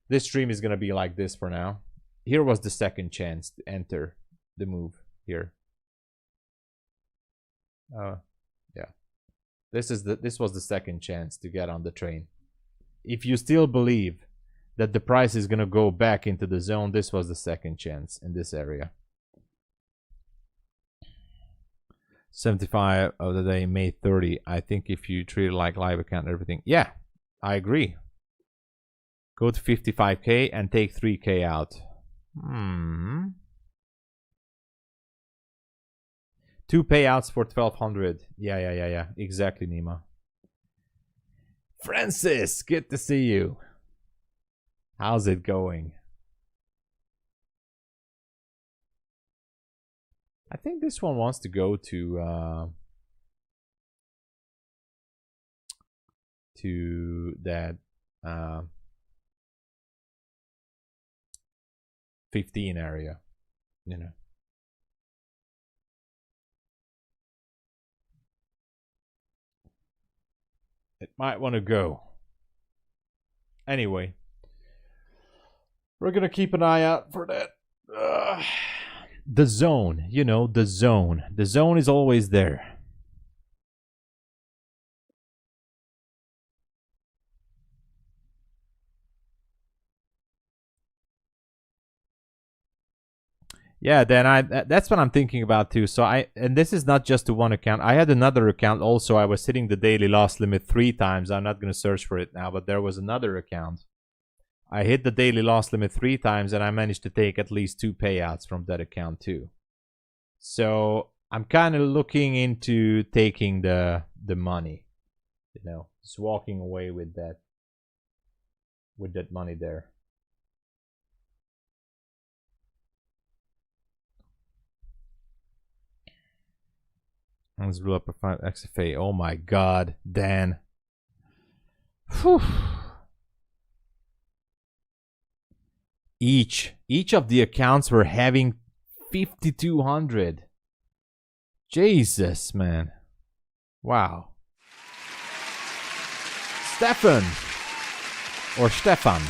this stream is going to be like this for now. Here was the second chance to enter the move here. Yeah. This was the second chance to get on the train. If you still believe that the price is going to go back into the zone, this was the second chance in this area. 75 of the day, May 30. I think if you treat it like live account and everything. Yeah, I agree. Go to 55K and take 3K out. 2 payouts for 1200. Yeah. Exactly, Nima. Francis, good to see you. How's it going? I think this one wants to go to that 15 area, you know. It might want to go. Anyway, we're gonna keep an eye out for that. The zone, you know, the zone. The zone is always there. Yeah, then that's what I'm thinking about too. So and this is not just to one account. I had another account also. I was hitting the daily loss limit 3 times. I'm not going to search for it now, but there was another account. I hit the daily loss limit 3 times and I managed to take at least 2 payouts from that account too. So I'm kind of looking into taking the money, you know, just walking away with that money there. Let's rule up a 5 XFA. Oh my God, Dan. Whew. Each of the accounts were having 5,200. Jesus, man. Wow. Stefan. Or Stefan.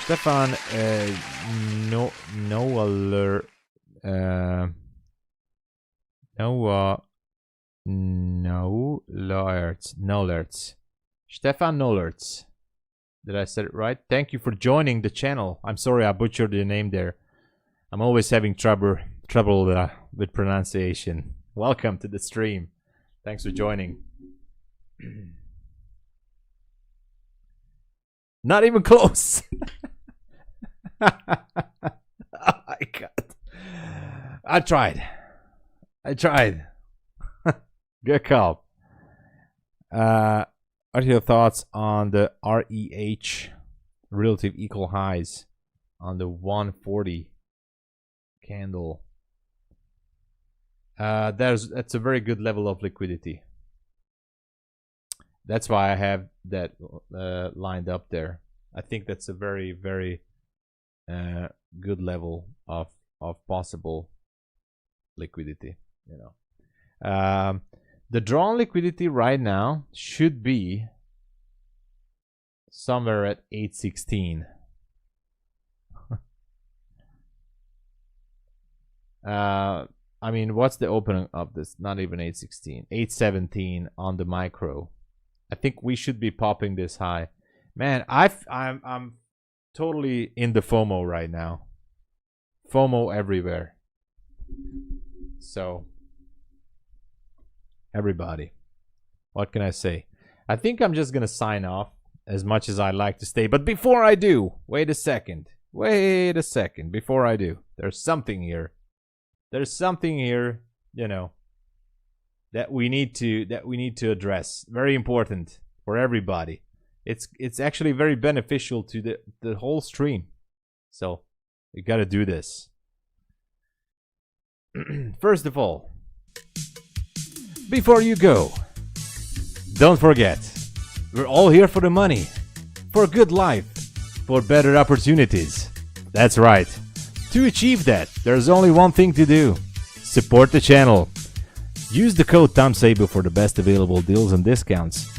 Stefan, no alert. No alerts. Stefan Nolerts. Did I say it right? Thank you for joining the channel. I'm sorry I butchered your name there. I'm always having trouble with pronunciation. Welcome to the stream. Thanks for joining. Not even close. Oh my God. I tried. Good call. What are your thoughts on the REH relative equal highs on the 140 candle? That's a very good level of liquidity. That's why I have that lined up there. I think that's a very, very good level of possible liquidity. You know, the drawn liquidity right now should be somewhere at 816. I mean, what's the opening of this? Not even 816, 817 on the micro. I think we should be popping this high. Man, I'm totally in the FOMO right now. FOMO everywhere. So, everybody, what can I say? I think I'm just gonna sign off, as much as I like to stay. But before I do, wait a second. Before I do, there's something here. There's something here, you know, that we need to address. Very important for everybody. It's actually very beneficial to the whole stream. So we gotta do this. First of all, before you go, don't forget, we're all here for the money, for a good life, for better opportunities. That's right. To achieve that, there's only one thing to do. Support the channel. Use the code TOMSABO for the best available deals and discounts.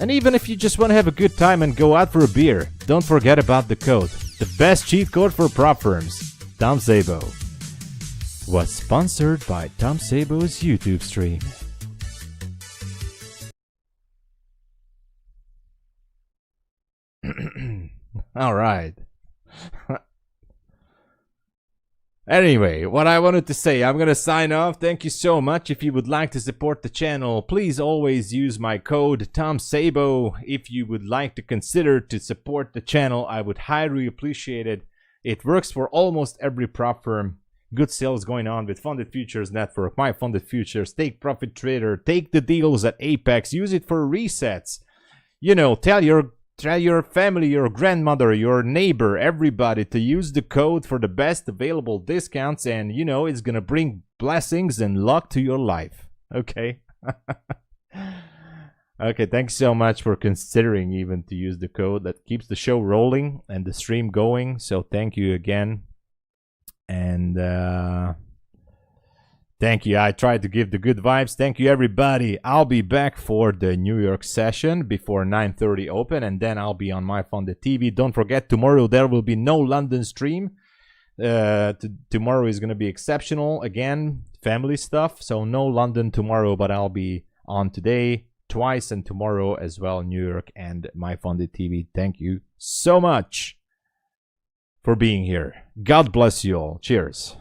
And even if you just want to have a good time and go out for a beer, don't forget about the code. The best cheat code for prop firms. TOMSABO. Was sponsored by TOMSABO's YouTube stream. All right. Anyway, what I wanted to say, I'm gonna sign off. Thank you so much. If you would like to support the channel, please always use my code TOMSABO. If you would like to consider to support the channel, I would highly appreciate it. It works for almost every prop firm. Good sales going on with Funded Futures Network, MyFundedFutures, Take Profit Trader, take the deals at Apex, use it for resets. You know, tell your family, your grandmother, your neighbor, everybody to use the code for the best available discounts, and you know it's gonna bring blessings and luck to your life. Okay. Okay, thanks so much for considering even to use the code. That keeps the show rolling and the stream going, so thank you again. And thank you. I tried to give the good vibes. Thank you, everybody. I'll be back for the New York session before 9:30 open, and then I'll be on MyFunded TV. Don't forget, tomorrow there will be no London stream. Tomorrow is going to be exceptional. Again, family stuff. So no London tomorrow, but I'll be on today twice and tomorrow as well, New York and MyFunded TV. Thank you so much for being here. God bless you all. Cheers.